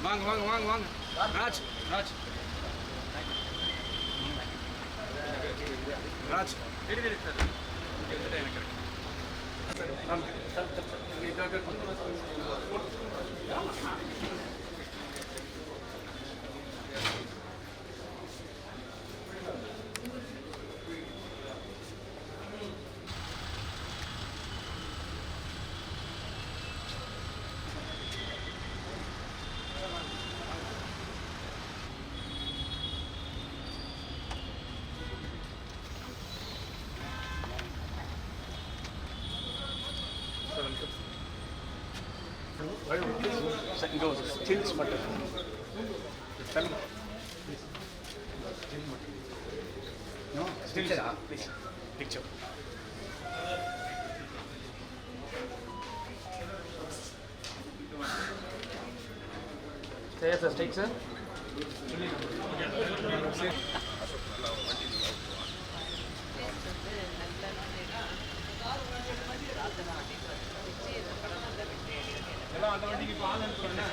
வாங்க வாங்க வாங்க வாங்க ராஜ் ராஜ் ராஜ் ரெடி சார் எனக்கு Go stills matter. Film. No, stills. Please. Picture. Say sir, take sir. அந்த வண்டிக்கு பால் அனுப்புறேன்னா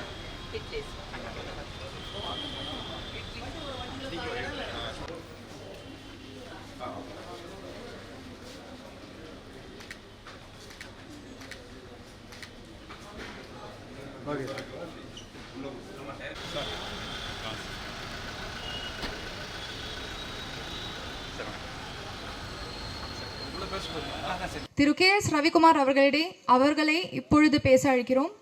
ஓகே திரு கே.எஸ். ரவிக்குமார் அவர்களை இப்பொழுது பேச அழைக்கிறோம்.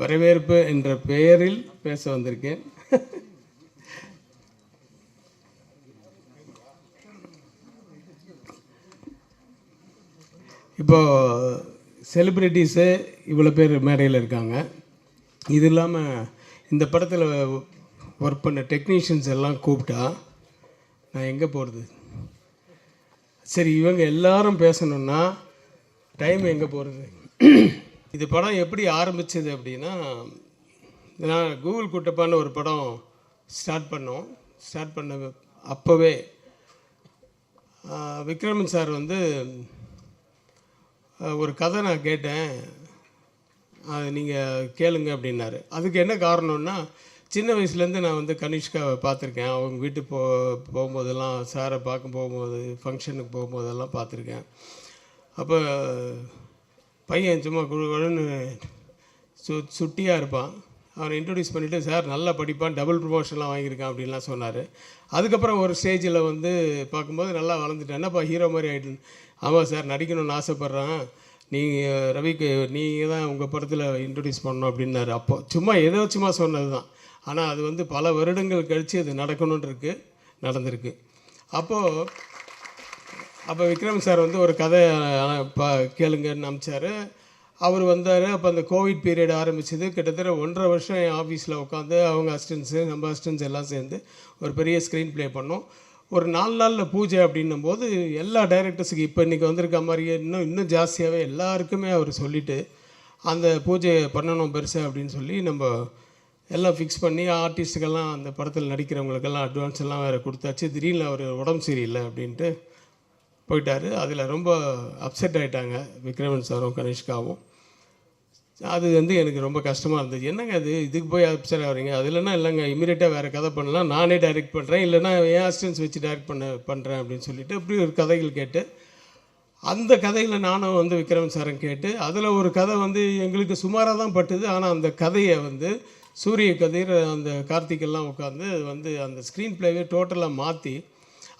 வரவேற்பு என்ற பெயரில் பேச வந்திருக்கேன். இப்போ செலிப்ரிட்டிஸு இவ்வளோ பேர் மேடையில் இருக்காங்க. இது இல்லாமல் இந்த படத்தில் ஒர்க் பண்ண டெக்னீஷியன்ஸ் எல்லாம் கூப்பிட்டா நான் எங்கே போகிறது? சரி, இவங்க எல்லாரும் பேசணுன்னா டைம் எங்கே போகிறது? இது படம் எப்படி ஆரம்பித்தது அப்படின்னா, நான் கூகுள் குட்டப்பான்னு ஒரு படம் ஸ்டார்ட் பண்ண அப்போவே விக்ரமன் சார் வந்து ஒரு கதை நான் கேட்டேன், அது நீங்கள் கேளுங்க அப்படின்னாரு. அதுக்கு என்ன காரணம்னா, சின்ன வயசுலேருந்து நான் வந்து கனிஷ்காவை பார்த்துருக்கேன். அவங்க வீட்டுக்கு போகும்போதெல்லாம், சாரை பார்க்க போகும்போது, ஃபங்க்ஷனுக்கு போகும்போதெல்லாம் பார்த்துருக்கேன். அப்போ பையன் சும்மா குழுன்னு சுட்டியாக இருப்பான். அவனை இன்ட்ரடியூஸ் பண்ணிவிட்டு, சார் நல்லா படிப்பான், டபுள் ப்ரமோஷன்லாம் வாங்கியிருக்கான் அப்படின்லாம் சொன்னார். அதுக்கப்புறம் ஒரு ஸ்டேஜில் வந்து பார்க்கும்போது நல்லா வளர்ந்துட்டேன். என்னப்பா ஹீரோ மாதிரி ஆகிட்டு? ஆமாம் சார், நடிக்கணும்னு ஆசைப்பட்றேன், நீங்கள் ரவிக்கு நீங்கள் தான் உங்கள் படத்தில் இன்ட்ரடியூஸ் பண்ணணும் அப்படின்னாரு. அப்போ சும்மா சொன்னது தான். ஆனால் அது வந்து பல வருடங்கள் கழித்து அது நடந்திருக்கு. அப்போ விக்ரம் சார் வந்து ஒரு கதை கேளுங்கன்னு அனுப்பிச்சார். அவர் வந்தார். அப்போ அந்த கோவிட் பீரியட் ஆரம்பிச்சது. கிட்டத்தட்ட 1.5 வருஷம் என் ஆஃபீஸில் உட்காந்து அவங்க அசிஸ்டன்ஸு, நம்ம அசிஸ்டன்ஸ் எல்லாம் சேர்ந்து ஒரு பெரிய ஸ்க்ரீன் ப்ளே பண்ணோம். ஒரு 4 நாளில் பூஜை அப்படின்னும் போது எல்லா டைரக்டர்ஸுக்கு இப்போ இன்றைக்கி வந்திருக்க மாதிரியே இன்னும் ஜாஸ்தியாகவே எல்லாருக்குமே அவர் சொல்லிவிட்டு அந்த பூஜையை பண்ணணும் பெருசாக அப்படின்னு சொல்லி நம்ம எல்லாம் ஃபிக்ஸ் பண்ணி ஆர்டிஸ்ட்டுக்கெல்லாம் அந்த படத்தில் நடிக்கிறவங்களுக்கெல்லாம் அட்வான்ஸ் எல்லாம் வேறு கொடுத்தாச்சு. திடீர்னு அவர் உடம்பு சரியில்லை அப்படின்ட்டு போயிட்டார். அதில் ரொம்ப அப்செட் ஆகிட்டாங்க விக்ரமன் சாரும் கனிஷ்காவும். அது வந்து எனக்கு ரொம்ப கஷ்டமாக இருந்தது. என்னங்க அது, இதுக்கு போய் அப்செட் ஆகிறீங்க? அது இல்லைன்னா இல்லைங்க, இமீடியட்டாக வேறு கதை பண்ணலாம், நானே டைரக்ட் பண்ணுறேன், இல்லைனா என் அசிஸ்டன்ஸ் வச்சு டைரக்ட் பண்ணுறேன் அப்படின்னு சொல்லிவிட்டு இப்படி ஒரு கதைகள் கேட்டு, அந்த கதையில் நானும் வந்து விக்ரமன் சாரம் கேட்டு, அதில் ஒரு கதை வந்து எங்களுக்கு சுமாராக தான் பட்டுது. ஆனால் அந்த கதையை வந்து சூரிய கதிர், அந்த கார்த்திகெல்லாம் உட்காந்து வந்து அந்த ஸ்க்ரீன் ப்ளேவே டோட்டலாக மாற்றி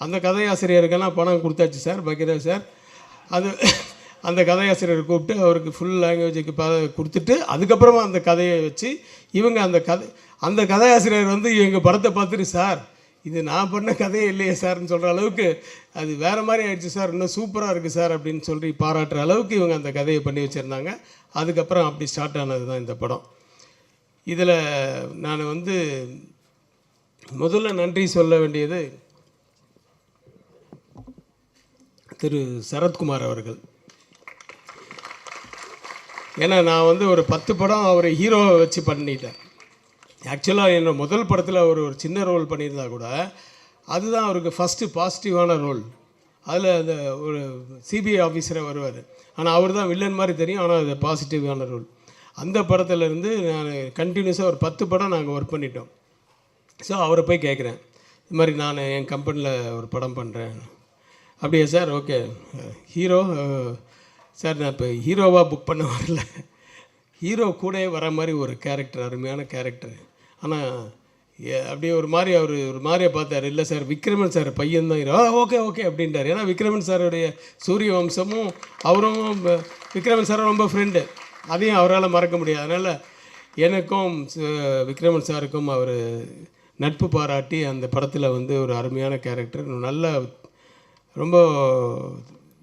அந்த கதையாசிரியருக்கெல்லாம் பணம் கொடுத்தாச்சு சார், பக்கீரா சார். அது அந்த கதையாசிரியரை கூப்பிட்டு அவருக்கு ஃபுல் லாங்குவேஜுக்கு கொடுத்துட்டு அதுக்கப்புறமா அந்த கதையை வச்சு இவங்க அந்த கதையாசிரியர் வந்து எங்கள் படத்தை பார்த்துட்டு, சார் இது நான் பண்ண கதையே இல்லையே சார்னு சொல்கிற அளவுக்கு அது வேறு மாதிரி ஆயிடுச்சு சார், இன்னும் சூப்பராக இருக்குது சார் அப்படின்னு சொல்லி பாராட்டுற அளவுக்கு இவங்க அந்த கதையை பண்ணி வச்சுருந்தாங்க. அதுக்கப்புறம் அப்படி ஸ்டார்ட் ஆனது தான் இந்த படம். இதில் நான் வந்து முதல்ல நன்றி சொல்ல வேண்டியது திரு சரத்குமார் அவர்கள். ஏன்னா நான் வந்து ஒரு 10 படம் அவரை ஹீரோவை வச்சு பண்ணிட்டேன். ஆக்சுவலாக என்னோட முதல் படத்தில் அவர் ஒரு சின்ன ரோல் பண்ணியிருந்தா கூட அதுதான் அவருக்கு ஃபஸ்ட்டு பாசிட்டிவான ரோல். அதில் அந்த ஒரு சிபிஐ ஆஃபீஸராக வருவார். ஆனால் அவர் தான் வில்லன் மாதிரி தெரியும், ஆனால் அது பாசிட்டிவான ரோல். அந்த படத்துலேருந்து நான் கண்டினியூஸாக ஒரு 10 படம் நாங்கள் ஒர்க் பண்ணிட்டோம். ஸோ அவரை போய் கேட்குறேன், இது மாதிரி நான் என் கம்பெனியில் ஒரு படம் பண்ணுறேன். அப்படியா சார், ஓகே. ஹீரோ சார், நான் இப்போ ஹீரோவாக புக் பண்ண வரல, ஹீரோ கூட வர மாதிரி ஒரு கேரக்டர், அருமையான கேரக்டர். ஆனால் அப்படியே ஒரு மாதிரி அவர் ஒரு மாதிரியே பார்த்தார். இல்லை சார், விக்ரமன் சார் பையன் தான் ஹீரோ. ஓகே ஓகே அப்படின்ட்டார். ஏன்னா விக்ரமன் சாருடைய சூரிய வம்சமும் அவரும் விக்ரமன் சாரும் ரொம்ப ஃப்ரெண்டு, அதையும் அவரால் மறக்க முடியாது. அதனால் எனக்கும் விக்ரமன் சாருக்கும் அவர் நட்பு பாராட்டி அந்த படத்தில் வந்து ஒரு அருமையான கேரக்டர், நல்ல ரொம்ப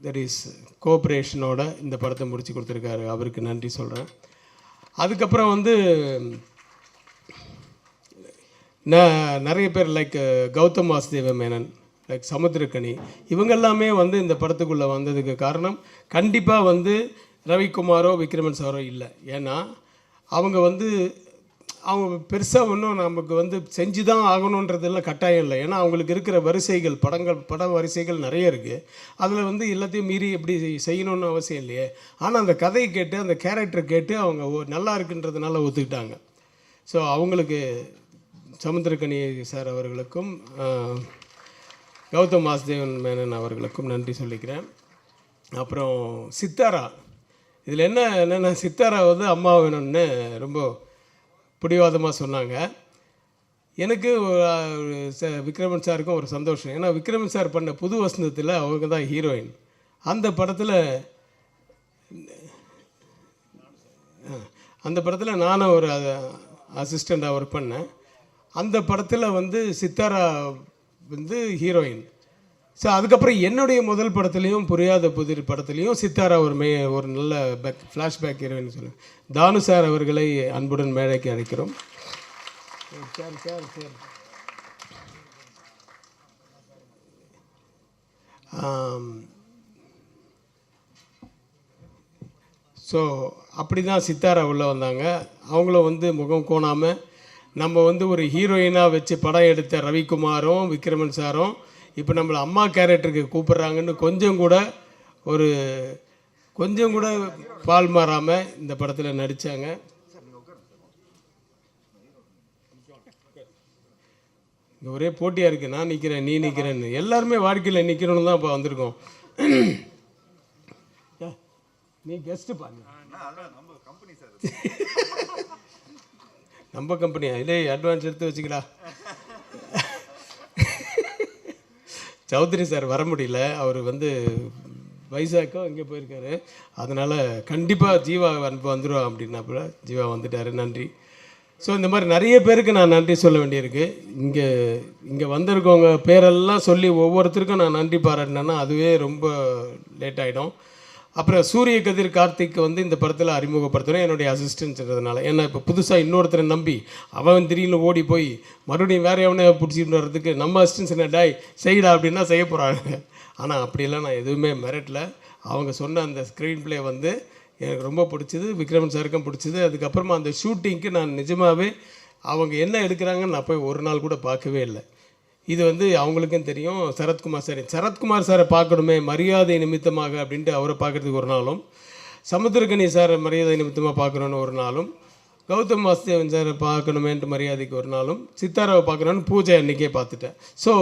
தட் இஸ் கோஆப்ரேஷனோட இந்த படத்தை முடித்து கொடுத்துருக்காரு. அவருக்கு நன்றி சொல்கிறேன். அதுக்கப்புறம் வந்து நிறைய பேர் லைக் கௌதம் வாசுதேவ மேனன், லைக் சமுத்திரக்கனி, இவங்க எல்லாமே வந்து இந்த படத்துக்குள்ளே வந்ததுக்கு காரணம் கண்டிப்பாக வந்து ரவிக்குமாரோ விக்ரமன் சாரோ இல்லை. ஏன்னா அவங்க பெருசாக ஒன்றும் நமக்கு வந்து செஞ்சு தான் ஆகணுன்றதெல்லாம் கட்டாயம் இல்லை. ஏன்னா அவங்களுக்கு இருக்கிற வரிசைகள், பட வரிசைகள் நிறைய இருக்குது. அதில் வந்து எல்லாத்தையும் மீறி எப்படி செய்யணும்னு அவசியம் இல்லையே. ஆனால் அந்த கதையை கேட்டு அந்த கேரக்டர் கேட்டு அவங்க நல்லா இருக்குன்றதுனால ஒத்துக்கிட்டாங்க. ஸோ அவங்களுக்கு சமுத்திரக்கனி சார் அவர்களுக்கும் கௌதம் வாசுதேவன் மேனன் அவர்களுக்கும் நன்றி சொல்லிக்கிறேன். அப்புறம் சித்தாரா, இதில் என்னென்னா சித்தாரா வந்து அம்மா வேணும்னு ரொம்ப பிடிவாதமாக சொன்னாங்க. எனக்கு விக்ரமன் சாருக்கும் ஒரு சந்தோஷம். ஏன்னா விக்ரமன் சார் பண்ண புது வசந்தத்தில் அவங்க தான் ஹீரோயின். அந்த படத்தில் நானும் ஒரு அசிஸ்டண்ட்டாக ஒர்க் பண்ணேன். அந்த படத்தில் வந்து சித்தாரா வந்து ஹீரோயின். ஸோ அதுக்கப்புறம் என்னுடைய முதல் படத்துலேயும் புரியாத புதிர் படத்துலேயும் சித்தாரா ஒரு நல்ல ஃப்ளாஷ்பேக் ஹீரோயின் சொல்லுவேன். தானு சார் அவர்களை அன்புடன் மேடைக்கு அழைக்கிறோம். ஸோ அப்படி தான் சித்தாரா உள்ளே வந்தாங்க. அவங்களும் வந்து முகம் கோணாமல் நம்ம வந்து ஒரு ஹீரோயினாக வச்சு படம் எடுத்த ரவிக்குமாரும் விக்ரமன் சாரும் இப்போ நம்மளை அம்மா கேரக்டருக்கு கூப்பிட்றாங்கன்னு கொஞ்சம் கூட பால் மாறாமல் இந்த படத்தில் நடித்தாங்க. இங்கே ஒரே போட்டியாக இருக்குது, நான் நிற்கிறேன் நீ நிற்கிறேன்னு. எல்லாருமே வாழ்க்கையில் நிற்கிறோன்னு தான் இப்போ வந்திருக்கோம். நீ கெஸ்ட்டு பாருங்க, நம்ம கம்பெனியா? இல்லை, அட்வான்ஸ் எடுத்து வச்சுக்கடா. சௌத்ரி சார் வர முடியல, அவர் வந்து வைசாக்கோ இங்கே போயிருக்காரு. அதனால் கண்டிப்பாக ஜீவா வந்துடுவா அப்படின்னாப்புல ஜீவா வந்துட்டார். நன்றி. ஸோ இந்த மாதிரி நிறைய பேருக்கு நான் நன்றி சொல்ல வேண்டியிருக்கு. இங்கே வந்திருக்கவங்க பேரெல்லாம் சொல்லி ஒவ்வொருத்தருக்கும் நான் நன்றி பாராட்டினேன்னா அதுவே ரொம்ப லேட் ஆகிடும். அப்புறம் சூரிய கதிர் கார்த்திக் வந்து இந்த படத்தில் அறிமுகப்படுத்தணும் என்னுடைய அசிஸ்டன்ட்ன்றதுனால. ஏன்னா இப்போ புதுசாக இன்னொருத்தரை நம்பி அவன் திடீர்னு ஓடி போய் மறுபடியும் வேறு எவனே பிடிச்சிட்டு வர்றதுக்கு நம்ம அசிஸ்டன்ஸ் என்ன டாய் செய்யடா அப்படின்னா செய்ய போகிறாங்க. ஆனால் அப்படியெல்லாம் நான் எதுவுமே மிரட்டல. அவங்க சொன்ன அந்த ஸ்க்ரீன் ப்ளே வந்து எனக்கு ரொம்ப பிடிச்சிது, விக்ரமன் சாருக்கும் பிடிச்சிது. அதுக்கப்புறமா அந்த ஷூட்டிங்க்கு நான் நிஜமாகவே அவங்க என்ன எடுக்கிறாங்கன்னு நான் போய் ஒரு நாள் கூட பார்க்கவே இல்லை. இது வந்து அவங்களுக்கும் தெரியும். சரத்குமார் சாரை பார்க்கணுமே மரியாதை நிமித்தமாக அப்படின்ட்டு அவரை பார்க்குறதுக்கு ஒரு நாளும், சமுத்திரக்கனி சாரை மரியாதை நிமித்தமாக பார்க்கணுன்னு ஒரு நாளும், கௌதம் வாசுதேவன் சாரை பார்க்கணுமேன்ட்டு மரியாதைக்கு ஒரு நாளும், சித்தாராவை பார்க்கணுன்னு பூஜை அன்றைக்கே பார்த்துட்டேன். ஸோ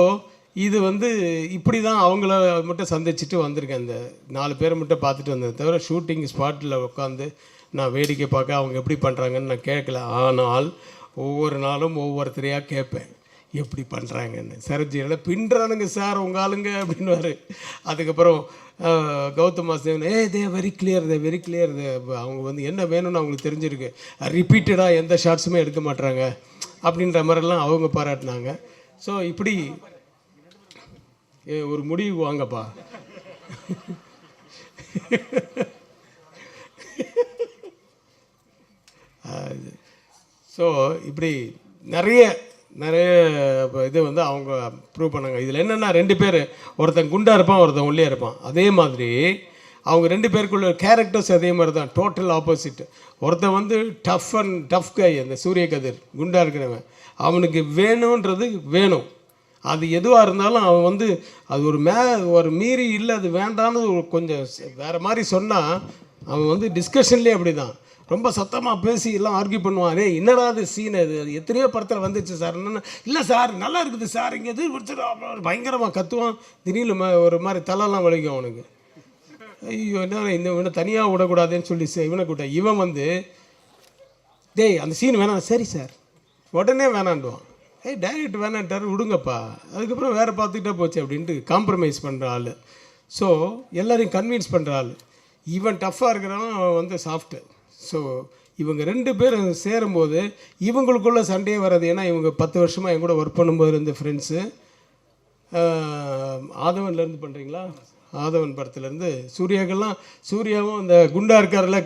இது வந்து இப்படி தான் அவங்கள மட்டும் சந்திச்சுட்டு வந்திருக்கேன். இந்த 4 பேரை மட்டும் பார்த்துட்டு வந்தேன் தவிர ஷூட்டிங் ஸ்பாட்டில் உட்காந்து நான் வேடிக்கை பார்க்க அவங்க எப்படி பண்ணுறாங்கன்னு நான் கேட்கல. ஆனால் ஒவ்வொரு நாளும் ஒவ்வொருத்தரையாக கேட்பேன் எப்படி பண்ணுறாங்கன்னு. சரஜியில் பின்னுறானுங்க சார் உங்கள் ஆளுங்க அப்படின்வாரு. அதுக்கப்புறம் Gautham Vasudevan they very clear அவங்க வந்து என்ன வேணும்னு அவங்களுக்கு தெரிஞ்சிருக்கு, ரிப்பீட்டடாக எந்த ஷார்ட்ஸுமே எடுக்க மாட்டுறாங்க அப்படின்ற மாதிரிலாம் அவங்க பாராட்டினாங்க. ஸோ இப்படி ஒரு முடிவு வாங்கப்பா. ஸோ இப்படி நிறைய இது வந்து அவங்க ப்ரூவ் பண்ணாங்க. இதில் என்னென்னா 2 பேர், ஒருத்தன் குண்டாக இருப்பான், ஒருத்தன் ஒல்லியாக இருப்பான். அதே மாதிரி அவங்க 2 பேருக்குள்ள கேரக்டர்ஸ் அதே மாதிரி தான், டோட்டல் ஆப்போசிட். ஒருத்தன் வந்து டஃப் கை, அந்த சூரிய கதிர் குண்டாக இருக்கிறவன், அவனுக்கு வேணுன்றது வேணும், அது எதுவாக இருந்தாலும் அவன் வந்து அது ஒரு மீறி இல்லை, அது வேண்டான்னு கொஞ்சம் வேறு மாதிரி சொன்னால் அவன் வந்து டிஸ்கஷன்லேயே அப்படி தான் ரொம்ப சத்தமாக பேசி எல்லாம் ஆர்கியூ பண்ணுவான். என்னடா அது சீன், அது எத்தனையோ படத்தில் வந்துச்சு சார், என்னென்ன இல்லை சார் நல்லா இருக்குது சார், இங்கே எது பயங்கரமாக கத்துவான். திடீர்னு ஒரு மாதிரி தலைலாம் வலிக்கும் அவனுக்கு. ஐயோ என்ன இவனை தனியாக விடக்கூடாதுன்னு சொல்லி இவனை கூட்ட இவன் வந்து டேய் அந்த சீன் வேணாம், சரி சார் உடனே வேணாண்டுவான். டைரக்ட் வேணான்ட்டார் விடுங்கப்பா, அதுக்கப்புறம் வேறு பார்த்துக்கிட்டே போச்சு அப்படின்ட்டு காம்ப்ரமைஸ் பண்ணுற ஆள். ஸோ எல்லோரையும் கன்வின்ஸ் பண்ணுற ஆள். இவன் டஃப்பாக இருக்கிறவன் அவன் வந்து சாஃப்ட்டு. ஸோ இவங்க 2 பேரும் சேரும்போது இவங்களுக்குள்ள சண்டையே வராது. ஏன்னா இவங்க 10 வருஷமாக என் கூட ஒர்க் பண்ணும்போது இருந்த ஃப்ரெண்ட்ஸு. ஆதவன்லேருந்து பண்ணுறீங்களா, ஆதவன் படத்துலேருந்து சூர்யாவும் அந்த குண்டா இருக்கார்ல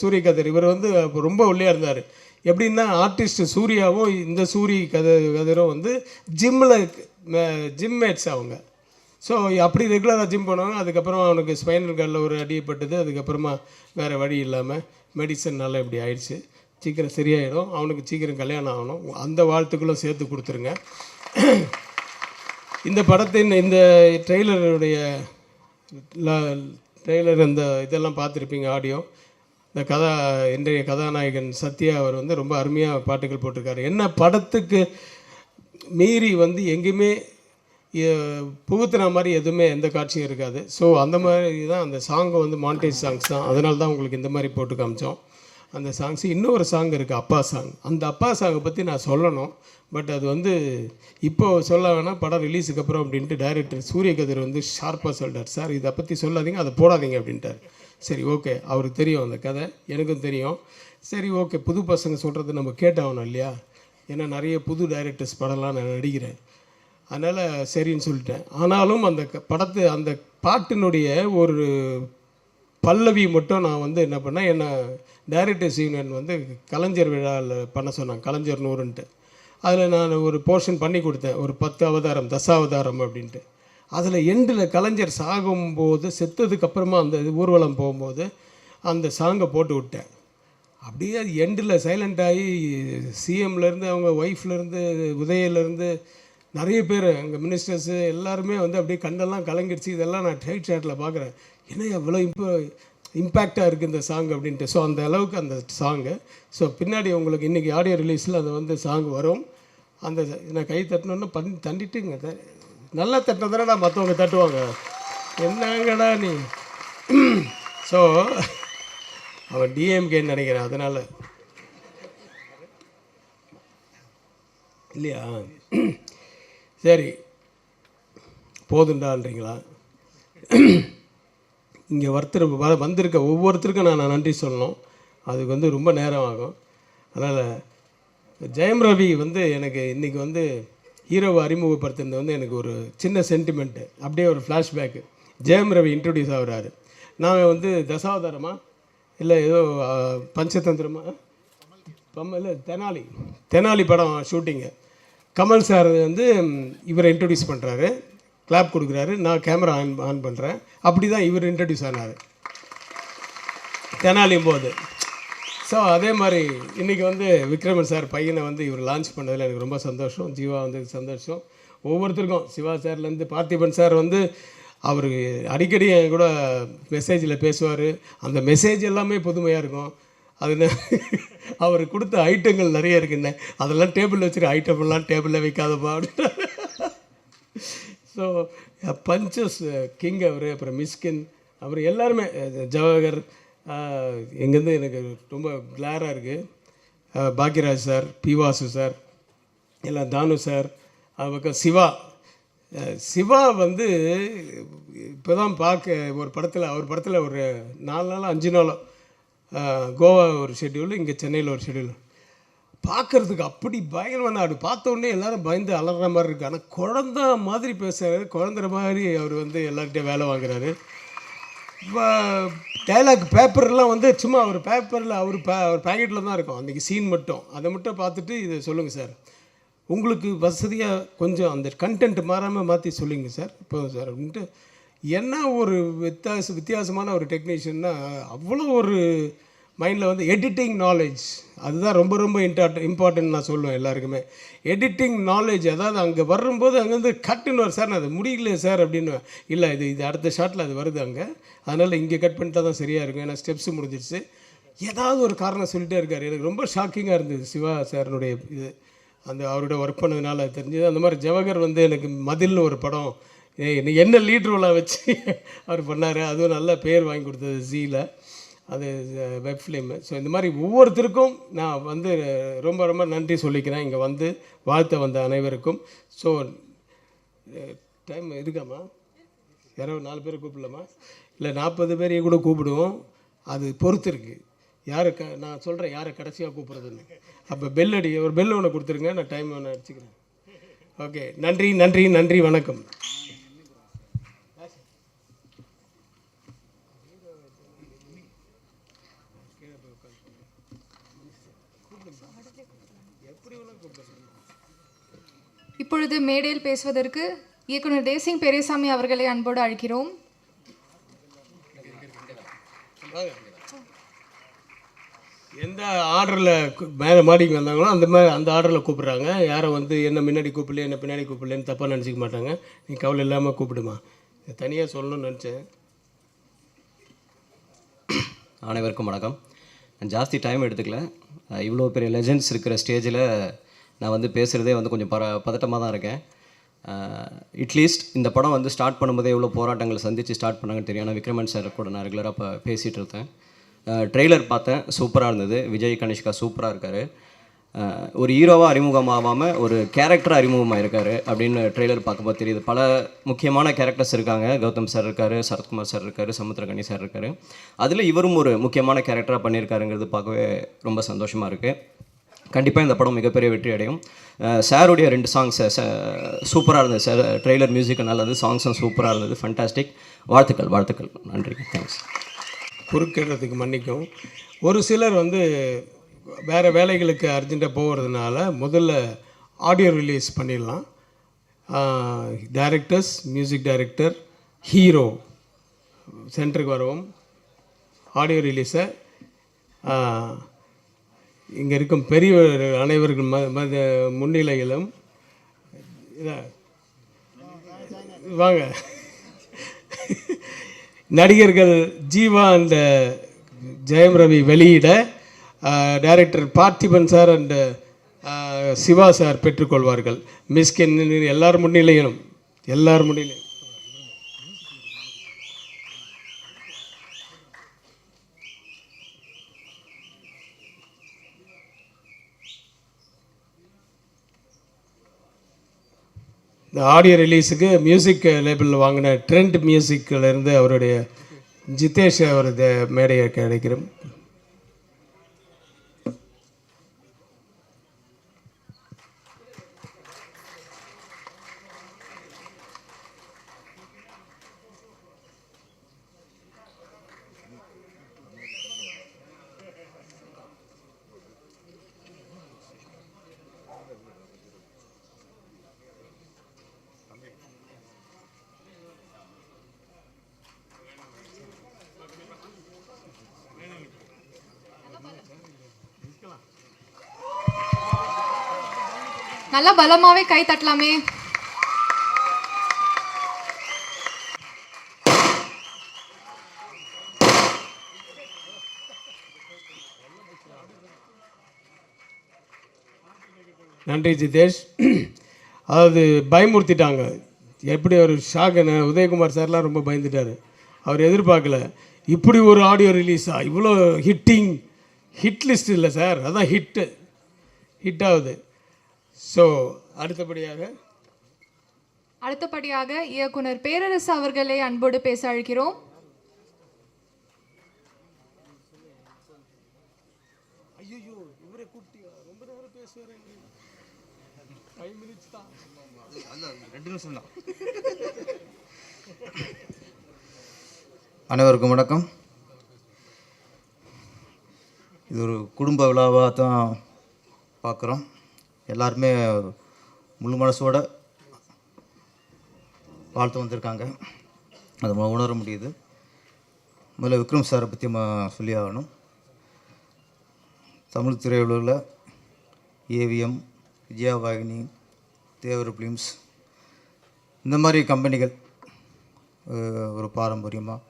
சூரிய கதிர், இவர் வந்து ரொம்ப ஒல்லியாக இருந்தார். எப்படின்னா ஆர்டிஸ்ட் சூர்யாவும் இந்த கதிரும் வந்து ஜிம்மேட்ஸ் அவங்க. ஸோ அப்படி ரெகுலராக ஜிம் பண்ணுவாங்க. அதுக்கப்புறம் அவனுக்கு ஸ்பைனல் கார்டில் ஒரு அடிப்பட்டது. அதுக்கப்புறமா வேறு வழி இல்லாமல் மெடிசன்னால இப்படி ஆயிடுச்சு. சீக்கிரம் சரியாயிடும், அவனுக்கு சீக்கிரம் கல்யாணம் ஆகணும். அந்த வாழ்த்துக்களும் சேர்த்து கொடுத்துருங்க. இந்த படத்தின் இந்த ட்ரெய்லருடைய ட்ரெய்லர் இந்த இதெல்லாம் பார்த்துருப்பீங்க, ஆடியோ. இந்த இன்றைய கதாநாயகன் சத்யா அவர் வந்து ரொம்ப அருமையாக பாட்டுகள் போட்டிருக்காரு. என்ன படத்துக்கு மீறி வந்து எங்கேயுமே புகுத்துன மாதிரி எதுவுமே எந்த காட்சியும் இருக்காது. ஸோ அந்த மாதிரி தான் அந்த சாங்கை வந்து மாண்டேஜ் சாங்ஸ் தான், அதனால தான் உங்களுக்கு இந்த மாதிரி போட்டு காமிச்சோம். அந்த சாங்ஸ் இன்னொரு சாங் இருக்குது, அப்பா சாங். அந்த அப்பா சாங்கை பற்றி நான் சொல்லணும், பட் அது வந்து இப்போது சொல்ல வேணாம், படம் ரிலீஸுக்கு அப்புறம் அப்படின்ட்டு டைரக்டர் சூரிய கதிர் வந்து ஷார்ப்பாக சொல்லிட்டார். சார் இதை பற்றி சொல்லாதீங்க, அதை போடாதீங்க அப்படின்ட்டார். சரி ஓகே, அவருக்கு தெரியும் அந்த கதை, எனக்கும் தெரியும். சரி ஓகே, புது பசங்க சொல்கிறது நம்ம கேட்டாகணும் இல்லையா, ஏன்னா நிறைய புது டைரக்டர்ஸ் படம்லாம் நான் நடிக்கிறேன், அதனால் சரின்னு சொல்லிட்டேன். ஆனாலும் அந்த அந்த பாட்டினுடைய ஒரு பல்லவி மட்டும் நான் வந்து என்ன பண்ணேன், என்னை டைரக்டர்ஸ் யூனியன் வந்து கலைஞர் விழாவில் பண்ண சொன்னாங்க, கலைஞர் 100ன்ட்டு. அதில் நான் ஒரு போர்ஷன் பண்ணி கொடுத்தேன், ஒரு 10 அவதாரம், தசாவதாரம் அப்படின்ட்டு. அதில் எண்டில் கலைஞர் சாகும்போது செத்ததுக்கப்புறமா அந்த ஊர்வலம் போகும்போது அந்த சாங்கை போட்டு விட்டேன். அப்படியே அது எண்டில் சைலண்ட் ஆகி சிஎம்லேருந்து அவங்க ஒய்ஃப்லேருந்து உதயிலேருந்து நிறைய பேர் எங்கள் மினிஸ்டர்ஸு எல்லாருமே வந்து அப்படியே கண்டெல்லாம் கலங்கிடுச்சு. இதெல்லாம் நான் டைட் ஷாட்டில் பார்க்குறேன், ஏன்னா எவ்வளோ இம்பேக்டாக இருக்குது இந்த சாங் அப்படின்ட்டு. ஸோ அந்த அளவுக்கு அந்த சாங்கு. ஸோ பின்னாடி உங்களுக்கு இன்றைக்கி ஆடியோ ரிலீஸில் அது வந்து சாங் வரும். அந்த நான் கை தட்டணுன்னு தண்டிட்டுங்க, நல்லா தட்டினதானடா மற்றவங்க தட்டுவாங்க, என்னங்கடா நீ. ஸோ அவன் டிஎம்கேன்னு நினைக்கிறேன், அதனால் இல்லையா. சரி போதுண்டான்றீங்களா. இங்கே வந்திருக்க ஒவ்வொருத்தருக்கும் நான் நன்றி சொல்லணும், அதுக்கு வந்து ரொம்ப நேரம் ஆகும். அதனால் ஜெயம் ரவி வந்து எனக்கு இன்றைக்கி வந்து ஹீரோவை அறிமுகப்படுத்துறது வந்து எனக்கு ஒரு சின்ன சென்டிமெண்ட்டு, அப்படியே ஒரு ஃப்ளாஷ்பேக்கு. ஜெயம் ரவி இன்ட்ரடியூஸ் ஆகிறாரு. நான் வந்து தசாவதாரமா இல்லை ஏதோ பஞ்சதந்திரமா இல்லை தெனாலி படம் ஷூட்டிங்கு. கமல் சார் வந்து இவரை இன்ட்ரடியூஸ் பண்ணுறாரு, கிளாப் கொடுக்குறாரு, நான் கேமரா ஆன் பண்ணுறேன். அப்படி தான் இவர் இன்ட்ரடியூஸ் ஆனார் தெனாலியும் போது. ஸோ அதே மாதிரி இன்றைக்கி வந்து விக்ரமன் சார் பையனை வந்து இவர் லான்ச் பண்ணதில் எனக்கு ரொம்ப சந்தோஷம். ஜீவா வந்து சந்தோஷம். ஒவ்வொருத்தருக்கும் சிவா சார்லேருந்து பார்த்திபன் சார் வந்து அவர் அடிக்கடி என் கூட மெசேஜில் பேசுவார். அந்த மெசேஜ் எல்லாமே புதுமையாக இருக்கும். அது அவர் கொடுத்த ஐட்டங்கள் நிறைய இருக்குண்ணே, அதெல்லாம் டேபிளில் வச்சுருக்க ஐட்டமெல்லாம் டேபிளில் வைக்காதப்பா அப்படின்னா. ஸோ பஞ்சஸ் கிங் அவர், அப்புறம் மிஸ்கின், அப்புறம் எல்லாருமே ஜவஹர், எங்கேருந்து எனக்கு ரொம்ப கிளாராக இருக்குது. பாக்யராஜ் சார், பிவாசு சார், எல்லாம் தானு சார், அதுபக்கம் சிவா வந்து இப்போ தான் ஒரு படத்தில் ஒரு 4 நாளோ 5 நாளோ கோவா ஒரு ஷெட்யூல், இங்கே சென்னையில் ஒரு ஷெட்யூல். பார்க்குறதுக்கு அப்படி பயங்கரமான ஆடு, பார்த்த உடனே எல்லோரும் பயந்து அலற மாதிரி இருக்குது. ஆனால் குழந்த மாதிரி பேசுகிறாரு, குழந்தைற மாதிரி அவர் வந்து எல்லார்கிட்டையும் வேலை வாங்குறாரு. டைலாக் பேப்பர்லாம் வந்து சும்மா அவர் பேப்பரில் அவர் பேக்கெட்டில் தான் இருக்கும் அன்றைக்கி சீன் மட்டும். அதை மட்டும் பார்த்துட்டு இதை சொல்லுங்கள் சார், உங்களுக்கு வசதியாக கொஞ்சம் அந்த கண்டென்ட் மாறாமல் மாற்றி சொல்லுங்கள் சார் இப்போ சார் அப்படின்ட்டு. என்ன ஒரு வித்தியாசமான ஒரு டெக்னீஷியன்னா அவ்வளோ ஒரு மைண்டில் வந்து எடிட்டிங் நாலேஜ் அதுதான் ரொம்ப ரொம்ப இம்பார்ட்டன்ட் நான் சொல்லுவேன் எல்லாருக்குமே. எடிட்டிங் நாலேஜ், அதாவது அங்கே வரும்போது அங்கேருந்து கட்டுன்னு வரும் சார், நான் அது முடியல சார் அப்படின்னு. இல்லை இது அடுத்த ஷாட்டில் அது வருது அங்கே, அதனால் இங்கே கட் பண்ணிட்டா தான் சரியாக இருக்கும், ஏன்னா ஸ்டெப்ஸு முடிஞ்சிருச்சு. ஏதாவது ஒரு காரணம் சொல்லிகிட்டே இருக்கார். எனக்கு ரொம்ப ஷாக்கிங்காக இருந்தது சிவா சாரினுடைய இது, அந்த அவரோட ஒர்க் பண்ணதுனால தெரிஞ்சது. அந்த மாதிரி ஜவஹர் வந்து எனக்கு மதில்னு ஒரு படம் என்ன லீட் ரோலாக வச்சு அவர் பண்ணார், அதுவும் நல்ல பேர் வாங்கி கொடுத்தது ஜீயில், அது வெப் ஃபிலிமு. ஸோ இந்த மாதிரி ஒவ்வொருத்தருக்கும் நான் வந்து ரொம்ப ரொம்ப நன்றி சொல்லிக்கிறேன், இங்கே வந்து வாழ்த்த வந்த அனைவருக்கும். ஸோ டைம் இருக்காமா? 4 பேர் கூப்பிடலாமா? இல்லை 40 பேரையும் கூட கூப்பிடுவோம், அது பொறுத்து இருக்குது யாரை நான் சொல்கிறேன் யாரை கடைசியாக கூப்பிட்றதுன்னு. அப்போ ஒரு பெல் ஒன்று கொடுத்துருங்க, நான் டைம் ஒன்று அடிச்சுக்கிறேன். ஓகே, நன்றி நன்றி நன்றி, வணக்கம். இப்பொழுது மேடையில் பேசுவதற்கு இயக்குனர் தேசிங் பெரியசாமி அவர்களை அன்போடு அழைக்கிறோம். எந்த ஆர்டரில் மேலே மாடிக்கு வந்தாங்களோ அந்த ஆர்டரில் கூப்பிட்றாங்க. யாரை வந்து என்ன முன்னாடி கூப்பிடல என்ன பின்னாடி கூப்பிடலன்னு தப்பாக நினச்சிக்க மாட்டாங்க. நீ கவலை இல்லாமல் கூப்பிடுமா, தனியாக சொல்லணும்னு நினச்சேன். அனைவருக்கும் வணக்கம். நான் ஜாஸ்தி டைம் எடுத்துக்கல. இவ்வளோ பெரிய லெஜெண்ட்ஸ் இருக்கிற ஸ்டேஜில் நான் வந்து பேசுகிறதே வந்து கொஞ்சம் பதட்டமாக தான் இருக்கேன். அட்லீஸ்ட் இந்த படம் வந்து ஸ்டார்ட் பண்ணும்போதே எவ்வளோ போராட்டங்களை சந்தித்து ஸ்டார்ட் பண்ணாங்கன்னு தெரியும். ஆனால் விக்ரமன் சார் கூட நான் ரெகுலராக இப்போ பேசிகிட்டு இருந்தேன். ட்ரெய்லர் பார்த்தேன், சூப்பராக இருந்தது. விஜய் கனிஷ்கா சூப்பராக இருக்கார். ஒரு ஹீரோவாக அறிமுகமாகாமல் ஒரு கேரக்டராக அறிமுகமாக இருக்கார் அப்படின்னு ட்ரெய்லர் பார்க்கும்போது தெரியுது. பல முக்கியமான கேரக்டர்ஸ் இருக்காங்க. கௌதம் சார் இருக்கார், சரத்குமார் சார் இருக்கார், சமுத்திரகனி சார் இருக்கார். அதில் இவரும் ஒரு முக்கியமான கேரக்டராக பண்ணியிருக்காருங்கிறது பார்க்கவே ரொம்ப சந்தோஷமாக இருக்குது. கண்டிப்பாக இந்த படம் மிகப்பெரிய வெற்றி அடையும். சாருடைய 2 சாங்ஸ் சூப்பராக இருந்தது சார். ட்ரெய்லர் மியூசிக் நல்லது, சாங்ஸும் சூப்பராக இருந்தது. ஃபண்டாஸ்டிக். வாழ்த்துக்கள். நன்றி, தேங்க்ஸ். குறுக்கிறதுக்கு மன்னிக்கும். ஒரு சிலர் வந்து வேறு வேலைகளுக்கு அர்ஜென்ட்டாக போகிறதுனால முதல்ல ஆடியோ ரிலீஸ் பண்ணிடலாம். டைரக்டர்ஸ், மியூசிக் டைரக்டர், ஹீரோ சென்டருக்கு வருவோம். ஆடியோ ரிலீஸை இங்கே இருக்கும் பெரியவர் அனைவர்கள் முன்னிலையிலும் வாங்க. நடிகர்கள் ஜீவா அண்ட் ஜெயம் ரவி வெளியிட director Parthiban sir and Siva sir பெற்றுக்கொள்வார்கள். மிஸ்கின் எல்லார் முன்னிலையிலும் இந்த ஆடியோ ரிலீஸுக்கு மியூசிக் லேபிளில் வாங்கின ட்ரெண்ட் மியூசிக்கிலேருந்து அவருடைய ஜிதேஷ் அவரது மேடையை கிடைக்கிறோம். நல்லா பலமாவே கை தட்டலாமே. நன்றி ஜிதேஷ். அதாவது பயமுறுத்திட்டாங்க. எப்படி ஒரு ஷாக்குன்னு உதயகுமார் சார்லாம் ரொம்ப பயந்துட்டார். அவர் எதிர்பார்க்கல இப்படி ஒரு ஆடியோ ரிலீஸா, இவ்வளோ ஹிட் லிஸ்ட் இல்லை சார், அதான் ஹிட் ஆகுது. ஸோ அடுத்தபடியாக இயக்குனர் பேரரசு அவர்களை அன்போடு பேச அழைக்கிறோம். அனைவருக்கும் வணக்கம். இது ஒரு குடும்ப விழாவாக தான் பார்க்குறோம். எல்லாருமே முழு மனசோட வாழ்த்து வந்திருக்காங்க. அதை உணர முடியுது. முதல்ல விக்ரம் சாரை பற்றி சொல்லி ஆகணும். தமிழ் திரையுலகில் ஏவிஎம், விஜயவாகினி, தேவர் ஃபிலிம்ஸ் இந்த மாதிரி கம்பெனிகள் ஒரு பாரம்பரியமாக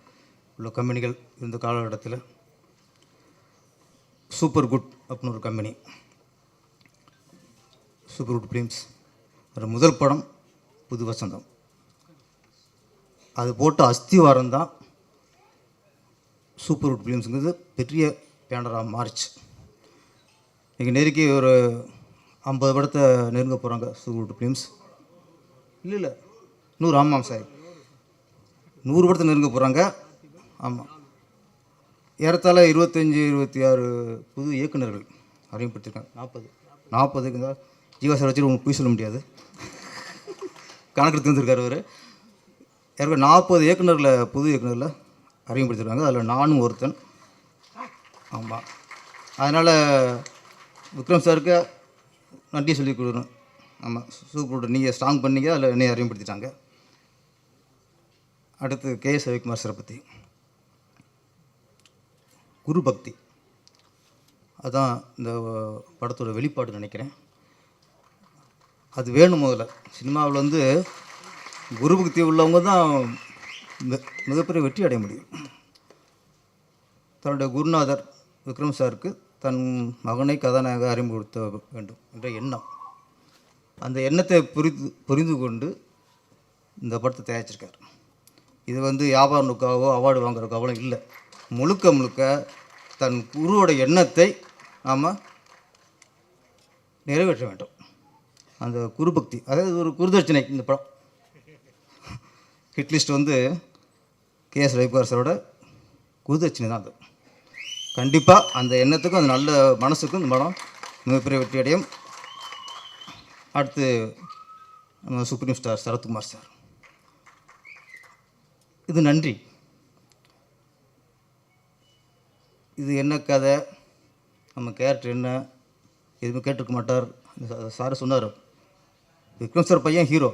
உள்ள கம்பெனிகள் இந்த காலகட்டத்தில் சூப்பர் குட் அப்படின்னு ஒரு கம்பெனி, சூப்பர் குட் ஃபிலிம்ஸ், ஒரு முதல் படம் புது வசந்தம். அது போட்ட அஸ்திவாரம் தான் சூப்பர் குட் ஃபிலிம்ஸுங்கிறது பெரிய பேனராக மாறிச்சு. இன்றைக்கி நெருக்கி ஒரு 50 படத்தை நெருங்க போகிறாங்க சூப்பர் குட் ஃபிலிம்ஸ். இல்லை 100, ஆமாம் சார், 100 படத்தை நெருங்க போகிறாங்க. ஆமாம், ஏறத்தாழ 25-26 புது இயக்குநர்கள் அறிமுகப்படுத்திருக்காங்க. 40 தான் ஜீவா சார் வச்சு உங்களுக்கு போய் சொல்ல முடியாது, கணக்கு தந்துருக்கார் அவர். ஏற்கனவே 40 இயக்குநர்களை புது இயக்குநரில் அறிமுகப்படுத்திருக்காங்க, அதில் நானும் ஒருத்தன். ஆமாம், அதனால் விக்ரம் சாருக்கு நன்றி சொல்லி கொடுக்கணும். ஆமாம், சூப்பர், நீங்கள் ஸ்ட்ராங் பண்ணீங்க, அதில் என்னை அறிமுகப்படுத்திட்டாங்க. அடுத்து கேஎஸ் ரவிக்குமார் சாரை பற்றி குரு பக்தி, அதுதான் இந்த படத்தோட வெளிப்பாடு நினைக்கிறேன். அது வேணும். முதல்ல சினிமாவில் குரு பக்தி உள்ளவங்க தான் மிகப்பெரிய வெற்றி அடைய முடியும். தன்னுடைய குருநாதர் விக்ரம் சாருக்கு தன் மகனை கதாநாயக அறிமுகப்படுத்த வேண்டும் என்ற எண்ணம், அந்த எண்ணத்தை புரிந்து கொண்டு இந்த படத்தை தயாரிச்சிருக்கார். இது வியாபார நோக்காவோ அவார்டு வாங்குறதுக்காவோ இல்லை, முழுக்க தன் குருவோட எண்ணத்தை நாம் நிறைவேற்ற வேண்டும். அந்த குரு பக்தி, அதாவது ஒரு குருதட்சணை. இந்த படம் ஹிட்லிஸ்ட் கேஎஸ் ரவிக்குமார் சாரோட குருதட்சணை தான். அது கண்டிப்பாக அந்த எண்ணத்துக்கும் அந்த நல்ல மனசுக்கும் இந்த படம் மிகப்பெரிய வெற்றி அடையும். அடுத்து நம்ம சுப்ரீம் ஸ்டார் சரத்குமார் சார், இது நன்றி. இது என்ன கதை, நம்ம கேரக்டர் என்ன, எதுவுமே கேட்டிருக்க மாட்டார். சார் சொன்னார், விக்ரம் சார் பையன் ஹீரோ,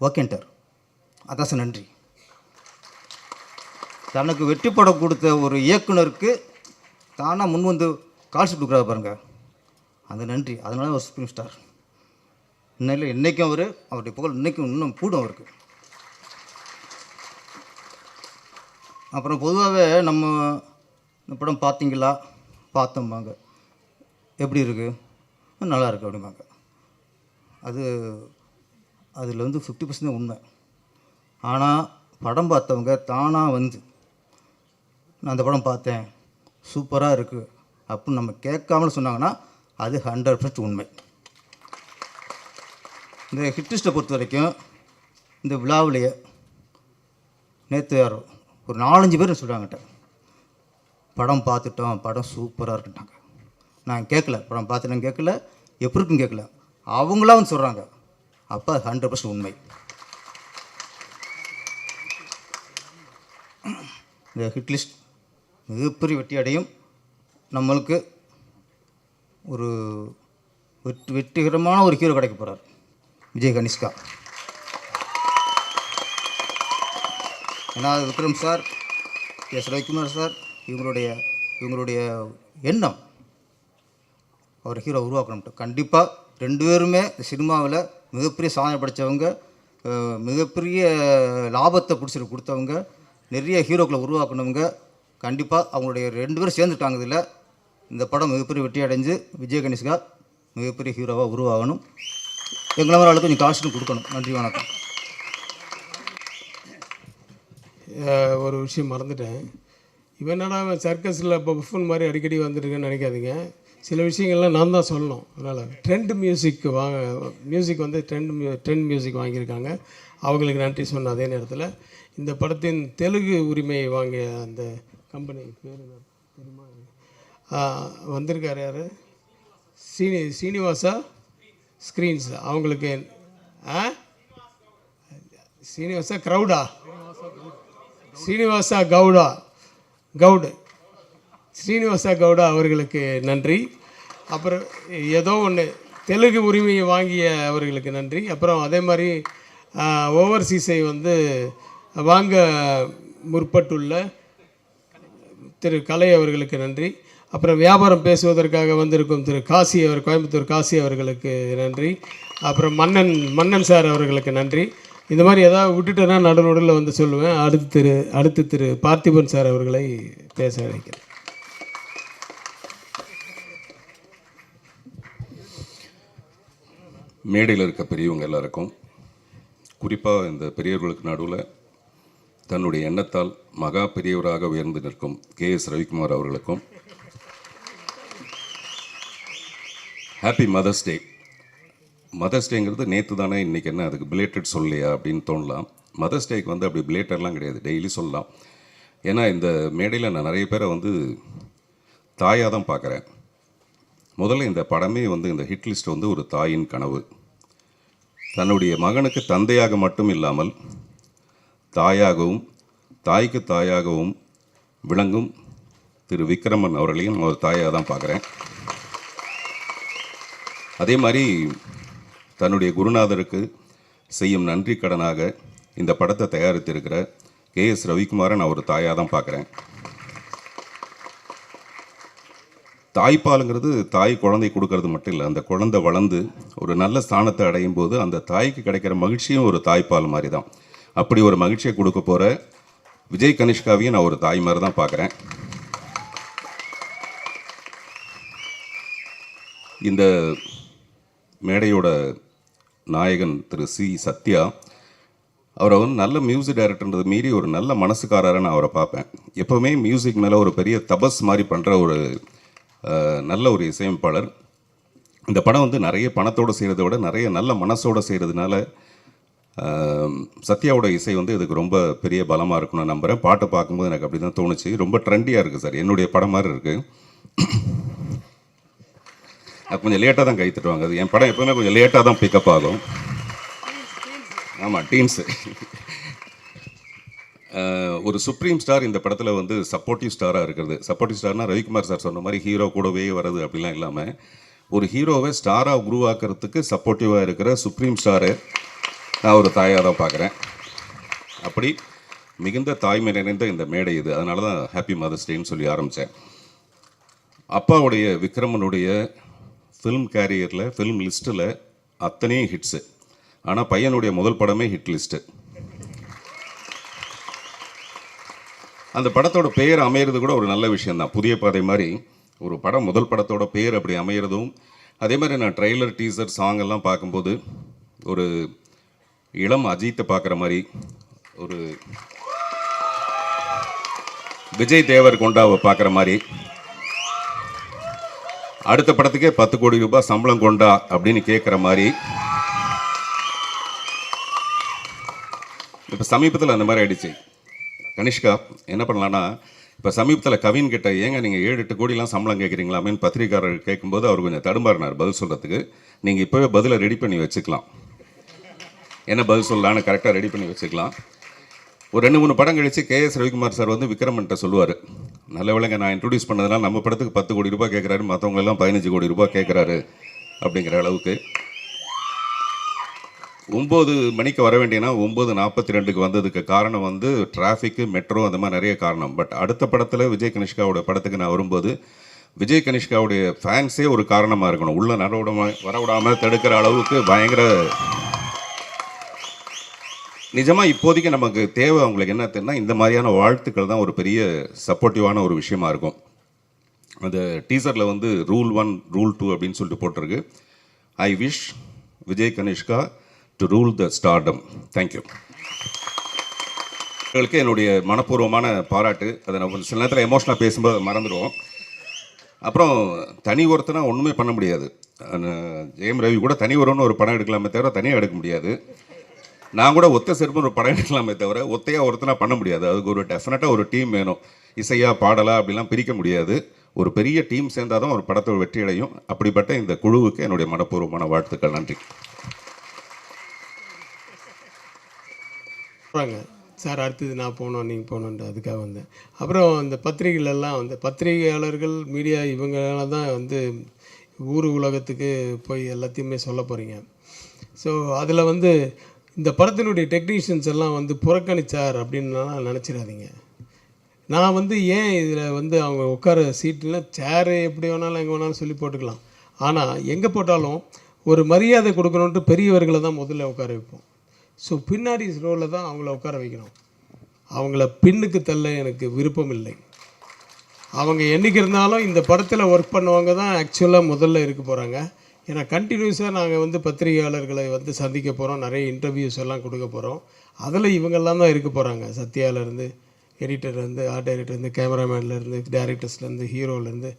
ஓகேன்ட்டார். அதான் சார் நன்றி. தனக்கு வெற்றி படம் கொடுத்த ஒரு இயக்குனருக்கு தானாக முன் கால்ஷீட் கொடுக்குறாரு பாருங்க, அந்த நன்றி. அதனால ஒரு சுப்ரீம் ஸ்டார். இன்னும் இன்றைக்கும் அவருடைய புகழ் இன்றைக்கும் இன்னும் கூடும் அவருக்கு. அப்புறம் பொதுவாகவே நம்ம இந்த படம் பார்த்தீங்களா, பார்த்தோம்பாங்க, எப்படி இருக்குது, நல்லா இருக்குது அப்படிம்பாங்க. அதில் 50% உண்மை. ஆனால் படம் பார்த்தவங்க தானாக நான் அந்த படம் பார்த்தேன், சூப்பராக இருக்குது அப்படின்னு நம்ம கேட்காமல் சொன்னாங்கன்னா அது 100% உண்மை. இந்த ஹிட்லிஸ்ட்டை பொறுத்த வரைக்கும் இந்த விழாவிலேயே நேற்று யாரோ ஒரு 4-5 பேர் சொல்கிறாங்கட்ட, படம் பார்த்துட்டோம், படம் சூப்பராக இருக்குட்டாங்க. நான் கேட்கல, படம் பார்த்துட்டேன் கேட்கல, எப்படி இருக்குன்னு கேட்கல, அவங்களா சொல்கிறாங்க. அப்போ 100% உண்மை. இந்த ஹிட்லிஸ்ட் மிகப்பெரிய வெற்றி அடையும். நம்மளுக்கு ஒரு வெற்றிகரமான ஒரு ஹீரோ கிடைக்க போகிறார், விஜய் கனிஷ்கா. ஏன்னா Vikram sir, S Ravikumar sir, இவங்களுடைய எண்ணம் அவர் ஹீரோ உருவாக்கணும். கண்டிப்பாக 2 பேருமே சினிமாவில் மிகப்பெரிய சாதனை படைத்தவங்க, மிகப்பெரிய லாபத்தை பிடிச்சிட்டு கொடுத்தவங்க, நிறைய ஹீரோக்களை உருவாக்கணுங்க. கண்டிப்பாக அவங்களுடைய 2 பேரும் சேர்ந்துட்டாங்க. இதில் இந்த படம் மிகப்பெரிய வெற்றி அடைஞ்சு விஜய் கனிஷ்கா மிகப்பெரிய ஹீரோவாக உருவாகணும். எங்களை மாதிரி ஆளுக்கு கொஞ்சம் கால்ஷீட்டும் கொடுக்கணும். நன்றி, வணக்கம். ஒரு விஷயம் மறந்துட்டேன். என்னடா சர்க்கஸில் இப்போ புஃபன் மாதிரி அடிக்கடி வந்துருக்குன்னு நினைக்காதீங்க. சில விஷயங்கள்லாம் நான் தான் சொல்லணும். அதனால் trend music music trend music வாங்கியிருக்காங்க, அவங்களுக்கு நன்றி சொன்ன அதே நேரத்தில் இந்த படத்தின் தெலுங்கு உரிமையை வாங்கிய அந்த கம்பெனி பேர் என்ன தெரியுமா, வந்திருக்கார் யார், சீனிவாசா ஸ்க்ரீன்ஸ், அவங்களுக்கு சீனிவாசா கவுடா அவர்களுக்கு நன்றி. அப்புறம் ஏதோ ஒன்று தெலுங்கு உரிமையை வாங்கிய அவர்களுக்கு நன்றி. அப்புறம் அதே மாதிரி ஓவர்சீஸை வாங்க முற்பட்டுள்ள திரு கலை அவர்களுக்கு நன்றி. அப்புறம் வியாபாரம் பேசுவதற்காக வந்திருக்கும் திரு காசி கோயம்புத்தூர் காசி அவர்களுக்கு நன்றி. அப்புறம் மன்னன் சார் அவர்களுக்கு நன்றி. இந்த மாதிரி ஏதாவது விட்டுட்டேன்னா நடுநடுவில் வந்து சொல்லுவேன். அடுத்து திரு பார்த்திபன் சார் அவர்களை பேச அழைக்கிறேன். மேடையில் இருக்க பெரியவங்க எல்லாருக்கும், குறிப்பாக இந்த பெரியவர்களுக்கு நடுவில் தன்னுடைய எண்ணத்தால் மகா பெரியவராக உயர்ந்து நிற்கும் கேஎஸ் ரவிக்குமார் அவர்களுக்கும் ஹாப்பி மதர்ஸ் டே. மதர்ஸ் டேங்கிறது நேற்று தானே, இன்றைக்கி என்ன அதுக்கு பிலேட்டட் சொல்லலையா அப்படின்னு தோணலாம். மதர்ஸ் டேக்கு வந்து அப்படி பிலேட்டட்லாம் கிடையாது, டெய்லி சொல்லலாம். ஏன்னா இந்த மேடையில் நான் நிறைய பேரை வந்து தாயாக தான் பார்க்குறேன். முதல்ல இந்த படமே வந்து இந்த ஹிட் லிஸ்ட் வந்து ஒரு தாயின் கனவு. தன்னுடைய மகனுக்கு தந்தையாக மட்டும் இல்லாமல் தாயாகவும் தாய்க்கு தாயாகவும் விளங்கும் திரு விக்ரமன் அவர்களையும் ஒரு தாயாக தான் பார்க்குறேன். அதே மாதிரி தன்னுடைய குருநாதருக்கு செய்யும் நன்றி கடனாக இந்த படத்தை தயாரித்திருக்கிற கேஎஸ் ரவிக்குமாரை நான் ஒரு தாயாக தான் பார்க்குறேன். தாய்ப்பாலுங்கிறது தாய் குழந்தை கொடுக்கறது மட்டும் இல்லை, அந்த குழந்தை வளர்ந்து ஒரு நல்ல ஸ்தானத்தை அடையும் போது அந்த தாய்க்கு கிடைக்கிற மகிழ்ச்சியும் ஒரு தாய்ப்பால் மாதிரி தான். அப்படி ஒரு மகிழ்ச்சியை கொடுக்க போகிற விஜய் கனிஷ்காவையும் நான் ஒரு தாய் மாதிரி தான் பார்க்குறேன். இந்த மேடையோட நாயகன் திரு சி சத்யா, அவரை வந்து நல்ல மியூசிக் டைரக்டர்ன்றது மீறி ஒரு நல்ல மனசுக்காரரை நான் அவரை பார்ப்பேன். எப்போவுமே மியூசிக் மேலே ஒரு பெரிய தபஸ் மாதிரி பண்ணுற ஒரு நல்ல ஒரு இசையமைப்பாளர். இந்த படம் வந்து நிறைய பணத்தோடு செய்கிறத விட நிறைய நல்ல மனசோடு செய்கிறதுனால சத்யாவோட இசை வந்து இதுக்கு ரொம்ப பெரிய பலமாக இருக்கும்னு நான் நம்புகிறேன். பாட்டை பார்க்கும்போது எனக்கு அப்படி தான் தோணுச்சு. ரொம்ப ட்ரெண்டியாக இருக்குது சார், என்னுடைய படம் மாதிரி இருக்குது. அது கொஞ்சம் லேட்டாக தான் கை தட்டுவாங்க. அது என் படம் எப்போவுமே கொஞ்சம் லேட்டாக தான் பிக்கப் ஆகும். ஆமாம், டீன்ஸு. ஒரு சுப்ரீம் ஸ்டார் இந்த படத்தில் வந்து சப்போர்ட்டிவ் ஸ்டாராக இருக்கிறது. சப்போர்ட்டிவ் ஸ்டார்னால் ரவிக்குமார் சார் சொன்ன மாதிரி ஹீரோ கூடவே வருது அப்படிலாம் இல்லாமல் ஒரு ஹீரோவை ஸ்டாராக உருவாக்குறதுக்கு சப்போர்ட்டிவாக இருக்கிற சுப்ரீம் ஸ்டாரை நான் ஒரு தாயாக தான் பார்க்குறேன். அப்படி மிகுந்த தாய்மை நிறைந்த இந்த மேடை இது. அதனால தான் ஹாப்பி மதர்ஸ் டேன்னு சொல்லி ஆரம்பித்தேன். அப்பாவுடைய விக்ரமனுடைய ஃபிலிம் கேரியரில் ஃபிலிம் லிஸ்ட்டில் அத்தனையும் ஹிட்ஸு. ஆனால் பையனுடைய முதல் படமே ஹிட் லிஸ்ட்டு. அந்த படத்தோட பெயர் அமையிறது கூட ஒரு நல்ல விஷயந்தான். புதிய பாதை மாதிரி ஒரு படம் முதல் படத்தோட பேர் அப்படி அமையிறதும், அதே மாதிரி நான் ட்ரெய்லர் டீசர் சாங் எல்லாம் பார்க்கும்போது ஒரு இளம் அஜித்தை பார்க்குற மாதிரி, ஒரு விஜய் தேவர் கொண்டாவை பார்க்குற மாதிரி, அடுத்த படத்துக்கே 10 கோடி ரூபாய் சம்பளம் கொண்டா அப்படின்னு கேட்குற மாதிரி. இப்போ சமீபத்தில் அந்த மாதிரி ஆயிடுச்சு. கனிஷ்கா என்ன பண்ணலான்னா, இப்போ சமீபத்தில் கவின் கிட்ட ஏங்க நீங்கள் 7-8 கோடிலாம் சம்பளம் கேட்குறீங்களாமேன்னு பத்திரிக்காரர் கேட்கும்போது அவர் கொஞ்சம் தடுமாறினார் பதில் சொல்கிறதுக்கு. நீங்கள் இப்போவே பதிலை ரெடி பண்ணி வச்சுக்கலாம், என்ன பதில் சொல்லலான்னு கரெக்டாக ரெடி பண்ணி வச்சுக்கலாம். ஒரு 2-3 படம் கழித்து கேஎஸ் ரவிக்குமார் சார் வந்து விக்ரமன்ட்ட சொல்லுவார், நல்ல வேளைங்க நான் இன்ட்ரடியூஸ் பண்ணதுனால நம்ம படத்துக்கு 10 கோடி ரூபாய் கேட்குறாரு, மற்றவங்களெல்லாம் 15 கோடி ரூபாய் கேட்குறாரு அப்படிங்கிற அளவுக்கு. 9 மணிக்கு வர வேண்டியனா 9:42 வந்ததுக்கு காரணம் வந்து டிராஃபிக்கு, மெட்ரோ, அந்த மாதிரி நிறைய காரணம். பட் அடுத்த படத்தில் விஜய் கனிஷ்காவோட படத்துக்கு நான் வரும்போது விஜய் கனிஷ்காவுடைய ஃபேன்ஸே ஒரு காரணமாக இருக்கணும், உள்ள வரவிடாமல் தடுக்கிற அளவுக்கு பயங்கர. நிஜமாக இப்போதைக்கு நமக்கு தேவை அவங்களுக்கு என்ன தெரியும்னா, இந்த மாதிரியான வாழ்த்துக்கள் தான் ஒரு பெரிய சப்போர்ட்டிவான ஒரு விஷயமா இருக்கும். அந்த டீசரில் வந்து ரூல் 1 ரூல் 2 அப்படின்னு சொல்லிட்டு போட்டிருக்கு. I wish Vijay Kanishka to rule the stardom. Thank you. உங்களுக்கு என்னுடைய மனப்பூர்வமான பாராட்டு. அதை நம்ம சில நேரத்தில் எமோஷனாக பேசும்போது மறந்துடுவோம். அப்புறம் தனி ஒருத்தனா ஒன்றுமே பண்ண முடியாது. ஜெயம் ரவி கூட தனி ஒருவன்னு ஒரு படம் எடுக்கலாமே தவிர தனியாக எடுக்க முடியாது. நான் கூட ஒத்த செருப்புன்னு ஒரு படம் எடுக்கலாமே தவிர ஒத்தையாக ஒருத்தனா பண்ண முடியாது. அதுக்கு ஒரு டெஃபினட்டாக ஒரு டீம் வேணும். இசையா பாடலா அப்படிலாம் பிரிக்க முடியாது. ஒரு பெரிய டீம் சேர்ந்தால் தான் ஒரு படத்தோட வெற்றி அடையும். அப்படிப்பட்ட இந்த குழுவுக்கு என்னுடைய மனப்பூர்வமான வாழ்த்துக்கள். நன்றி. சார் அடுத்தது நான் போகணும், நீங்கள் போகணுன்ட்டு அதுக்காக வந்தேன். அப்புறம் இந்த பத்திரிகைகளெல்லாம் வந்து பத்திரிகையாளர்கள், மீடியா, இவங்களால தான் வந்து ஊர் உலகத்துக்கு போய் எல்லாத்தையுமே சொல்ல போகிறீங்க. ஸோ அதில் வந்து இந்த படத்தினுடைய டெக்னீஷியன்ஸ் எல்லாம் வந்து புறக்கணிச்சார் அப்படின்லாம் நினச்சிடாதீங்க. நான் வந்து ஏன் இதில் வந்து அவங்க உட்கார சீட்டில் சேரு எப்படி வேணாலும் எங்கே வேணாலும் சொல்லி போட்டுக்கலாம். ஆனால் எங்கே போட்டாலும் ஒரு மரியாதை கொடுக்கணுன்ட்டு பெரியவர்களை தான் முதல்ல உட்கார வைப்போம். ஸோ பின்னாடி ரோவில் தான் அவங்கள உட்கார வைக்கணும். அவங்கள பின்னுக்கு தள்ள எனக்கு விருப்பம் இல்லை. அவங்க என்றைக்கு இருந்தாலும் இந்த படத்தில் ஒர்க் பண்ணவங்க தான் ஆக்சுவலாக முதல்ல இருக்க போகிறாங்க. ஏன்னா கண்டினியூஸாக நாங்கள் வந்து பத்திரிகையாளர்களை வந்து சந்திக்க போகிறோம், நிறைய இன்டர்வியூஸ் எல்லாம் கொடுக்க போகிறோம். அதில் இவங்கெல்லாம் தான் இருக்க போகிறாங்க. சத்யாவிலேருந்து, எடிட்டர்லேருந்து, ஆர்ட் டைரக்டர்லேருந்து, கேமராமேன்லேருந்து, டேரக்டர்ஸ்லேருந்து, ஹீரோலேருந்து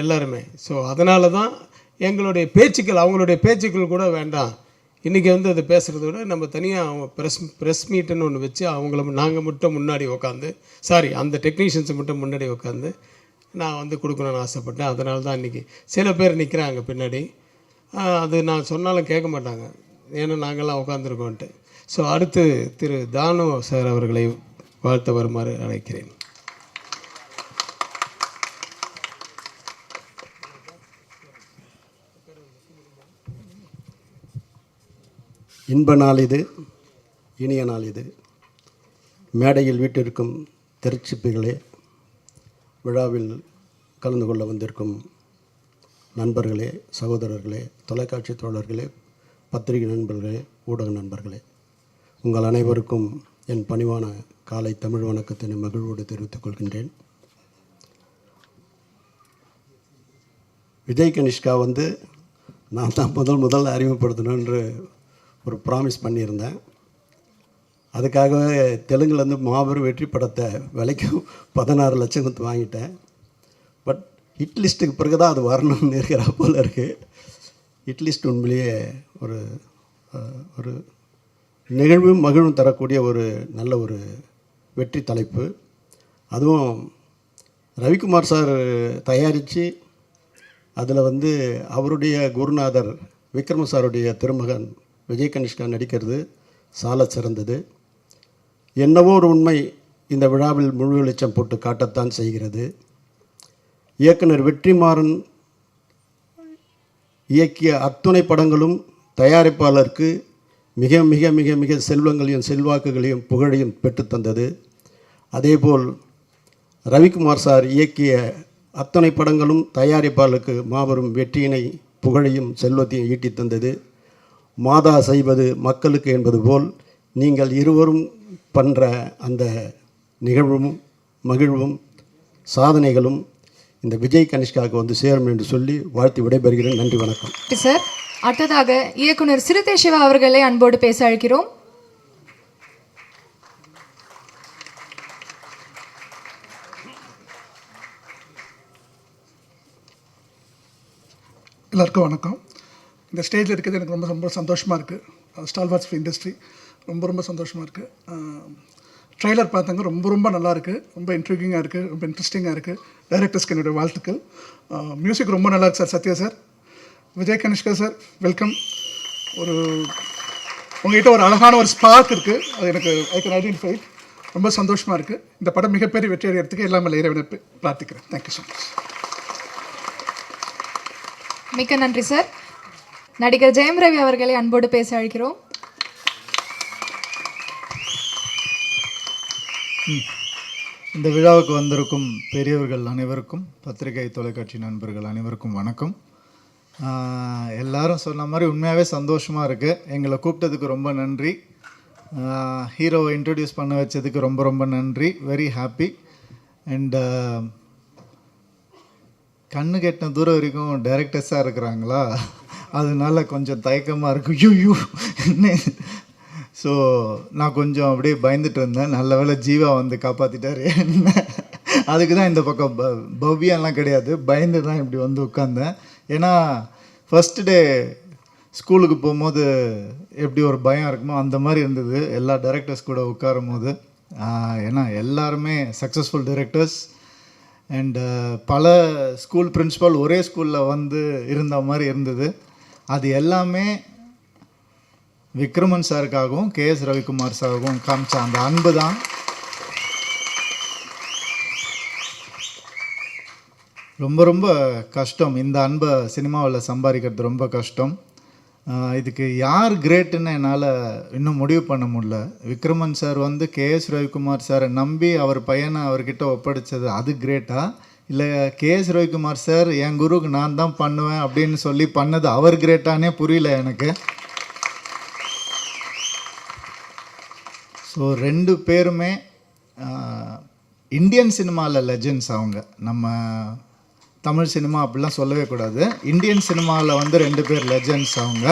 எல்லாருமே. ஸோ அதனால தான் எங்களுடைய பேச்சுக்கள், அவங்களுடைய பேச்சுக்கள் கூட வேண்டாம். இன்றைக்கி வந்து அதை பேசுகிறத விட நம்ம தனியாக அவங்க ப்ரெஸ் மீட்டுன்னு ஒன்று வச்சு அவங்கள நாங்கள் மட்டும் முன்னாடி உட்காந்து, அந்த டெக்னீஷியன்ஸை மட்டும் முன்னாடி உட்காந்து நான் வந்து கொடுக்கணுன்னு ஆசைப்பட்டேன். அதனால தான் இன்றைக்கி சில பேர் நிற்கிறாங்க பின்னாடி. அது நான் சொன்னாலும் கேட்க மாட்டாங்க, ஏன்னா நாங்கள்லாம் உட்காந்துருக்கோன்ட்டு. ஸோ அடுத்து திரு தானு சார் அவர்களை வாழ்த்த வருமாறு அழைக்கிறேன். இன்ப நாள் இது, இனிய நாள் இது. மேடையில் வீட்டிற்கும் திரைச்சிப்பிகளே, விழாவில் கலந்து கொள்ள வந்திருக்கும் நண்பர்களே, சகோதரர்களே, தொலைக்காட்சி தோழர்களே, பத்திரிகை நண்பர்களே, ஊடக நண்பர்களே, உங்கள் அனைவருக்கும் என் பணிவான காலை தமிழ் வணக்கத்தினை மகிழ்வோடு தெரிவித்துக் கொள்கின்றேன். விஜய் கனிஷ்கா வந்து நான் தான் முதல்ல அறிமுகப்படுத்தணுன்ற ஒரு ப்ராமிஸ் பண்ணியிருந்தேன். அதுக்காகவே தெலுங்குலேருந்து மாபெரும் வெற்றி படத்தை விலைக்கும் 16 லட்சம் கொடுத்து வாங்கிட்டேன். பட் ஹிட் லிஸ்ட்டுக்கு பிறகு தான் அது வரணும்னு இருக்கிற போல் இருக்குது. ஹிட் லிஸ்ட் உண்மையிலேயே ஒரு ஒரு நிகழ்வும் மகிழும் தரக்கூடிய ஒரு நல்ல ஒரு வெற்றி தலைப்பு. அதுவும் ரவிக்குமார் சார் தயாரித்து அதில் வந்து அவருடைய குருநாதர் விக்ரம் சாருடைய திருமகன் விஜய் கனிஷ்கா நடிக்கிறது சால சிறந்தது. என்னவோ ஒரு உண்மை இந்த விழாவில் முழு வெளிச்சம் போட்டு காட்டத்தான் செய்கிறது. இயக்குனர் வெற்றிமாறன் இயக்கிய அத்துணை படங்களும் தயாரிப்பாளருக்கு மிக மிக மிக மிக செல்வங்களையும் செல்வாக்குகளையும் புகழையும் பெற்றுத்தந்தது. அதேபோல் ரவிக்குமார் சார் இயக்கிய அத்தனை படங்களும் தயாரிப்பாளருக்கு மாபெரும் வெற்றியினை புகழையும் செல்வத்தையும் ஈட்டி தந்தது. மாதா செய்வது மக்களுக்கு என்பது போல் நீங்கள் இருவரும் பண்ணுற அந்த நிகழ்வும் மகிழ்வும் சாதனைகளும் இந்த விஜய் கனிஷ்காவுக்கு வந்து சேரும் என்று சொல்லி வாழ்த்தி விடைபெறுகிறேன். நன்றி, வணக்கம். சார், அடுத்ததாக இயக்குனர் சிறுத்தை சிவா அவர்களை அன்போடு பேச அழைக்கிறோம். எல்லாருக்கும் வணக்கம். இந்த ஸ்டேஜில் இருக்கிறது எனக்கு ரொம்ப ரொம்ப சந்தோஷமாக இருக்குது. ஸ்டால்வார்ட்ஸ் ஃபிலிம் இண்டஸ்ட்ரி ரொம்ப சந்தோஷமாக இருக்குது. ட்ரெய்லர் பார்த்தாங்க, ரொம்ப நல்லாயிருக்கு, ரொம்ப இன்ட்ரிகிங்காக இருக்குது, ரொம்ப இன்ட்ரெஸ்டிங்காக இருக்குது. டைரக்டர்ஸ்க்கு என்னுடைய வாழ்த்துக்கள். மியூசிக் ரொம்ப நல்லா இருக்குது sir. Sathya sir, Vijay Kanishka sir, welcome. உங்கள்கிட்ட ஒரு அழகான ஒரு ஸ்பார்க் இருக்குது, அது எனக்கு ஐ கேன் ஐடென்டிஃபை. ரொம்ப சந்தோஷமாக இருக்குது. இந்த படம் மிகப்பெரிய வெற்றி அடைகிறதுக்கு எல்லாமே இறைவனை பிரார்த்திக்கிறேன். Thank you so much. மிக்க நன்றி சார். நடிகர் ஜெயம் ரவி அவர்களை அன்போடு பேச அழைக்கிறோம். இந்த விழாவுக்கு வந்திருக்கும் பெரியவர்கள் அனைவருக்கும், பத்திரிகை தொலைக்காட்சி நண்பர்கள் அனைவருக்கும் வணக்கம். எல்லாரும் சொன்ன மாதிரி உண்மையாகவே சந்தோஷமாக இருக்குது. எங்களை கூப்பிட்டதுக்கு ரொம்ப நன்றி. ஹீரோவை இன்ட்ரடியூஸ் பண்ண வச்சதுக்கு ரொம்ப நன்றி. Very happy. அண்ட் கண்ணு கெட்டின தூரம் வரைக்கும் டைரக்டர்ஸாக இருக்கிறாங்களா, அதனால கொஞ்சம் தயக்கமாக இருக்குது. யூ ஸோ நான் கொஞ்சம் அப்படியே பயந்துட்டு இருந்தேன். நல்ல வேளை ஜீவா வந்து காப்பாற்றிட்டார். என்ன அதுக்கு தான் இந்த பக்கம் பவ்யாலாம் கிடையாது, பயந்து தான் இப்படி வந்து உட்காந்தேன். ஏன்னா ஃபஸ்ட்டு டே ஸ்கூலுக்கு போகும்போது எப்படி ஒரு பயம் இருக்குமோ அந்த மாதிரி இருந்தது எல்லா டைரக்டர்ஸ் கூட உட்காரும் போது. ஏன்னா எல்லாருமே சக்ஸஸ்ஃபுல் டைரக்டர்ஸ். அண்டு பல ஸ்கூல் பிரின்ஸிபல் ஒரே ஸ்கூலில் வந்து இருந்த மாதிரி இருந்தது. அது எல்லாமே விக்ரமன் சாருக்காகவும் KS ரவிக்குமார் சாருக்கும் காமிச்ச அந்த அன்பு தான். ரொம்ப கஷ்டம். இந்த அன்பை சினிமாவில் சம்பாதிக்கிறது ரொம்ப கஷ்டம். இதுக்கு யார் கிரேட்டுன்னு என்னால் இன்னும் முடிவு பண்ண முடியல. விக்ரமன் சார் வந்து கேஎஸ் ரவிக்குமார் சாரை நம்பி அவர் பையனை அவர்கிட்ட ஒப்படைச்சது அது கிரேட்டா, இல்லை கேஎஸ் ரவிக்குமார் சார் என் குருவுக்கு நான் தான் பண்ணுவேன் அப்படின்னு சொல்லி பண்ணது அவர் கிரேட்டானே புரியல எனக்கு. ஸோ 2 பேருமே இந்தியன் சினிமாவில் லெஜெண்ட்ஸ். அவங்க நம்ம தமிழ் சினிமா அப்படிலாம் சொல்லவே கூடாது. இந்தியன் சினிமாவில் வந்து 2 பேர் லெஜெண்ட்ஸ் அவங்க.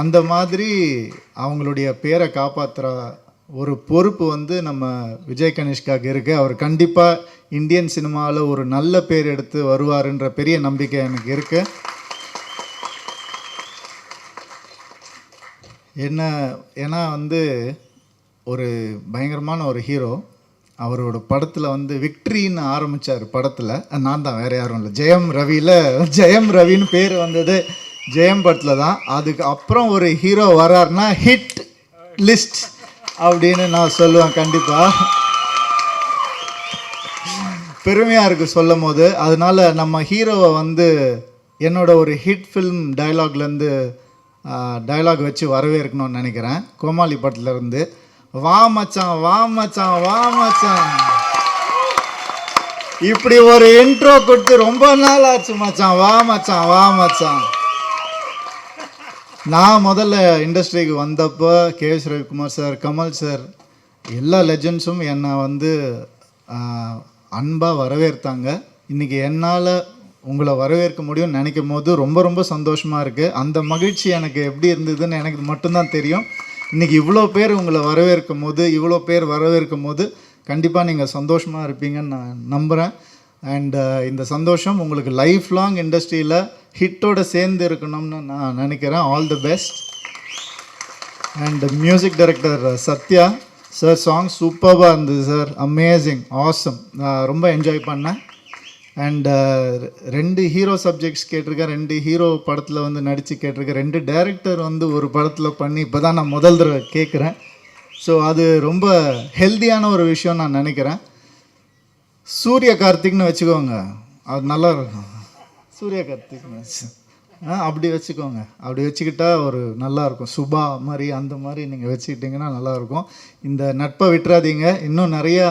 அந்த மாதிரி அவங்களுடைய பேரை காப்பாற்றுற ஒரு பொறுப்பு வந்து நம்ம விஜய் கனிஷ்காவுக்கு இருக்குது. அவர் கண்டிப்பாக இந்தியன் சினிமாவில் ஒரு நல்ல பேர் எடுத்து வருவாருன்ற பெரிய நம்பிக்கை எனக்கு இருக்குது. ஏன்னா வந்து ஒரு பயங்கரமான ஒரு ஹீரோ. அவரோட படத்தில் வந்து விக்ட்ரின்னு ஆரம்பித்தார் படத்தில். நான் தான், வேறு யாரும் இல்லை. ஜெயம் ரவின்னு பேர் வந்தது ஜெயம் படத்தில் தான். அதுக்கு அப்புறம் ஒரு ஹீரோ வராருன்னா ஹிட் லிஸ்ட் அப்படின்னு நான் சொல்லுவேன். கண்டிப்பாக பெருமையாக இருக்குது சொல்லும் போது. அதனால் நம்ம ஹீரோவை வந்து என்னோட ஒரு ஹிட் ஃபில்ம் டைலாக்லேருந்து டைலாக் வச்சு வரவேற்கணும்னு நினைக்கிறேன். கோமாளி படத்துலேருந்து, வா மச்சான் வா மச்சான் வா மச்சான், இப்படி ஒரு இன்ட்ரோ கொடுத்து ரொம்ப நாள் ஆச்சு மச்சான், வா மச்சான் வா மச்சான். நான் முதல்ல இண்டஸ்ட்ரிக்கு வந்தப்போ KS Ravikumar sir, Kamal sir, எல்லா லெஜெண்ட்ஸும் என்னை வந்து அன்பாக வரவேற்றாங்க. இன்றைக்கி என்னால் உங்களை வரவேற்க முடியும்னு நினைக்கும் போது ரொம்ப ரொம்ப சந்தோஷமாக இருக்குது. அந்த மகிழ்ச்சி எனக்கு எப்படி இருந்ததுன்னு எனக்கு மட்டும்தான் தெரியும். இன்றைக்கி இவ்வளோ பேர் உங்களை வரவேற்கும் போது கண்டிப்பாக நீங்கள் சந்தோஷமாக இருப்பீங்கன்னு நான் நம்புகிறேன். அண்ட் இந்த சந்தோஷம் உங்களுக்கு லைஃப் லாங் இண்டஸ்ட்ரியில் ஹிட்டோடு சேர்ந்து இருக்கணும்னு நான் நினைக்கிறேன். All the best. And music director Sathya sir, song சூப்பராக இருந்தது சார், அமேசிங், ஆசம், ரொம்ப என்ஜாய் பண்ணேன். அண்ட் 2 ஹீரோ சப்ஜெக்ட்ஸ் கேட்டிருக்கேன், 2 ஹீரோ படத்தில் வந்து நடித்து கேட்டிருக்கேன், 2 டைரக்டர் வந்து ஒரு படத்தில் பண்ணி இப்போ தான் நான் முதல் தடவை கேட்குறேன். ஸோ அது ரொம்ப ஹெல்த்தியான ஒரு விஷயம் நான் நினைக்கிறேன். சூர்ய கார்த்திக்னு வச்சுக்கோங்க, அது நல்லா இருக்கும். சூர்ய கார்த்திக்னு அப்படி வச்சுக்கோங்க. அப்படி வச்சுக்கிட்டா ஒரு நல்லாயிருக்கும். சுபா மாதிரி அந்த மாதிரி நீங்கள் வச்சுக்கிட்டிங்கன்னா நல்லாயிருக்கும். இந்த நட்பை விட்டுறாதீங்க. இன்னும் நிறையா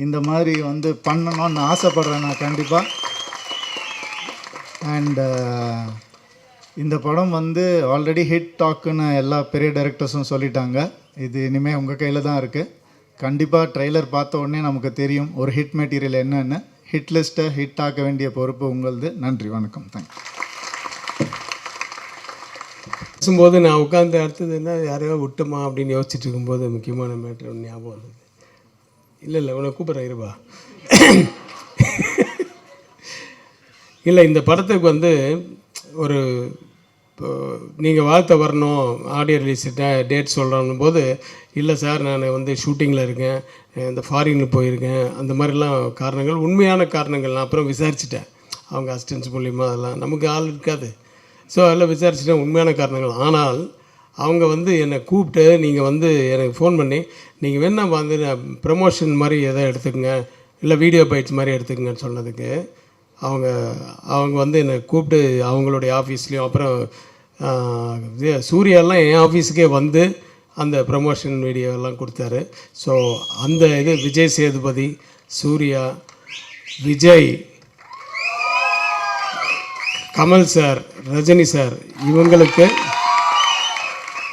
இந்த மாதிரி வந்து பண்ணணும்னு ஆசைப்பட்றேன் நான் கண்டிப்பாக. அண்டு இந்த படம் வந்து ஆல்ரெடி ஹிட் டாக்குன்னு எல்லா பெரிய டைரக்டர்ஸும் சொல்லிட்டாங்க. இது இனிமேல் உங்கள் கையில் தான் இருக்குது. கண்டிப்பாக ட்ரெய்லர் பார்த்த உடனே நமக்கு தெரியும் ஒரு ஹிட் மெட்டீரியல் என்னென்னு. ஹிட் லிஸ்ட்டை ஹிட் ஆக்க வேண்டிய பொறுப்பு உங்களது. நன்றி, வணக்கம், தேங்க்யூ. பேசும்போது நான் உட்காந்து அடுத்தது என்ன யாரையோ விட்டுமா அப்படின்னு யோசிச்சுட்டு இருக்கும்போது முக்கியமான மேட்ரு ஒன்று ஞாபகம் வந்தது. இல்லை உன்னை கூப்பிட்றேன் இருப்பா. இல்லை, இந்த படத்துக்கு வந்து ஒரு நீங்கள் வாழ்த்த வரணும், ஆடியோ ரிலீஸ் டேட் சொல்கிறோம் போது, இல்லை சார் நான் வந்து ஷூட்டிங்கில் இருக்கேன், இந்த ஃபாரினில் போயிருக்கேன், அந்த மாதிரிலாம் காரணங்கள், உண்மையான காரணங்கள் நான் அப்புறம் விசாரிச்சிட்டேன். அவங்க அசிஸ்டன்ஸ் மூலிமா அதெல்லாம் நமக்கு ஆள் இருக்காது. ஸோ அதெல்லாம் விசாரிச்சுட்டேன், உண்மையான காரணங்கள். ஆனால் அவங்க வந்து என்னை கூப்பிட்டு நீங்கள் வந்து எனக்கு ஃபோன் பண்ணி நீங்கள் வேணா வந்து ப்ரமோஷன் மாதிரி எதை எடுத்துக்கங்க, இல்லை வீடியோ பைட்ஸ் மாதிரி எடுத்துக்கங்கன்னு சொன்னதுக்கு அவங்க வந்து என்னை கூப்பிட்டு அவங்களுடைய ஆஃபீஸ்லேயும், அப்புறம் சூர்யாலாம் என் ஆஃபீஸுக்கே வந்து அந்த ப்ரமோஷன் வீடியோலாம் கொடுத்தாரு. ஸோ அந்த இது விஜய் சேதுபதி, சூர்யா, விஜய், கமல் சார், ரஜினி சார், இவங்களுக்கு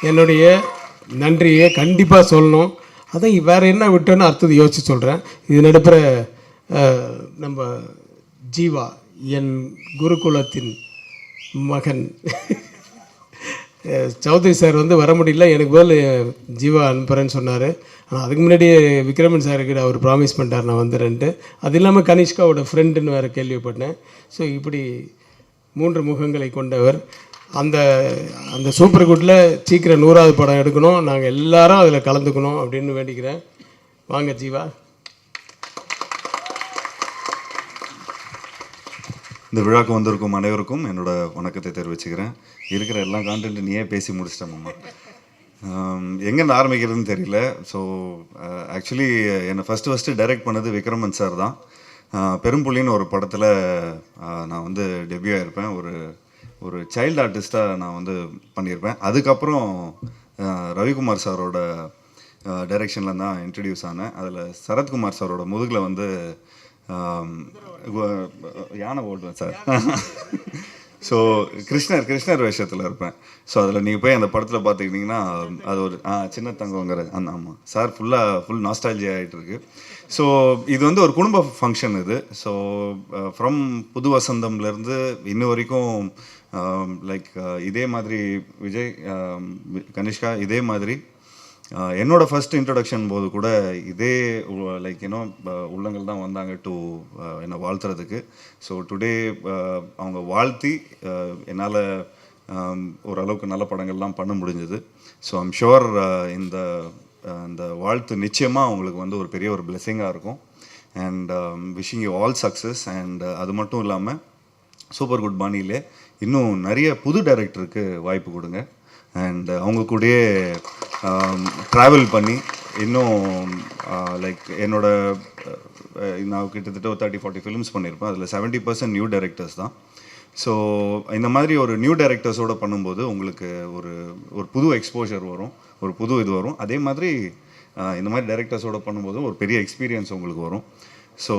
என்னுடைய நன்றியை கண்டிப்பாக சொல்லணும். அதான் வேறு என்ன விட்டோன்னு அடுத்தது யோசித்து சொல்கிறேன். இது நடுப்புற நம்ம ஜீவா, என் குருகுலத்தின் மகன் சௌத்ரி சார் வந்து வர முடியல, எனக்கு பதில் ஜீவா அனுப்புகிறேன்னு சொன்னார். ஆனால் அதுக்கு முன்னாடியே விக்ரமன் சார்கிட்ட அவர் ப்ராமிஸ் பண்ணிட்டார் நான் வந்துடுறேன்ட்டு. அது இல்லாமல் கனிஷ்காவோட ஃப்ரெண்டுன்னு வேறு கேள்விப்பட்டேன். ஸோ இப்படி 3 முகங்களை கொண்டவர். அந்த சூப்பர் குட்டில் சீக்கிரம் 100வது படம் எடுக்கணும், நாங்கள் எல்லாரும் அதில் கலந்துக்கணும் அப்படின்னு வேண்டிக்கிறேன். வாங்க ஜீவா. இந்த விழாக்கு வந்திருக்கும் அனைவருக்கும் என்னோட வணக்கத்தை தெரிவிச்சுக்கிறேன். இருக்கிற எல்லா கான்டென்ட் நீயே பேசி முடிச்சிட்டேன் மாமா. எங்கேருந்து ஆரம்பிக்கிறதுன்னு தெரியல. ஸோ ஆக்சுவலி என்னை ஃபஸ்ட்டு டைரக்ட் பண்ணது விக்ரமன் சார் தான். பெரும்புள்ளின்னு ஒரு படத்தில் நான் வந்து டெபியூ ஆகிருப்பேன். ஒரு ஒரு சைல்டு ஆர்டிஸ்ட்டாக நான் வந்து பண்ணியிருப்பேன். அதுக்கப்புறம் ரவிக்குமார் சாரோட டைரெக்ஷனில் தான் இன்ட்ரடியூஸ் ஆனேன். அதில் சரத்குமார் சாரோட முதுகில் வந்து யானை ஓடுவேன் சார். ஸோ கிருஷ்ணர் வேஷத்தில் இருப்பேன். ஸோ அதில் நீங்கள் போய் அந்த படத்தில் பார்த்துக்கிட்டிங்கன்னா அது ஒரு சின்ன தங்கங்கிற அந்த ஆமாம் சார் ஃபுல் நாஸ்டாலஜி ஆகிட்டு இருக்கு. ஸோ இது வந்து ஒரு குடும்ப ஃபங்க்ஷன் இது. ஸோ ஃப்ரம் புது வசந்தம்லேருந்து இன்ன வரைக்கும் லைக் இதே மாதிரி விஜய், கனிஷ்கா இதே மாதிரி என்னோடய ஃபஸ்ட் இன்ட்ரடக்ஷன் போது கூட இதே லைக் உள்ளங்கள் தான் வந்தாங்க டு என்னை வாழ்த்துறதுக்கு. ஸோ டுடே அவங்க வாழ்த்தி என்னால் ஓரளவுக்கு நல்ல படங்கள்லாம் பண்ண முடிஞ்சது. ஸோ ஐம் ஷுவர் இந்த வாழ்த்து நிச்சயமாக அவங்களுக்கு வந்து ஒரு பெரிய ஒரு பிளெஸிங்காக இருக்கும். And wishing you all success. And அது மட்டும் இல்லாமல் சூப்பர் குட் பாணியிலே இன்னும் நிறைய புது டைரக்டருக்கு வாய்ப்பு கொடுங்க. அண்ட் அவங்க கூடயே ட்ராவல் பண்ணி இன்னும் லைக் நான் கிட்டத்தட்ட ஒரு 30-40 ஃபிலிம்ஸ் பண்ணியிருப்பேன். அதில் 70% நியூ டைரக்டர்ஸ் தான். ஸோ இந்த மாதிரி ஒரு நியூ டைரக்டர்ஸோடு பண்ணும்போது உங்களுக்கு ஒரு புது எக்ஸ்போஷர் வரும், ஒரு புது இது வரும். அதே மாதிரி இந்த மாதிரி டைரக்டர்ஸோடு பண்ணும்போது ஒரு பெரிய எக்ஸ்பீரியன்ஸ் உங்களுக்கு வரும். ஸோ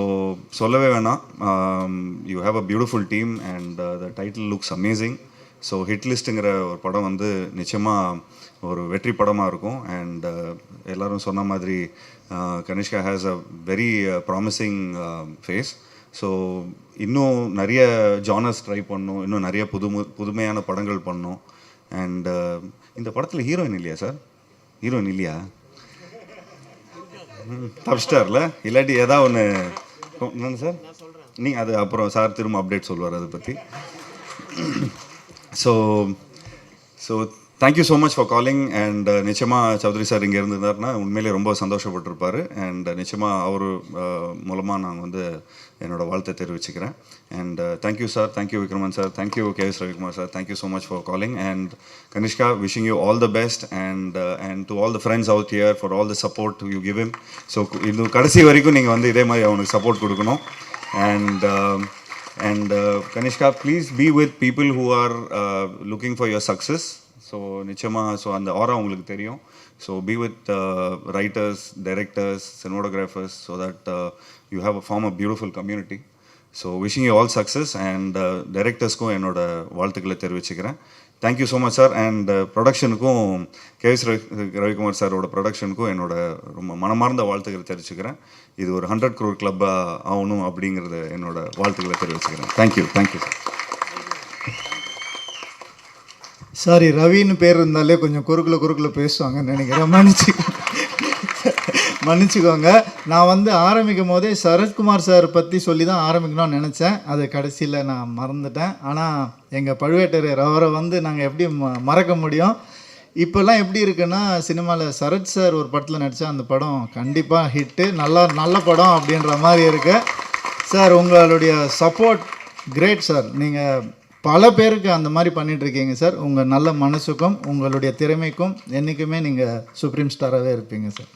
சொல்லவே வேணாம், you have a beautiful team and the title looks amazing. So hit லிஸ்ட்டுங்கிற ஒரு படம் வந்து நிச்சயமாக ஒரு வெற்றி படமாக இருக்கும். அண்ட் எல்லோரும் சொன்ன மாதிரி Kanishka has a very promising face. So இன்னும் நிறைய ஜானர்ஸ் ட்ரை பண்ணணும், இன்னும் நிறைய புதுமையான படங்கள் பண்ணணும். அண்ட் இந்த படத்தில் ஹீரோயின் இல்லையா சார்? ஹீரோயின் இல்லையா? தப்ஸ்டார்ல இல்லாட்டி ஏதாவது ஒன்று என்னங்க சார்? நீங்கள் அது அப்புறம் சார் திரும்ப அப்டேட் சொல்லுவார் அதை பற்றி. So thank you so much for calling. And நிச்சயமாக சௌத்ரி சார் இங்கே இருந்திருந்தாருன்னா உண்மையிலே ரொம்ப சந்தோஷப்பட்டிருப்பார். அண்ட் நிச்சயமாக அவர் மூலமாக நான் வந்து என்னோடய வாழ்த்தை தெரிவிச்சுக்கிறேன். And thank you sir, thank you Vikraman sir, thank you KS Ravikumar sir, thank you so much for calling. And Kanishka, wishing you all the best. And to all the friends out here for all the support you give him. So இது கடைசி வரைக்கும் நீங்கள் வந்து இதே மாதிரி அவனுக்கு support கொடுக்கணும். And Kanishka, please be with people who are looking for your success. So நிச்சயமா ஸோ அந்த ஆரா உங்களுக்கு தெரியும். So be with writers, directors, cinematographers so that you have a form a beautiful community. So wishing you all success. And directorsக்கும் என்னோட வாழ்த்துக்களை தெரிவிச்சுக்கிறேன். Thank you so much sir. And ப்ரொடக்ஷனுக்கும் KS ரவிக்குமார் சாரோட ப்ரொடக்ஷனுக்கும் என்னோட ரொம்ப மனமார்ந்த வாழ்த்துக்களை தெரிவிச்சுக்கிறேன். இது ஒரு 100 crore கிளப்பாக ஆகணும் அப்படிங்கிறத என்னோட வாழ்த்துக்களை தெரிவிச்சுக்கிறேன். Thank you sir. சாரி, ரவின்னு பேர் இருந்தாலே கொஞ்சம் குறுக்குல பேசுவாங்கன்னு நினைக்கிறேன், மன்னிச்சுக்கோங்க. நான் வந்து ஆரம்பிக்கும் போதே சரத்குமார் சார் பற்றி சொல்லி தான் ஆரம்பிக்கணும்னு நினச்சேன். அது கடைசியில் நான் மறந்துட்டேன். ஆனால் எங்கள் பழுவேட்டரையர் அவரை வந்து நாங்கள் எப்படி மறக்க முடியும்? இப்போல்லாம் எப்படி இருக்குன்னா, சினிமாவில் சரத் சார் ஒரு படத்தில் நடித்தா அந்த படம் கண்டிப்பாக ஹிட்டு, நல்ல படம் அப்படின்ற மாதிரி இருக்குது. சார் உங்களுடைய சப்போர்ட் கிரேட் சார். நீங்கள் பல பேருக்கு அந்த மாதிரி பண்ணிகிட்ருக்கீங்க சார். உங்கள் நல்ல மனசுக்கும் உங்களுடைய திறமைக்கும் என்றைக்குமே நீங்கள் சுப்ரீம் ஸ்டாராகவே இருப்பீங்க சார்.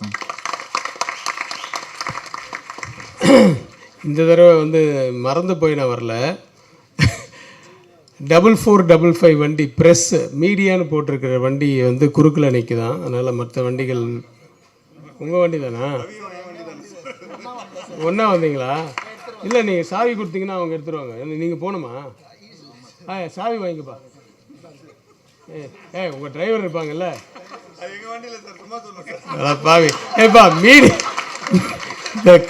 இந்த தடவை வந்து மறந்து போய் நான் வரல. 4455 வண்டி ப்ரெஸ் மீடியான்னு போட்டிருக்கிற வண்டி வந்து குறுக்கில் நிற்குதான். அதனால் மற்ற வண்டிகள் உங்கள் வண்டி தானா? ஒன்றா வந்தீங்களா? இல்லை, நீங்கள் சாவி கொடுத்தீங்கன்னா அவங்க எடுத்துருவாங்க. நீங்கள் போகணுமா? சாவி வாங்கிக்கப்பா. உங்கள் டிரைவர் இருப்பாங்கல்ல? பாவி ஏப்பா மீடி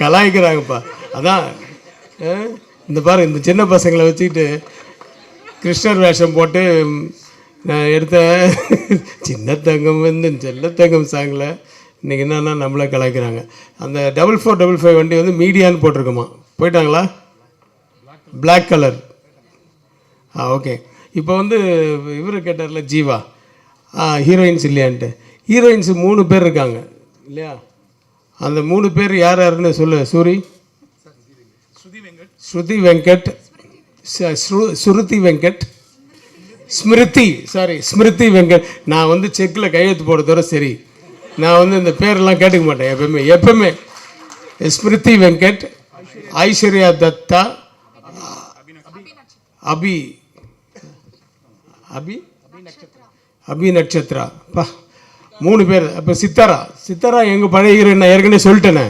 கலாய்க்கிறாங்கப்பா. அதான் இந்த பாரு, இந்த சின்ன பசங்களை வச்சுக்கிட்டு கிருஷ்ணர் வேஷம் போட்டு நான் எடுத்த சின்ன தங்கம் வந்து செல்ல தங்கம் சாங்கில் இன்றைக்கி என்னன்னா நம்மளை கலாய்க்கிறாங்க. அந்த 4455 வண்டி வந்து மீடியான்னு போட்டிருக்கோமா? போயிட்டாங்களா? Black colour. ஓகே. இப்போ வந்து இவர் கேட்டார்ல ஜீவா, ஹீரோயின்ஸ் இல்லையான்ட்டு. ஹீரோயின்ஸு 3 பேர் இருக்காங்க இல்லையா? அந்த 3 பேர் யார் யாருன்னு சொல்லு. ஸ்ருதி வெங்கட், சுருதி வெங்கட், ஸ்மிருதி வெங்கட். நான் வந்து செக்கில் கையெழுத்து போடுறதோட சரி, நான் வந்து இந்த பேரெல்லாம் கேட்டுக்க மாட்டேன் எப்பவுமே. ஸ்மிருதி வெங்கட், ஐஸ்வர்யா தத்தா, அபி நட்சத்திரா பா 3 பேர். அப்போ சித்தாரா எங்கள் பழைய ஹீரோயின் நான் ஏற்கனவே சொல்லிட்டேனே.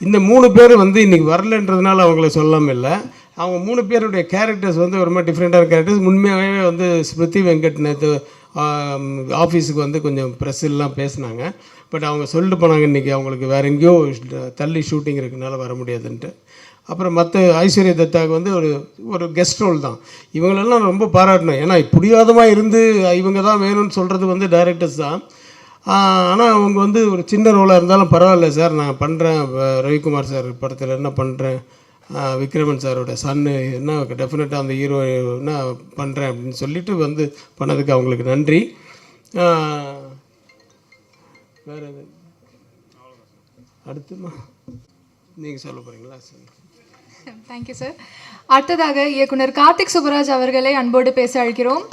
இந்த 3 பேர் வந்து இன்றைக்கி வரலன்றதுனால அவங்கள சொல்லாமல் இல்லை. அவங்க 3 பேருடைய கேரக்டர்ஸ் வந்து ஒரு மாதிரி டிஃப்ரெண்ட்டான கேரக்டர்ஸ். உண்மையாகவே வந்து ஸ்மிருதி வெங்கட் நேற்று ஆஃபீஸுக்கு வந்து கொஞ்சம் ப்ரெஸ்ஸெல்லாம் பேசினாங்க. பட் அவங்க சொல்லிட்டு போனாங்க இன்றைக்கி அவங்களுக்கு வேறு எங்கேயோ தள்ளி ஷூட்டிங் இருக்குனால வர முடியாதுன்ட்டு. அப்புறம் மற்ற ஐஸ்வர்யா தத்தாவுக்கு வந்து ஒரு கெஸ்ட் ரோல் தான். இவங்களெல்லாம் ரொம்ப பாராட்டணும். ஏன்னா புரியாதமாக இருந்து இவங்க தான் வேணும்னு சொல்கிறது வந்து டைரக்டர்ஸ் தான். ஆனால் அவங்க வந்து ஒரு சின்ன ரோலாக இருந்தாலும் பரவாயில்ல சார், நான் பண்ணுறேன், ரவிக்குமார் சார் படத்தில் என்ன பண்ணுறேன், விக்ரமன் சாரோட சன்னு என்ன டெஃபினட்டாக அந்த ஹீரோ என்ன பண்ணுறேன் அப்படின்னு சொல்லிட்டு வந்து பண்ணதுக்கு அவங்களுக்கு நன்றி. வேறு அடுத்துமா நீங்கள் சொல்ல போகிறீங்களா? Sir thank you sir. அடுத்ததாக இயக்குனர் கார்த்திக் சுப்பராஜ் அவர்களை அன்போடு பேச அழைக்கிறோம்.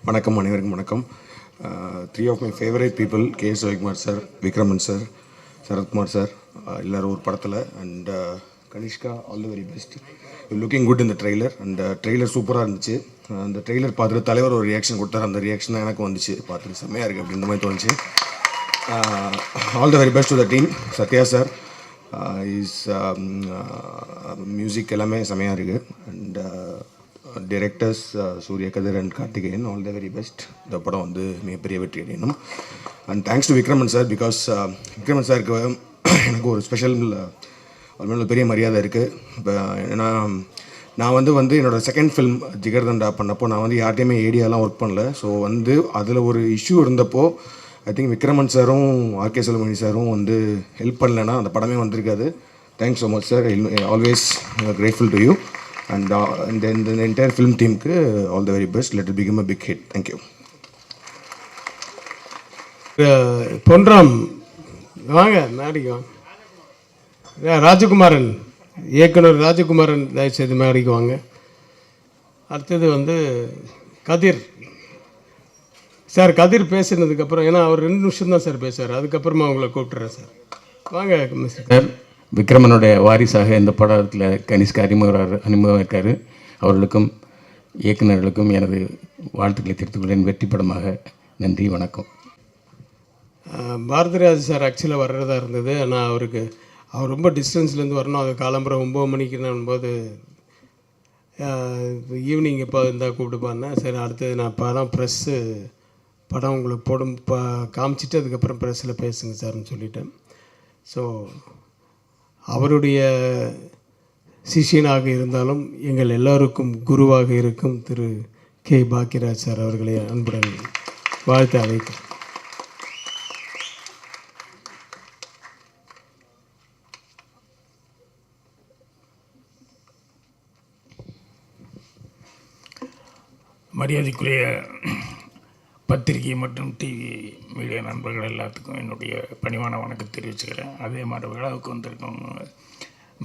வணக்கம், அனைவருக்கும் வணக்கம். 3 of my favourite people, KS. Ravikumar sir, Vikraman sir, Sarathkumar sir, எல்லோரும் ஒரு படத்தில். And Kanishka, all the very best. Looking good இந்த ட்ரெய்லர். அண்ட் ட்ரெய்லர் சூப்பராக இருந்துச்சு. அந்த ட்ரெய்லர் பார்த்துட்டு தலைவர் ஒரு ரியாக்ஷன் கொடுத்தார். அந்த ரியாக்ஷன் தான் எனக்கு வந்துச்சு. பார்த்துட்டு செம்மையாக இருக்குது அப்படின்ற மாதிரி தோணுச்சு. All the very best to the team. Sathya sir is music எல்லாமே செம்மையாக இருக்குது. And directors Surya, Kathir and Karthikeyan, all the very best. இந்த படம் வந்து மிகப்பெரிய வெற்றி அடையணும். And thanks to Vikraman sir, because Vikraman சாருக்கு எனக்கு ஒரு ஸ்பெஷல் ஒரு பெரிய மரியாதை இருக்குது. இப்போ ஏன்னா நான் வந்து என்னோடய செகண்ட் ஃபிலிம் ஜிகர்தண்டா பண்ணப்போ நான் வந்து யார்ட்டையுமே ஏடியாலாம் ஒர்க் பண்ணல. ஸோ வந்து அதில் ஒரு இஷ்யூ இருந்தப்போ ஐ திங்க் விக்ரமன் சாரும் ஆர்கே செல்வமணி சாரும் வந்து ஹெல்ப் பண்ணலைன்னா அந்த படமே வந்திருக்காது. Thanks so much sir. Always grateful to you. And then the entire film team ku all the very best. Let it become a big hit. Thank you. Ponram வாங்க, மேடைக்கு வாங்க. ராஜகுமாரன், இயக்குனர் ராஜகுமாரன் தயவுசெய்து மேடைக்கு வாங்க. அடுத்தது வந்து கதிர் சார். கதிர் பேசுனதுக்கப்புறம், ஏன்னா அவர் 2 நிமிஷம் தான் சார் பேசுவார், அதுக்கப்புறமா அவங்கள கூப்பிட்டுறேன் சார். வாங்க மிஸ்டர் சார். விக்ரமனுடைய வாரிசாக இந்த படத்தில் கனிஷ்கா அறிமுகம் இருக்கார். அவர்களுக்கும் இயக்குநர்களுக்கும் எனது வாழ்த்துக்களை தெரிவித்துக் கொள்கிறேன். வெற்றி படமாக. நன்றி, வணக்கம். பாரதிராஜ் சார் ஆக்சுவலாக வர்றதா இருந்தது. ஆனால் அவர் ரொம்ப டிஸ்டன்ஸ்லேருந்து வரணும். அது காலம்பரம் 9 மணிக்கு போது ஈவினிங் இப்போ இருந்தால் கூப்பிட்டுப்பாருன்னா சரி. அடுத்தது நான் படம் படம் உங்களுக்கு காமிச்சிட்டு அதுக்கப்புறம் ப்ரெஸ்ஸில் பேசுங்க சார்னு சொல்லிட்டேன். ஸோ அவருடைய சிஷியனாக இருந்தாலும் எங்கள் எல்லோருக்கும் குருவாக இருக்கும் திரு கே. பாக்கியராஜ் சார் அவர்களை அன்புடன் வாழ்த்து அழைக்கிறேன். மரியாதைக்குரிய பத்திரிகை மற்றும் டிவி மீடியா நண்பர்கள் எல்லாத்துக்கும் என்னுடைய பணிவான வணக்கம் தெரிவிச்சுக்கிறேன். அதே மாதிரி விழாவுக்கு வந்திருக்கோம்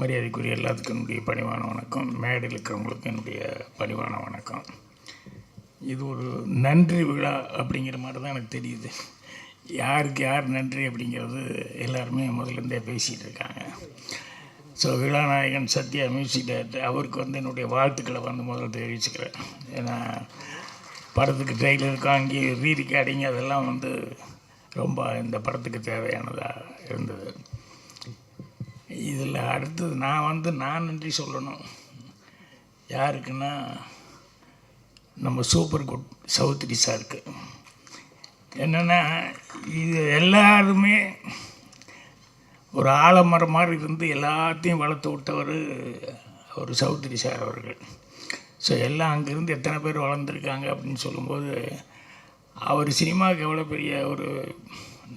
மரியாதைக்குரிய எல்லாத்துக்கும் என்னுடைய பணிவான வணக்கம். மேடையில் இருக்கிறவங்களுக்கும் என்னுடைய பணிவான வணக்கம். இது ஒரு நன்றி விழா அப்படிங்கிற மாதிரி தான் எனக்கு தெரியுது. யாருக்கு யார் நன்றி அப்படிங்கிறது எல்லாருமே முதலேருந்தே பேசிகிட்டு இருக்காங்க. ஸோ விழாநாயகன் சத்யா மியூசிக் டைரக்டர் அவருக்கு வந்து என்னுடைய வாழ்த்துக்களை வந்து முதல்ல தெரிவிச்சுக்கிறேன். ஏன்னா படத்துக்கு ட்ரெய்லருக்கு அங்கே ரீரிகார்டிங் அதெல்லாம் வந்து ரொம்ப இந்த படத்துக்கு தேவையானதாக இருந்தது. இதில் அடுத்தது நான் நன்றி சொல்லணும். யாருக்குன்னா நம்ம சூப்பர் குட் சௌத்ரி சாருக்கு. என்னென்னா இது எல்லாருமே ஒரு ஆலமரம் மாதிரி இருந்து எல்லாத்தையும் வளர்த்து விட்டவர் ஒரு சௌத்ரி சார் அவர்கள். ஸோ எல்லாம் அங்கேருந்து எத்தனை பேர் வளர்ந்துருக்காங்க அப்படின்னு சொல்லும்போது அவர் சினிமாவுக்கு எவ்வளோ பெரிய ஒரு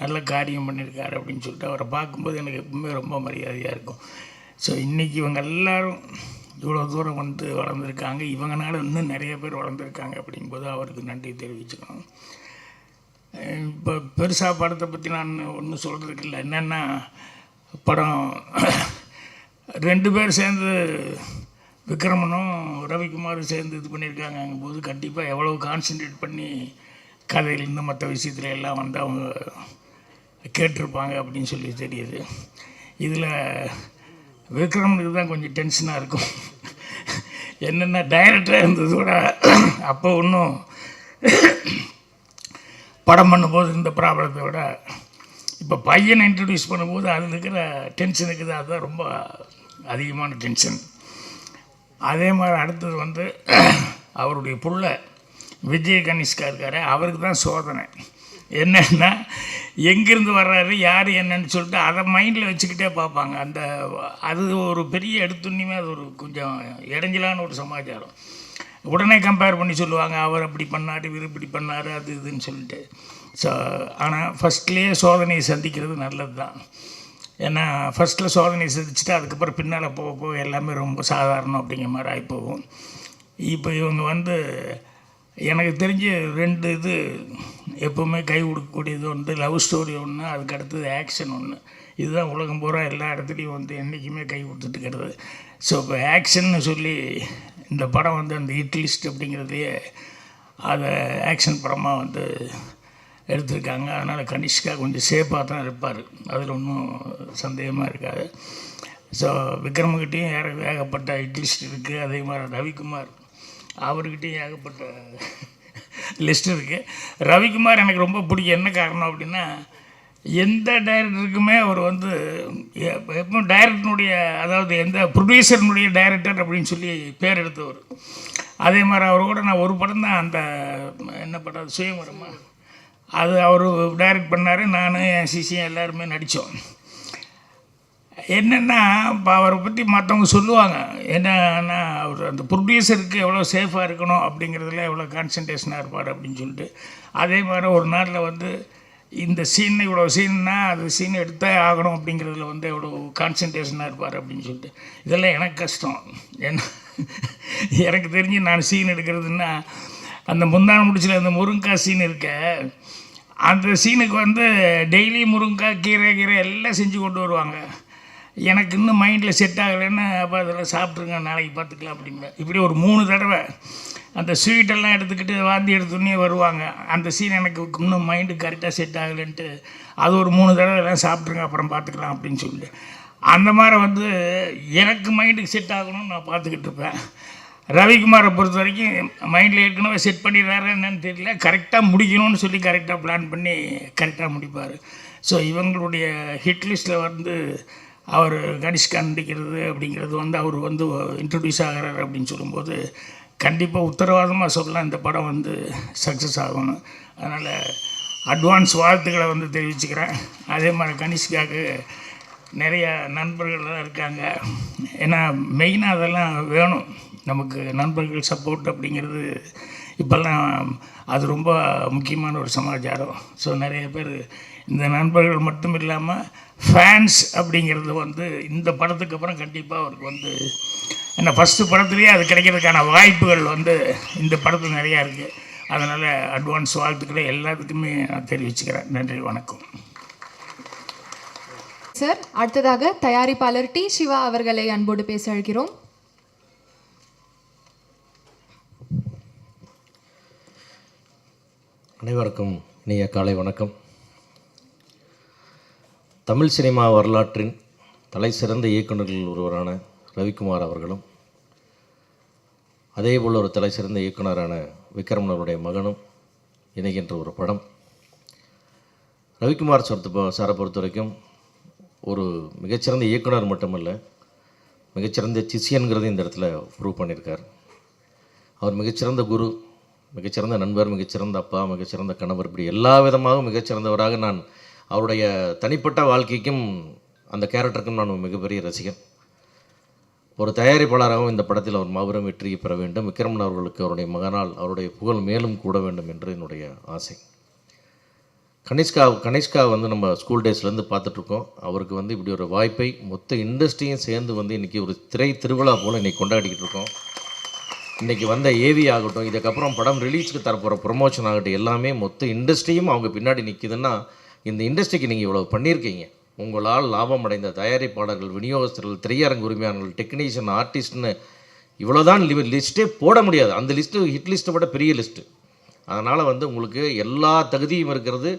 நல்ல காரியம் பண்ணியிருக்காரு அப்படின்னு சொல்லிட்டு அவரை பார்க்கும்போது எனக்கு எப்பவுமே ரொம்ப மரியாதையாக இருக்கும். ஸோ இன்றைக்கி இவங்க எல்லோரும் இவ்வளோ தூரம் வந்து வளர்ந்துருக்காங்க. இவங்கனால இன்னும் நிறைய பேர் வளர்ந்துருக்காங்க அப்படிங்கும்போது அவருக்கு நன்றி தெரிவிச்சுக்கணும். இப்போ பெருசாக படத்தை பற்றி நான் ஒன்றும் சொல்கிறதுக்கு இல்லை. என்னென்னா படம் 2 பேர் சேர்ந்து விக்ரமனும் ரவிக்குமாரும் சேர்ந்து இது பண்ணியிருக்காங்கங்கும்போது கண்டிப்பாக எவ்வளோ கான்சென்ட்ரேட் பண்ணி கதையிலேருந்து மற்ற விஷயத்துல எல்லாம் வந்து அவங்க கேட்டிருப்பாங்க அப்படின்னு சொல்லி தெரியுது. இதில் விக்ரமனுக்கு தான் கொஞ்சம் டென்ஷனாக இருக்கும். என்னென்ன டைரக்டராக இருந்தது கூட அப்போ இன்னும் படம் பண்ணும்போது இந்த ப்ராப்ளத்தை விட இப்போ பையனை இன்ட்ரடியூஸ் பண்ணும்போது அதில் இருக்கிற டென்ஷன் இருக்குது, அதுதான் ரொம்ப அதிகமான டென்ஷன். அதே மாதிரி அடுத்தது வந்து அவருடைய புள்ள விஜய் கனிஷ்கா இருக்கார், அவருக்கு தான் சோதனை. என்னென்னா எங்கேருந்து வர்றாரு யார் என்னன்னு சொல்லிட்டு அதை மைண்டில் வச்சுக்கிட்டே பார்ப்பாங்க. அது ஒரு பெரிய எடுத்துன்னுமே அது ஒரு கொஞ்சம் இடைஞ்சலான ஒரு சமாச்சாரம். உடனே கம்பேர் பண்ணி சொல்லுவாங்க, அவர் அப்படி பண்ணார் இவர் இப்படி பண்ணார் அது இதுன்னு சொல்லிட்டு. ஸோ ஆனால் ஃபஸ்ட்லேயே சோதனையை சந்திக்கிறது நல்லது தான். ஏன்னா ஃபஸ்ட்டில் சோதனையை சந்திச்சுட்டு அதுக்கப்புறம் பின்னால் போக போக எல்லாமே ரொம்ப சாதாரணம் அப்படிங்கிற மாதிரி ஆகிப்போகும். இப்போ இவங்க வந்து எனக்கு தெரிஞ்சு 2 இது எப்போவுமே கை கொடுக்கக்கூடியது ஒன்று லவ் ஸ்டோரி ஒன்று, அதுக்கு அடுத்தது ஆக்ஷன் ஒன்று. இதுதான் உலகம் பூரா எல்லா இடத்துலையும் வந்து என்றைக்குமே கை கொடுத்துட்டுக்கிறது. ஸோ இப்போ ஆக்ஷன்னு சொல்லி இந்த படம் வந்து அந்த ஹிட் லிஸ்ட் அப்படிங்கிறதையே அதை ஆக்ஷன் படமாக வந்து எடுத்திருக்காங்க. அதனால் கனிஷ்கா கொஞ்சம் சேஃபாக தான் இருப்பார், அதில் ஒன்றும் சந்தேகமாக இருக்காது. ஸோ விக்ரமகிட்டையும் ஏகப்பட்ட ஹிட் லிஸ்ட் இருக்குது. அதே மாதிரி ரவிக்குமார் அவர்கிட்டையும் ஏகப்பட்ட லிஸ்ட் இருக்குது. ரவிக்குமார் எனக்கு ரொம்ப பிடிக்கும். என்ன காரணம் அப்படின்னா எந்த டைரக்டருக்குமே அவர் வந்து எப்போ டைரக்டருடைய அதாவது எந்த ப்ரொடியூசர்னுடைய டைரக்டர் அப்படின்னு சொல்லி பேர் எடுத்தவர். அதே மாதிரி அவர் கூட நான் ஒரு படம் தான், அந்த என்ன படம் சுயமரமா, அது அவர் டைரக்ட் பண்ணார். நான் என் சிசியும் எல்லாருமே நடித்தோம். என்னென்னா இப்போ அவரை பற்றி மற்றவங்க சொல்லுவாங்க, என்னன்னா அவர் அந்த ப்ரொடியூசருக்கு எவ்வளோ சேஃபாக இருக்கணும் அப்படிங்கிறதுல எவ்வளோ கான்சன்ட்ரேஷனாக இருப்பார் அப்படின்னு சொல்லிட்டு. அதே மாதிரி ஒரு நாளில் வந்து இந்த சீன் இவ்வளோ சீன்னா அது சீன் எடுத்தே ஆகணும் அப்படிங்கிறதுல வந்து எவ்வளோ கான்சன்ட்ரேஷனாக இருப்பார் அப்படின்னு சொல்லிட்டு. இதெல்லாம் எனக்கு கஷ்டம். ஏன்னா எனக்கு தெரிஞ்சு நான் சீன் எடுக்கிறதுன்னா அந்த முந்தான முடிச்சில் அந்த முருங்கைக்காய் சீன் இருக்க, அந்த சீனுக்கு வந்து டெய்லி முருங்கைக்காய் கீரை எல்லாம் செஞ்சு கொண்டு வருவாங்க. எனக்கு இன்னும் மைண்டில் செட் ஆகலைன்னு அப்போ அதெல்லாம் சாப்பிட்ருங்க நாளைக்கு பார்த்துக்கலாம் அப்படின்பேன். இப்படி ஒரு 3 தடவை அந்த ஸ்வீட்டெல்லாம் எடுத்துக்கிட்டு வாந்தி எடுத்துன்னே வருவாங்க. அந்த சீன் எனக்கு இன்னும் மைண்டு கரெக்டாக செட் ஆகலைன்ட்டு அது ஒரு 3 தடவை எல்லாம் சாப்பிட்ருங்க அப்புறம் பார்த்துக்கலாம் அப்படின்னு சொல்லிட்டு அந்த மாதிரி வந்து எனக்கு மைண்டுக்கு செட் ஆகணும்னு நான் பார்த்துக்கிட்டு இருப்பேன். ரவிக்குமாரை பொறுத்த வரைக்கும் மைண்டில் ஏற்கனவே செட் பண்ணிடுறாரு என்னன்னு தெரியல, கரெக்டாக முடிக்கணும்னு சொல்லி கரெக்டாக பிளான் பண்ணி கரெக்டாக முடிப்பார். ஸோ இவங்களுடைய ஹிட் லிஸ்ட்டில் வந்து அவர் கனிஷ்கா நடிக்கிறது அப்படிங்கிறது வந்து அவர் வந்து இன்ட்ரடியூஸ் ஆகிறார் அப்படின்னு சொல்லும்போது கண்டிப்பாக உத்தரவாதமாக சொல்லலாம் இந்த படம் வந்து சக்ஸஸ் ஆகணும். அதனால் அட்வான்ஸ் வாழ்த்துக்களை வந்து தெரிவிச்சுக்கிறேன். அதே மாதிரி கனிஷ்காவுக்கு நிறைய நண்பர்கள்லாம் இருக்காங்க. ஏன்னா மெயினாக அதெல்லாம் வேணும் நமக்கு, நண்பர்கள் சப்போர்ட் அப்படிங்கிறது இப்போல்லாம் அது ரொம்ப முக்கியமான ஒரு சமாச்சாரம். ஸோ நிறைய பேர் இந்த நண்பர்கள் மட்டும் இல்லாமல் ஃபேன்ஸ் அப்படிங்கிறது வந்து இந்த படத்துக்கு அப்புறம் கண்டிப்பாக அவருக்கு வந்து ஏன்னா ஃபஸ்ட்டு படத்துலேயே அது கிடைக்கிறதுக்கான வாய்ப்புகள் வந்து இந்த படத்தில் நிறையா இருக்குது. அதனால் அட்வான்ஸ் வாழ்த்துக்களை எல்லாத்துக்குமே நான் தெரிவிச்சுக்கிறேன். நன்றி, வணக்கம் சார். அடுத்ததாக தயாரிப்பாளர் டி. சிவா அவர்களை அன்போடு பேச அழைக்கிறோம். அனைவருக்கும் இனிய காலை வணக்கம். தமிழ் சினிமா வரலாற்றின் தலை சிறந்த இயக்குநர்களில் ஒருவரான ரவிக்குமார் அவர்களும் அதேபோல் ஒரு தலை சிறந்த இயக்குனரான விக்ரமன் அவருடைய மகனும் இணைகின்ற ஒரு படம். ரவிக்குமார் சாரை பொறுத்த வரைக்கும் ஒரு மிகச்சிறந்த இயக்குனர் மட்டுமல்ல, மிகச்சிறந்த சிஷியன்கிறது இந்த இடத்துல ப்ரூவ் பண்ணியிருக்கார். அவர் மிகச்சிறந்த குரு, மிகச்சிறந்த நண்பர், மிகச்சிறந்த அப்பா, மிகச்சிறந்த கணவர், இப்படி எல்லா விதமாக மிகச்சிறந்தவராக நான் அவருடைய தனிப்பட்ட வாழ்க்கைக்கும் அந்த கேரக்டருக்கும் நான் மிகப்பெரிய ரசிகன். ஒரு தயாரிப்பாளராகவும் இந்த படத்தில் அவர் மாபெரும் வெற்றியை பெற வேண்டும். விக்ரமன் அவர்களுக்கு அவருடைய மகனால் அவருடைய புகழ் மேலும் கூட வேண்டும் என்று என்னுடைய ஆசை. கனிஷ்கா வந்து நம்ம ஸ்கூல் டேஸ்லேருந்து பார்த்துட்ருக்கோம். அவருக்கு வந்து இப்படி ஒரு வாய்ப்பை மொத்த இண்டஸ்ட்ரியும் சேர்ந்து வந்து இன்றைக்கி ஒரு திரை திருவிழா போல் இன்றைக்கி கொண்டாடிக்கிட்டு இருக்கோம். இன்றைக்கி வந்த ஏவி ஆகட்டும், இதுக்கப்புறம் படம் ரிலீஸுக்கு தரப்போகிற ப்ரொமோஷன் ஆகட்டும், எல்லாமே மொத்த இண்டஸ்ட்ரியும் அவங்க பின்னாடி நிற்கிதுன்னா இந்த இண்டஸ்ட்ரிக்கு நீங்கள் இவ்வளோ பண்ணியிருக்கீங்க. உங்களால் லாபம் அடைந்த தயாரிப்பாளர்கள், விநியோகஸ்தர்கள், திரையரங்கு உரிமையாளர்கள், டெக்னீஷியன், ஆர்டிஸ்ட்னு இவ்வளோதான் லிஸ்ட்டே போட முடியாது. அந்த லிஸ்ட்டு ஹிட் லிஸ்ட்டை விட பெரிய லிஸ்ட்டு. அதனால் வந்து உங்களுக்கு எல்லா தகுதியும் இருக்கிறது.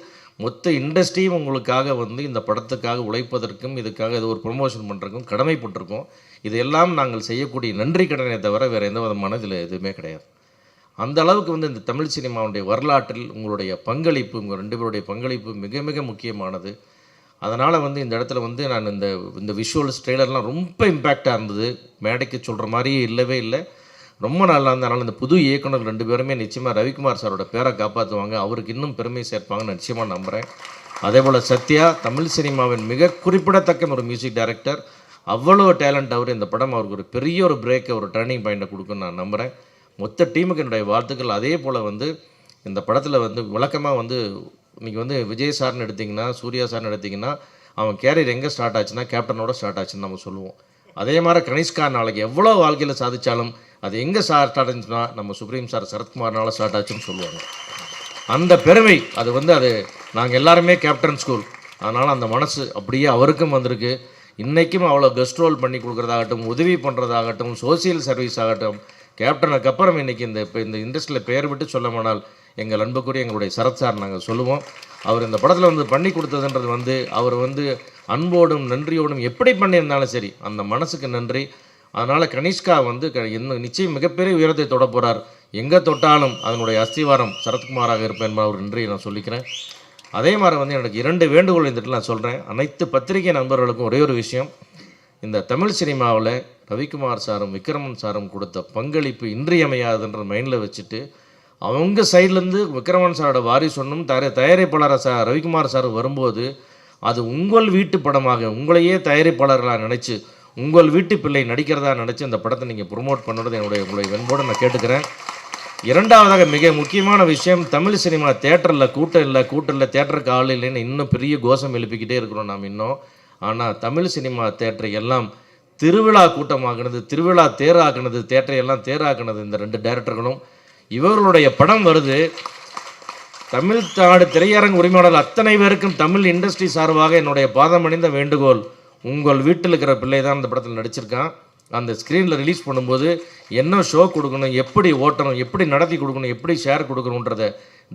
மொத்த இண்டஸ்ட்ரியும் உங்களுக்காக வந்து இந்த படத்துக்காக உழைப்பதற்கும் இதுக்காக இது ஒரு ப்ரொமோஷன் பண்ணுறதுக்கும் கடமைப்பட்டிருக்கோம். இதெல்லாம் நாங்கள் செய்யக்கூடிய நன்றி கடனை தவிர வேறு எந்த விதமான இதில் எதுவுமே கிடையாது. அந்த அளவுக்கு வந்து இந்த தமிழ் சினிமாவுடைய வரலாற்றில் உங்களுடைய பங்களிப்பு, உங்கள் 2 பேருடைய பங்களிப்பு மிக மிக முக்கியமானது. அதனால் வந்து இந்த இடத்துல வந்து நான் இந்த விஷுவல்ஸ் ட்ரெய்லர்லாம் ரொம்ப இம்பேக்டாக இருந்தது. மேடைக்கு சொல்கிற மாதிரியே இல்லவே இல்லை, ரொம்ப நல்லா இருந்ததுனால இந்த புது இயக்குனர் 2 பேருமே நிச்சயமாக ரவிக்குமார் சாரோட பேரை காப்பாற்றுவாங்க, அவருக்கு இன்னும் பெருமை சேர்ப்பாங்கன்னு நிச்சயமாக நம்புகிறேன். அதே போல் சத்யா தமிழ் சினிமாவின் மிக குறிப்பிடத்தக்க ஒரு மியூசிக் டைரக்டர், அவ்வளோ டேலண்ட் அவர். இந்த படம் அவருக்கு ஒரு பெரிய ஒரு பிரேக்கை, ஒரு டர்னிங் பாயிண்ட்டை கொடுக்குன்னு நான் நம்புகிறேன். மொத்த டீமுக்கு என்னுடைய வாழ்த்துக்கள். அதே போல் வந்து இந்த படத்தில் வந்து விளக்கமாக வந்து இன்றைக்கி வந்து விஜய் சார்னு எடுத்திங்கன்னா, சூர்யா சார்னு எடுத்திங்கன்னா, அவன் கேரியர் எங்கே ஸ்டார்ட் ஆச்சுன்னா கேப்டனோட ஸ்டார்ட் ஆச்சுன்னு நம்ம சொல்லுவோம். அதே மாதிரி கனிஷ்கா நாளைக்கு எவ்வளோ வாழ்க்கையில் சாதித்தாலும் அது எங்கே ஸ்டார்ட் ஆச்சுன்னா நம்ம சுப்ரீம் சார் சரத்குமார்னால ஸ்டார்ட் ஆச்சுன்னு சொல்லுவாங்க. அந்த பெருமை அது வந்து அது நாங்கள் எல்லாருமே கேப்டன் ஸ்கூல். அதனால் அந்த மனசு அப்படியே அவருக்கும் வந்திருக்கு. இன்றைக்கும் அவ்வளோ கெஸ்ட் ரோல் பண்ணி கொடுக்குறதாகட்டும், உதவி பண்ணுறதாகட்டும், சோசியல் சர்வீஸ் ஆகட்டும், கேப்டனுக்கு அப்புறம் இன்றைக்கி இந்த இண்டஸ்ட்ரியில் பெயர் விட்டு சொல்லமானால் எங்கள் அன்புக்குரிய எங்களுடைய சரத் சார் நாங்கள் சொல்லுவோம். அவர் இந்த படத்தில் வந்து பண்ணி கொடுத்ததுன்றது வந்து அவர் வந்து அன்போடும் நன்றியோடும் எப்படி பண்ணியிருந்தாலும் சரி அந்த மனசுக்கு நன்றி. அதனால் கனிஷ்கா வந்து இன்னும் நிச்சயம் மிகப்பெரிய உயரத்தை தொட போகிறார். எங்கே தொட்டாலும் அதனுடைய அஸ்திவாரம் சரத்குமாராக இருப்பேன் என்பது ஒரு நன்றியை நான் சொல்லிக்கிறேன். அதே மாதிரி வந்து எனக்கு 2 வேண்டுகோள் இருந்துட்டு நான் சொல்கிறேன். அனைத்து பத்திரிகை நண்பர்களுக்கும் ஒரே ஒரு விஷயம், இந்த தமிழ் சினிமாவில் ரவிக்குமார் சாரும் விக்ரமன் சாரும் கொடுத்த பங்களிப்பு இன்றியமையாதுன்ற மைண்டில் வச்சுட்டு அவங்க சைட்லேருந்து விக்ரமன் சாரோட வாரிசு ஒன்றும் தயாரிப்பாளர் ரவிக்குமார் சார் வரும்போது அது உங்கள் வீட்டு படமாக உங்களையே தயாரிப்பாளர்களாக நினச்சி உங்கள் வீட்டு பிள்ளை நடிக்கிறதா நினச்சி அந்த படத்தை நீங்கள் ப்ரொமோட் பண்ணுறது உங்களுடைய வெண்போடு நான் கேட்டுக்கிறேன். 2வதாக மிக முக்கியமான விஷயம், தமிழ் சினிமா தேட்டரில் கூட்டம் இல்லை தேட்டருக்கு ஆள் இல்லைன்னு இன்னும் பெரிய கோஷம் எழுப்பிக்கிட்டே இருக்கிறோம் நாம் இன்னும். ஆனால் தமிழ் சினிமா தேட்டரை எல்லாம் திருவிழா கூட்டமாக்குனது, திருவிழா தேராக்குனது, தேட்டரை எல்லாம் தேராக்குனது இந்த 2 டைரக்டர்களும். இவர்களுடைய படம் வருது. தமிழ்நாடு திரையரங்கு உரிமையாளர் அத்தனை பேருக்கும் தமிழ் இண்டஸ்ட்ரி சார்பாக என்னுடைய பாதமணிந்த வேண்டுகோள், உங்கள் வீட்டில் இருக்கிற பிள்ளை தான் இந்த படத்தில் நடிச்சிருக்கான். அந்த ஸ்க்ரீனில் ரிலீஸ் பண்ணும்போது என்ன ஷோ கொடுக்கணும், எப்படி ஓட்டணும், எப்படி நடத்தி கொடுக்கணும், எப்படி ஷேர் கொடுக்கணுன்றதை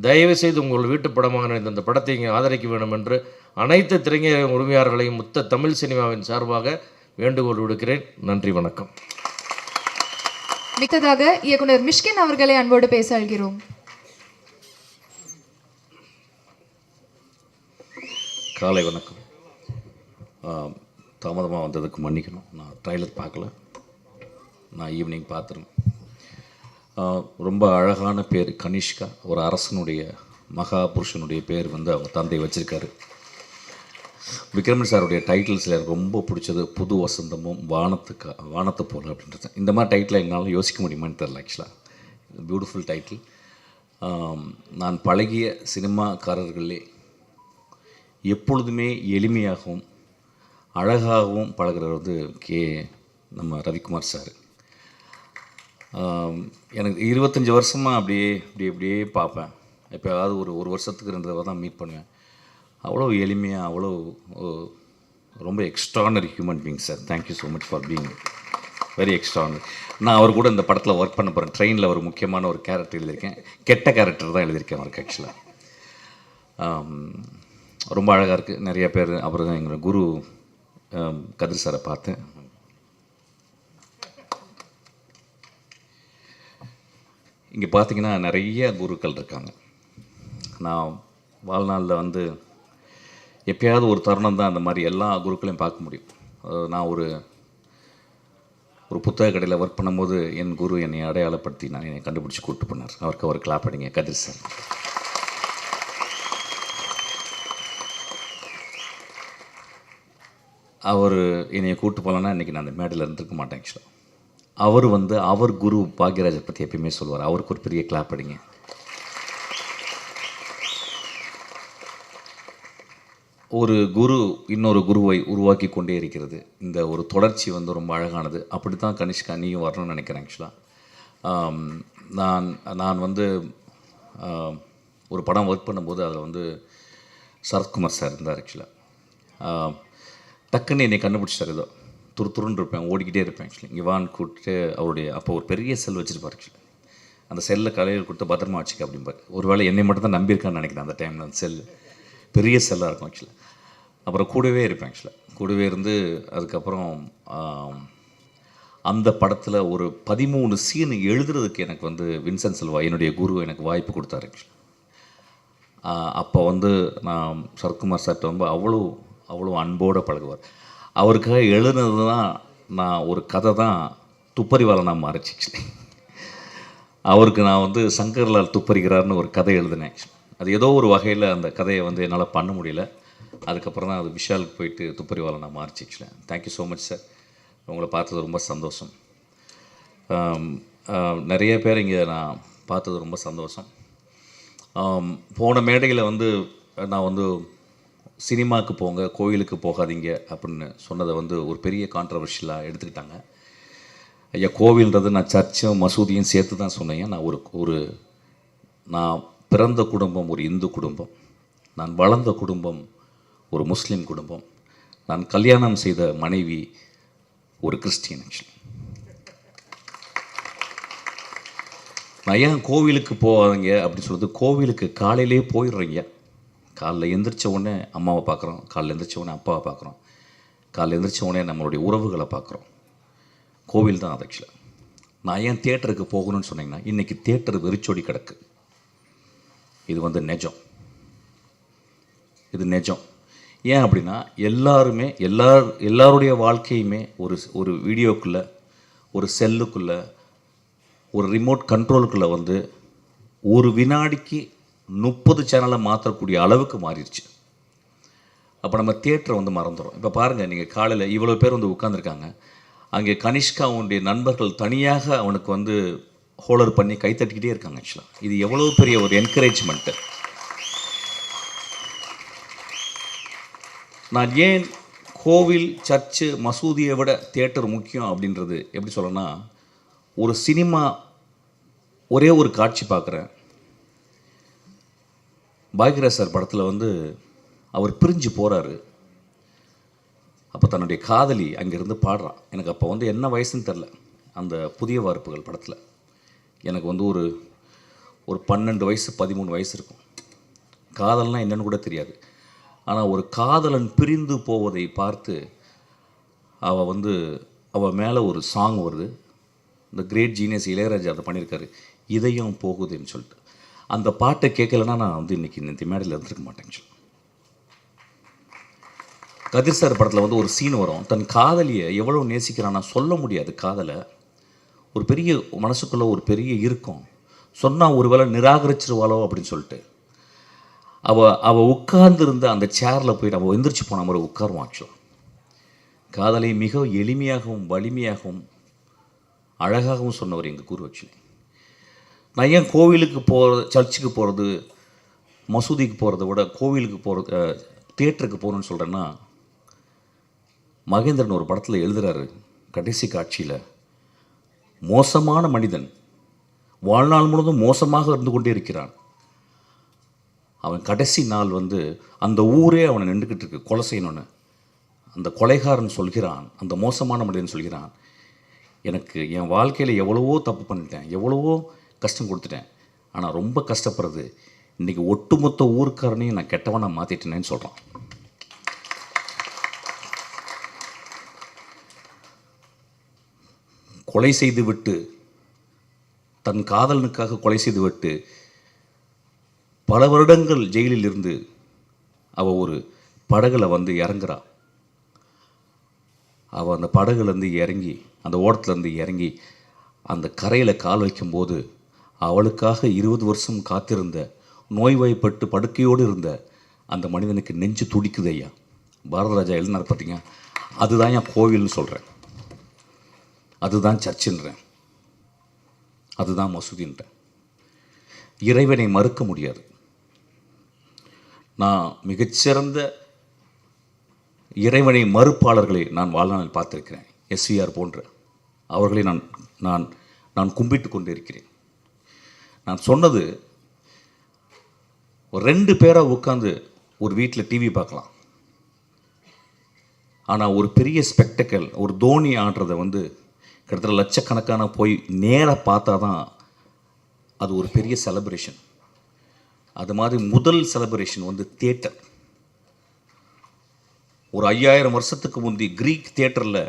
தயவுசெய்து உங்கள் வீட்டு படமாக இந்த படத்தை இங்கே ஆதரிக்க வேண்டும் என்று அனைத்து திரையரங்கு உரிமையாளர்களையும் மொத்த தமிழ் சினிமாவின் சார்பாக வேண்டுகோள் விடுக்கிறேன். நன்றி, வணக்கம். மிக்கதாக இயக்குனர் மிஷ்கின் அவர்களை அன்போடு பேச அழைக்கிறோம். காலை வணக்கம். தாமதமாக வந்ததுக்கு மன்னிக்கணும். நான் ட்ரைலர் பார்க்கல, நான் ஈவினிங் பார்த்துருவேன். ரொம்ப அழகான பேர் கனிஷ்கா. ஒரு அரசனுடைய மகா புருஷனுடைய பேர் வந்து அவங்க தந்தை வச்சுருக்காரு. விக்ரமன் சாருடைய டைட்டில்ஸில் எனக்கு ரொம்ப பிடிச்சது புது வசந்தமும் வானத்தை போல் அப்படின்றது. இந்த மாதிரி டைட்டில் என்னால் யோசிக்க முடியுமான்னு தெரில. ஆக்சுவலாக பியூட்டிஃபுல் டைட்டில். நான் பழகிய சினிமாக்காரர்களே எப்பொழுதுமே எளிமையாகவும் அழகாகவும் பழகிறவர் வந்து நம்ம ரவிக்குமார் சார். எனக்கு 25 வருஷமாக அப்படியே பார்ப்பேன். எப்போயாவது ஒரு வருஷத்துக்கு 2 தடவை தான் மீட் பண்ணுவேன். அவ்வளோ எளிமையாக, அவ்வளோ ரொம்ப extraordinary human being sir. Thank you so much for being very extraordinary. நான் அவர் கூட இந்த படத்தில் ஒர்க் பண்ண போகிறேன். ட்ரெயினில் ஒரு முக்கியமான ஒரு கேரக்டர் எழுதியிருக்கேன். கெட்ட கேரக்டர் தான் எழுதியிருக்கேன் அவருக்கு. ஆக்சுவலாக ரொம்ப அழகாக இருக்குது. நிறைய பேர் அவர் தான் எங்களோட குரு கதிர் சாரை பார்த்தேன். இங்கே பார்த்தீங்கன்னா நிறைய குருக்கள் இருக்காங்க. நான் வாழ்நாளில் வந்து எப்பயாவது ஒரு தருணம் தான் அந்த மாதிரி எல்லா குருக்களையும் பார்க்க முடியும். நான் ஒரு புத்தக கடையில் ஒர்க் பண்ணும்போது என் குரு என்னை அடையாளப்படுத்தி என்னை கண்டுபிடிச்சி கூப்பிட்டு பண்ணார். அவருக்கு அவர் கிளாப் அடிங்க கதிர் சார். அவர் என்னை கூப்பிட்டு போகலன்னா இன்றைக்கி நான் அந்த மேடையில் இருந்திருக்க மாட்டேன். ஆக்சுவலாக அவர் வந்து அவர் குரு பாக்யராஜர் பற்றி எப்பயுமே சொல்லுவார். அவருக்கு ஒரு பெரிய கிளாப் அடிங்க. ஒரு குரு இன்னொரு குருவை உருவாக்கி கொண்டே இருக்கிறது. இந்த ஒரு தொடர்ச்சி வந்து ரொம்ப அழகானது. அப்படி தான் கனிஷ்கா நீயும் வரணும்னு நினைக்கிறேன். ஆக்சுவலாக நான் வந்து ஒரு படம் ஒர்க் பண்ணும்போது அதில் வந்து சரத்குமார் சார் இருந்தார். ஆக்சுவலாக டக்குன்னு என்னை கண்டுபிடிச்சார். ஏதோ துருன்னு இருப்பேன், ஓடிக்கிட்டே இருப்பேன். ஆக்சுவலி இங்கே வான்னு கூப்பிட்டு அவருடைய அப்போ ஒரு பெரிய செல் வச்சுருப்பார். ஆக்சுவலி அந்த செல்லை கலையில் கொடுத்து பத்திரமா வச்சுக்க அப்படிம்பார். ஒரு வேளை என்னை மட்டும் தான் நம்பியிருக்கான்னு நினைக்கிறேன் அந்த டைமில். அந்த செல்லு பெரிய செல்லாக இருக்கும் ஆக்சுவலி. அப்புறம் கூடவே இருப்பேன். ஆக்சுவலாக கூடவே இருந்து அதுக்கப்புறம் அந்த படத்தில் ஒரு 13 சீன் எழுதுறதுக்கு எனக்கு வந்து வின்சென்ட் செல்வா என்னுடைய குரு எனக்கு வாய்ப்பு கொடுத்தாரு. அப்போ வந்து நான் சரத்குமார் சார்கிட்ட ரொம்ப அவ்வளோ அன்போடு பழகுவார். அவருக்காக எழுதுனது தான் நான் ஒரு கதை தான் துப்பறிவாளனாக மாறிச்சு. ஆக்சுவலி அவருக்கு நான் வந்து சங்கர்லால் துப்பறிகிறார்னு ஒரு கதை எழுதினேன். அது ஏதோ ஒரு வகையில் அந்த கதையை வந்து என்னால் பண்ண முடியல. அதுக்கப்புறம் தான் அது விஷாலுக்கு போயிட்டு துப்பறிவாளனாக மாறிச்சு. Actually thank you so much sir. உங்களை பார்த்தது ரொம்ப சந்தோஷம். நிறைய பேர் இங்கே நான் பார்த்தது ரொம்ப சந்தோஷம். போன மேடையில் வந்து நான் வந்து சினிமாவுக்கு போங்க, கோயிலுக்கு போகாதீங்க அப்படின்னு சொன்னதை வந்து ஒரு பெரிய கான்ட்ரவர்ஷியலாக எடுத்துக்கிட்டாங்க. ஐயா, கோவில்ன்றது நான் சர்ச்சும் மசூதியும் சேர்த்து தான் சொன்னேன். நான் நான் பிறந்த குடும்பம் ஒரு இந்து குடும்பம், நான் வளர்ந்த குடும்பம் ஒரு முஸ்லீம் குடும்பம், நான் கல்யாணம் செய்த மனைவி ஒரு கிறிஸ்டியன். ஆக்சுவலி நான் ஏன் கோவிலுக்கு போவாதீங்க அப்படின்னு சொல்கிறது, கோவிலுக்கு காலையிலே போயிடுறீங்க. காலைல எந்திரிச்ச உடனே அம்மாவை பார்க்குறோம், காலைல எந்திரிச்ச உடனே அப்பாவை பார்க்குறோம், காலைல எந்திரிச்ச உடனே நம்மளுடைய உறவுகளை பார்க்குறோம். கோவில் தான் அது. ஆக்சுவலாக நான் ஏன் தியேட்டருக்கு போகணும்னு சொன்னீங்கன்னா, இன்றைக்கி தியேட்டர் வெறிச்சோடி கிடக்கு. இது வந்து நிஜம், இது நிஜம். ஏன் அப்படின்னா எல்லாருமே எல்லாருடைய வாழ்க்கையுமே ஒரு வீடியோக்குள்ளே, ஒரு செல்லுக்குள்ளே, ஒரு ரிமோட் கண்ட்ரோலுக்குள்ளே வந்து ஒரு வினாடிக்கு 30 சேனலை மாற்றக்கூடிய அளவுக்கு மாறிடுச்சு. அப்போ நம்ம தியேட்டரை வந்து மறந்துடும். இப்போ பாருங்கள், நீங்கள் காலையில் இவ்வளோ பேர் வந்து உட்காந்துருக்காங்க. அங்கே கனிஷ்கா அவனுடைய நண்பர்கள் தனியாக அவனுக்கு வந்து ஹோலர் பண்ணி கைத்தட்டிக்கிட்டே இருக்காங்க. ஆக்சுவலாக இது எவ்வளோ பெரிய ஒரு என்கரேஜ்மெண்ட்டு. நான் ஏன் கோவில், சர்ச்சு, மசூதியை விட தியேட்டர் முக்கியம் அப்படின்றது எப்படி சொல்லணும்னா, ஒரு சினிமா ஒரே ஒரு காட்சி பார்க்குறேன். பாக்யராஜ் சார் படத்தில் வந்து அவர் பிரிஞ்சு போகிறாரு. அப்போ தன்னுடைய காதலி அங்கேருந்து பாடுறான். எனக்கு அப்போ வந்து என்ன வயசுன்னு தெரில. அந்த புதிய வார்ப்புகள் படத்தில் எனக்கு வந்து ஒரு 12 வயசு 13 வயசு இருக்கும். காதல்னால் என்னென்னு கூட தெரியாது. ஆனால் ஒரு காதலன் பிரிந்து போவதை பார்த்து அவள் மேலே ஒரு சாங் வருது. இந்த கிரேட் ஜீனியஸ் இளையராஜா அதை பண்ணியிருக்காரு, இதயம் போகுதுன்னு சொல்லிட்டு. அந்த பாட்டை கேட்கலன்னா நான் வந்து இன்றைக்கி இந்த மேடையில் இருந்திருக்க மாட்டேன்னு சொல்லி. கதிர் சார் படத்தில் வந்து ஒரு சீன் வரும். தன் காதலியை எவ்வளோ நேசிக்கிறான்னா சொல்ல முடியாது. காதலை ஒரு பெரிய மனசுக்குள்ளே ஒரு பெரிய இருக்கும். சொன்னால் ஒரு வேளை நிராகரிச்சிருவாளோ அப்படின்னு சொல்லிட்டு அவள் உட்கார்ந்துருந்த அந்த சேரில் போயிட்டு அவள் எந்திரிச்சு போன மாதிரி உட்காருவான். ஆக்சுவலாக காதலை மிக எளிமையாகவும் வலிமையாகவும் அழகாகவும் சொன்னவர் எங்கள் குரு. ஆக்சுவலி நான் ஏன் கோவிலுக்கு சர்ச்சுக்கு போகிறது, மசூதிக்கு போகிறத விட கோவிலுக்கு போகிறது, தியேட்டருக்கு போகணுன்னு சொல்கிறேன்னா, மகேந்திரன் ஒரு படத்தில் எழுதுகிறாரு கடைசி காட்சியில், மோசமான மனிதன் வாழ்நாள் முழுவதும் மோசமாக இருந்து கொண்டே இருக்கிறான். அவன் கடைசி நாள் வந்து அந்த ஊரே அவனை நின்றுக்கிட்டு இருக்கு கொலை செய்யணுன்னு. அந்த கொலைகாரன் சொல்கிறான், அந்த மோசமான மனிதன் சொல்கிறான், எனக்கு என் வாழ்க்கையில் எவ்வளவோ தப்பு பண்ணிட்டேன், எவ்வளவோ கஷ்டம் கொடுத்துட்டேன், ஆனால் ரொம்ப கஷ்டப்படுறது இன்றைக்கி ஒட்டுமொத்த ஊருக்காரனையும் நான் கெட்டவனாக மாற்றிட்டேனேன்னு சொல்கிறான். கொலை செய்துவிட்டு, தன் காதலனுக்காக கொலை செய்துவிட்டு பல வருடங்கள் ஜெயிலில் இருந்து அவள் ஒரு படகுல வந்து இறங்குறா. அவள் அந்த படகுலேருந்து இறங்கி, அந்த ஓடத்துலேருந்து இறங்கி அந்த கரையில் கால் வைக்கும்போது அவளுக்காக 20 வருஷம் காத்திருந்த, நோய்வாய்ப்பட்டு படுக்கையோடு இருந்த அந்த மனிதனுக்கு நெஞ்சு துடிக்குது. ஐயா பாரதராஜா எழுதினார் பார்த்தீங்க, அதுதான் என் கோவில்னு சொல்கிறேன், அதுதான் சர்ச்சுன்றேன், அதுதான் மசூதின்றேன். இறைவனை மறுக்க முடியாது. நான் மிகச்சிறந்த இறைவனை மறுப்பாளர்களை நான் வாழ்நாளில் பார்த்திருக்கிறேன். எஸ்விஆர் போன்ற அவர்களை நான் கும்பிட்டு கொண்டு இருக்கிறேன். நான் சொன்னது, ஒரு 2 பேராக உட்காந்து ஒரு வீட்டில் டிவி பார்க்கலாம், ஆனால் ஒரு பெரிய ஸ்பெக்டக்கல், ஒரு தோனி ஆடுறதை வந்து கிட்டத்தட்ட லட்சக்கணக்கான போய் நேராக பார்த்தா தான் அது ஒரு பெரிய செலிப்ரேஷன். அது மாதிரி முதல் செலிப்ரேஷன் வந்து தியேட்டர். ஒரு 5000 வருஷத்துக்கு முந்தி கிரீக் தியேட்டரில்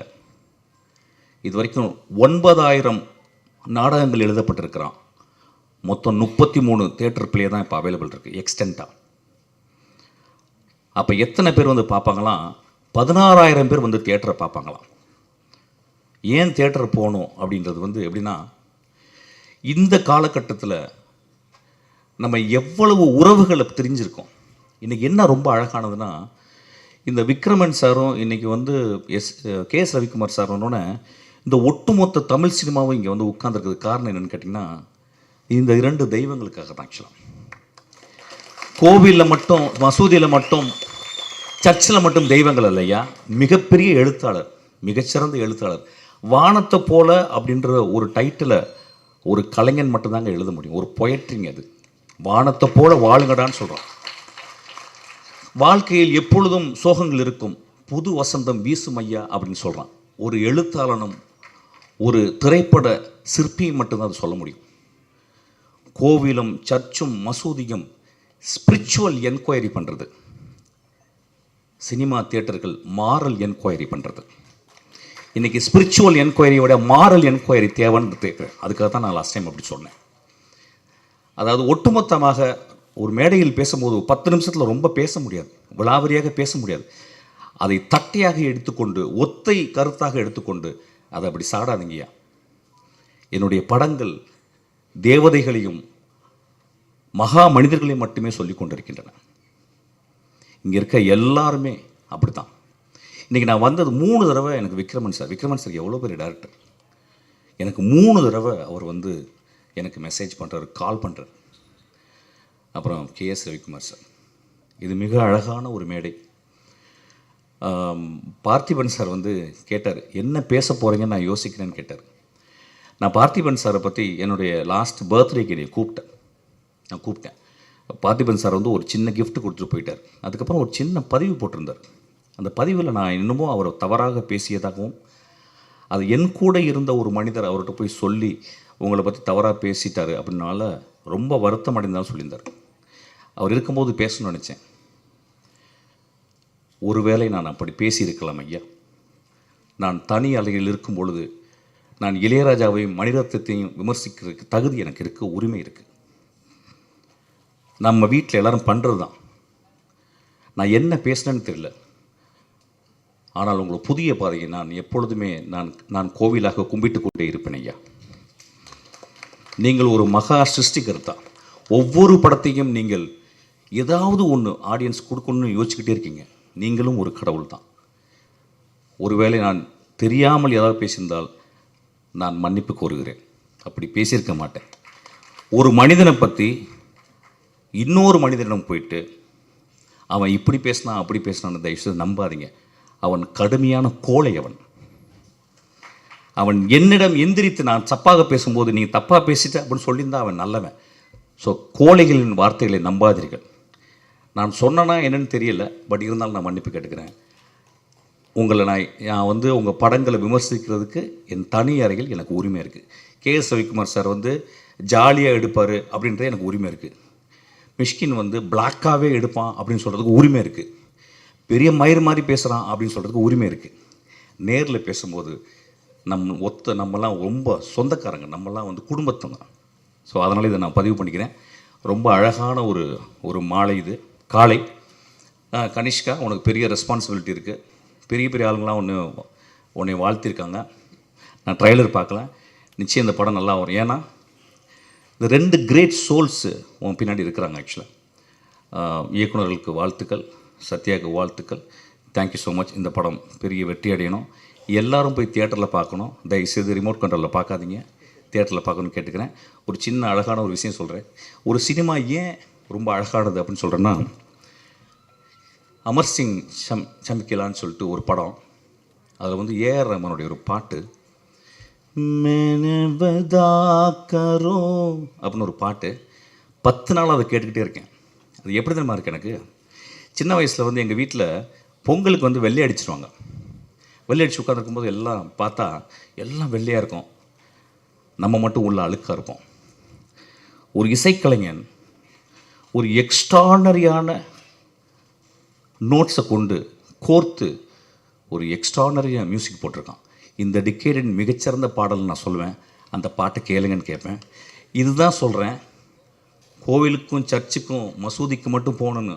இது வரைக்கும் 9000 நாடகங்கள் எழுதப்பட்டிருக்கிறான். மொத்தம் 33 தியேட்டர் பிளே தான் இப்போ அவைலபிள் இருக்குது எக்ஸ்டென்ட்டாக. அப்போ எத்தனை பேர் வந்து பார்ப்பாங்களாம்? 16000 பேர் வந்து தியேட்டரை பார்ப்பாங்களாம். ஏன் தியேட்டர் போகணும் அப்படின்றது வந்து எப்படின்னா, இந்த காலகட்டத்தில் நம்ம எவ்வளவு உறவுகளை தெரிஞ்சிருக்கோம். இன்றைக்கி என்ன ரொம்ப அழகானதுன்னா, இந்த விக்ரமன் சாரும் இன்றைக்கி வந்து கே.எஸ். ரவிக்குமார் சாரோன்னொன்னே இந்த ஒட்டுமொத்த தமிழ் சினிமாவும் இங்கே வந்து உட்கார்ந்துருக்கிறதுக்கு காரணம் என்னென்னு கேட்டிங்கன்னா, இந்த 2 தெய்வங்களுக்காக தான். ஆக்சுவலாக கோவிலில் மட்டும், மசூதியில் மட்டும், சர்ச்சில் மட்டும் தெய்வங்கள் இல்லையா, மிகப்பெரிய எழுத்தாளர், மிகச்சிறந்த எழுத்தாளர். வானத்தை போல அப்படின்ற ஒரு டைட்டிலை ஒரு கலைஞன் மட்டும்தாங்க எழுத முடியும். ஒரு பொயட்ரிங்க அது. வானத்தை போல வாழுங்கடான்னு சொல்கிறோம். வாழ்க்கையில் எப்பொழுதும் சோகங்கள் இருக்கும், புது வசந்தம் வீசும் ஐயா அப்படின்னு சொல்கிறான். ஒரு எழுத்தாளனும் ஒரு திரைப்பட சிற்பியும் மட்டும்தான் அது சொல்ல முடியும். கோவிலும் சர்ச்சும் மசூதியும் ஸ்பிரிச்சுவல் என்கொயரி பண்ணுறது, சினிமா தியேட்டர்கள் மாரல் என்கொயரி பண்ணுறது. இன்றைக்கி ஸ்பிரிச்சுவல் என்கொயரியோட மாரல் என்கொயரி தேவைன்னு கேட்குறேன். அதுக்காக தான் நான் லாஸ்ட் டைம் அப்படி சொன்னேன். அதாவது ஒட்டுமொத்தமாக ஒரு மேடையில் பேசும்போது 10 நிமிஷத்தில் ரொம்ப பேச முடியாது, விலாவரியாக பேச முடியாது. அதை தட்டையாக எடுத்துக்கொண்டு, ஒத்தை கருத்தாக எடுத்துக்கொண்டு அதை அப்படி சாடாதீங்கய்யா. என்னுடைய படங்கள் தேவதைகளையும் மகா மனிதர்களையும் மட்டுமே சொல்லி கொண்டிருக்கின்றன. இங்கே இருக்க எல்லாருமே அப்படி தான். இன்றைக்கி நான் வந்தது 3 தடவை எனக்கு விக்ரமன் சார் எவ்வளோ பெரிய டேரக்டர், எனக்கு 3 தடவை அவர் வந்து எனக்கு மெசேஜ் பண்ணுறாரு, கால் பண்ணுறாரு. அப்புறம் கே.எஸ். ரவிக்குமார் சார், இது மிக அழகான ஒரு மேடை. பார்த்திபன் சார் வந்து கேட்டார், என்ன பேச போகிறீங்கன்னு நான் யோசிக்கிறேன்னு கேட்டார். நான் பார்த்திபன் சாரை பற்றி என்னுடைய லாஸ்ட் பர்த்டேக்கு என்னை கூப்பிட்டேன். பார்த்திபன் சார் வந்து ஒரு சின்ன கிஃப்ட் கொடுத்துட்டு போயிட்டார். அதுக்கப்புறம் ஒரு சின்ன பதிவு போட்டிருந்தார். அந்த பதிவில் நான் இன்னமும் அவரை தவறாக பேசியதாகவும், அது என் கூட இருந்த ஒரு மனிதர் அவர்கிட்ட போய் சொல்லி உங்களை பற்றி தவறாக பேசிட்டார் அப்படின்னால ரொம்ப வருத்தம் அடைந்தாலும் சொல்லியிருந்தார். அவர் இருக்கும்போது பேசணும்னு நினச்சேன். ஒருவேளை நான் அப்படி பேசியிருக்கலாம் ஐயா. நான் தனி அலையில் இருக்கும் பொழுது நான் இளையராஜாவையும் மணிரத்னத்தையும் விமர்சிக்கிறதுக்கு தகுதி எனக்கு இருக்குது, உரிமை இருக்குது. நம்ம வீட்டில் எல்லோரும் பண்ணுறது தான். நான் என்ன பேசினேன்னு தெரியல, ஆனால் உங்களை புதிய பாதையை நான் எப்பொழுதுமே நான் கோவிலாக கும்பிட்டு கொண்டே இருப்பேன் ஐயா. நீங்கள் ஒரு மகா சிருஷ்டிகர்த்தா. ஒவ்வொரு படத்தையும் நீங்கள் ஏதாவது ஒன்று ஆடியன்ஸ் கொடுக்கணும்னு யோசிச்சுக்கிட்டே இருக்கீங்க. நீங்களும் ஒரு கடவுள் தான். ஒருவேளை நான் தெரியாமல் ஏதாவது பேசியிருந்தால் நான் மன்னிப்பு கோருகிறேன். அப்படி பேசியிருக்க மாட்டேன். ஒரு மனிதனை பற்றி இன்னொரு மனிதனிடம் போயிட்டு அவன் இப்படி பேசினான் அப்படி பேசினான்னு தயவுசெய்து நம்பாதீங்க. அவன் கடுமையான கோழை. அவன் என்னிடம் எந்திரித்து நான் தப்பாக பேசும்போது நீ தப்பாக பேசிட்ட அப்படின்னு சொல்லியிருந்தா அவன் நல்லவன். ஸோ கோழைகளின் வார்த்தைகளை நம்பாதீர்கள். நான் சொன்னேன்னா என்னன்னு தெரியல, பட் இருந்தாலும் நான் மன்னிப்பு கேட்டுக்கிறேன். உங்களை நான் வந்து உங்கள் படங்களை விமர்சிக்கிறதுக்கு என் தனி அறையில் எனக்கு உரிமை இருக்குது. கே.எஸ். ரவிக்குமார் சார் வந்து ஜாலியாக எடுப்பார் அப்படின்றது எனக்கு உரிமை இருக்குது. மிஷ்கின் வந்து பிளாக்காகவே எடுப்பான் அப்படின்னு சொல்கிறதுக்கு உரிமை இருக்குது. பெரிய மயிர் மாதிரி பேசுகிறான் அப்படின்னு சொல்கிறதுக்கு உரிமை இருக்குது. நேரில் பேசும்போது நம்மலாம் ரொம்ப சொந்தக்காரங்க, நம்மலாம் வந்து குடும்பத்தவங்க. ஸோ அதனால் இதை நான் பதிவு பண்ணிக்கிறேன். ரொம்ப அழகான ஒரு மாலை இது, காலை. கனிஷ்கா, உனக்கு பெரிய ரெஸ்பான்சிபிலிட்டி இருக்குது. பெரிய பெரிய ஆளுங்களாம் உன்னை வாழ்த்திருக்காங்க. நான் ட்ரைலர் பார்க்கல, நிச்சயம் இந்த படம் நல்லா வரும். ஏன்னா இந்த 2 கிரேட் சோல்ஸு உன் பின்னாடி இருக்கிறாங்க. ஆக்சுவலாக இயக்குநர்களுக்கு வாழ்த்துக்கள், சத்யாவுக்கு வாழ்த்துக்கள். Thank you so much. இந்த படம் பெரிய வெற்றி அடையணும். எல்லோரும் போய் தியேட்டரில் பார்க்கணும். தயவுசெய்து ரிமோட் கண்ட்ரோலில் பார்க்காதீங்க, தியேட்டரில் பார்க்கணும்னு கேட்டுக்கிறேன். ஒரு சின்ன அழகான ஒரு விஷயம் சொல்கிறேன். ஒரு சினிமா ஏன் ரொம்ப அழகானது அப்படின்னு சொல்கிறேன்னா, அமர் சிங் சமிக்கலான்னு சொல்லிட்டு ஒரு படம், அதில் வந்து ஏஆர் ரஹ்மானுடைய ஒரு பாட்டு, கரோ அப்படின்னு ஒரு பாட்டு, 10 நாள் அதை கேட்டுக்கிட்டே இருக்கேன். அது எப்படி தெரியுமா இருக்குது எனக்கு? சின்ன வயசில் வந்து எங்கள் வீட்டில் பொங்கலுக்கு வந்து வெள்ளை அடிச்சிருவாங்க. வெள்ளையடிச்சு உட்காந்துருக்கும்போது எல்லாம் பார்த்தா எல்லாம் வெள்ளையாக இருக்கும், நம்ம மட்டும் உள்ள அழுக்காக இருப்போம். ஒரு இசைக்கலைஞன் ஒரு எக்ஸ்ட்ரானரியான நோட்ஸை கொண்டு கோர்த்து ஒரு எக்ஸ்ட்ரானரியாக மியூசிக் போட்டிருக்கான். இந்த டிக்கேடின் மிகச்சிறந்த பாடல் நான் சொல்லுவேன். அந்த பாட்டை கேளுங்கன்னு கேட்பேன். இதுதான் சொல்கிறேன், கோவிலுக்கும் சர்ச்சுக்கும் மசூதிக்கு மட்டும் போகணுன்னு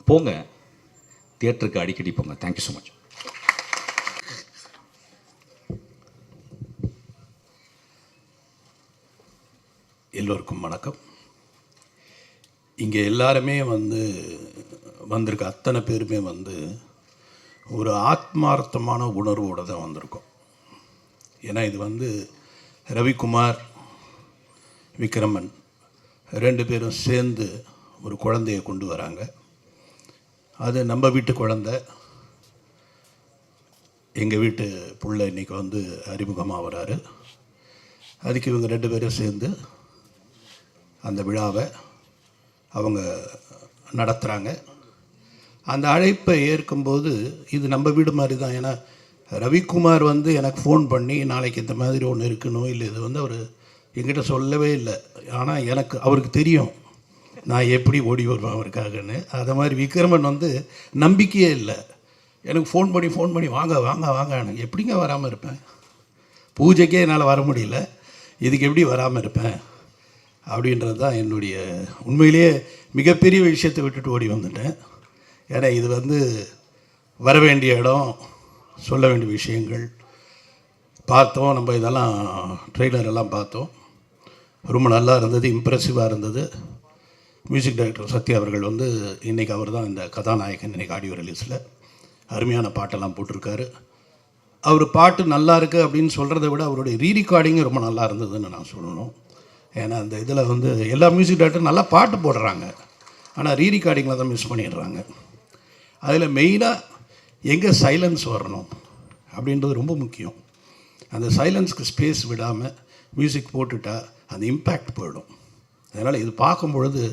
போங்க, தியேட்டருக்கு அடிக்கடி போங்க. Thank you so much. எல்லோருக்கும் வணக்கம். இங்கே எல்லாருமே வந்திருக்க அத்தனை பேருமே ஒரு ஆத்மார்த்தமான உணர்வோடு தான் வந்திருக்கோம். ஏன்னா இது ரவிக்குமார், விக்ரமன் 2 பேரும் சேர்ந்து ஒரு குழந்தையை கொண்டு வராங்க. அது நம்ம வீட்டு குழந்தை, எங்கள் வீட்டு புள்ள இன்றைக்கி அறிமுகமாக வராரு. அதுக்கு இவங்க 2 பேரும் சேர்ந்து அந்த விழாவை அவங்க நடத்துகிறாங்க. அந்த அழைப்பை ஏற்கும்போது இது நம்ம வீடு மாதிரி தான். ஏன்னா ரவிக்குமார் எனக்கு ஃபோன் பண்ணி நாளைக்கு இந்த மாதிரி ஒன்று இருக்கணும், இல்லை இது அவர் என்கிட்ட சொல்லவே இல்லை. ஆனால் அவருக்கு தெரியும் நான் எப்படி ஓடி வருவேன் அவருக்காகன்னு. அதை மாதிரி விக்ரமன் நம்பிக்கையே இல்லை. எனக்கு ஃபோன் பண்ணி வாங்க வாங்க வாங்க, எப்படிங்க வராமல் இருப்பேன்? பூஜைக்கே என்னால் வர முடியல, இதுக்கு எப்படி வராமல் இருப்பேன் அப்படின்றது தான் என்னுடைய உண்மையிலேயே மிகப்பெரிய விஷயத்தை விட்டுட்டு ஓடி வந்துட்டேன். ஏன்னா இது வர வேண்டிய இடம், சொல்ல வேண்டிய விஷயங்கள் பார்த்தோம். நம்ம இதெல்லாம் ட்ரெய்லர் எல்லாம் பார்த்தோம், ரொம்ப நல்லா இருந்தது, இம்ப்ரெசிவாக இருந்தது. மியூசிக் டைரக்டர் சத்யா அவர்கள் இன்றைக்கி அவர் தான் இந்த கதாநாயகன். இன்றைக்கி ஆடியோ ரிலீஸில் அருமையான பாட்டெல்லாம் போட்டிருக்காரு. அவர் பாட்டு நல்லா இருக்குது அப்படின்னு சொல்கிறத விட அவருடைய ரீரெக்கார்டிங்கும் ரொம்ப நல்லா இருந்ததுன்னு நான் சொல்லணும். ஏன்னா அந்த இதில் எல்லா மியூசிக் டைரக்டரும் நல்லா பாட்டு போடுறாங்க, ஆனால் ரீரெக்கார்டிங்கில் தான் மிஸ் பண்ணிடுறாங்க. அதில் மெயினாக எங்கே சைலன்ஸ் வரணும் அப்படின்றது ரொம்ப முக்கியம். அந்த சைலன்ஸ்க்கு ஸ்பேஸ் விடாமல் மியூசிக் போட்டுட்டால் அந்த இம்பேக்ட் போயிடும். அதனால் இது பார்க்கும் பொழுது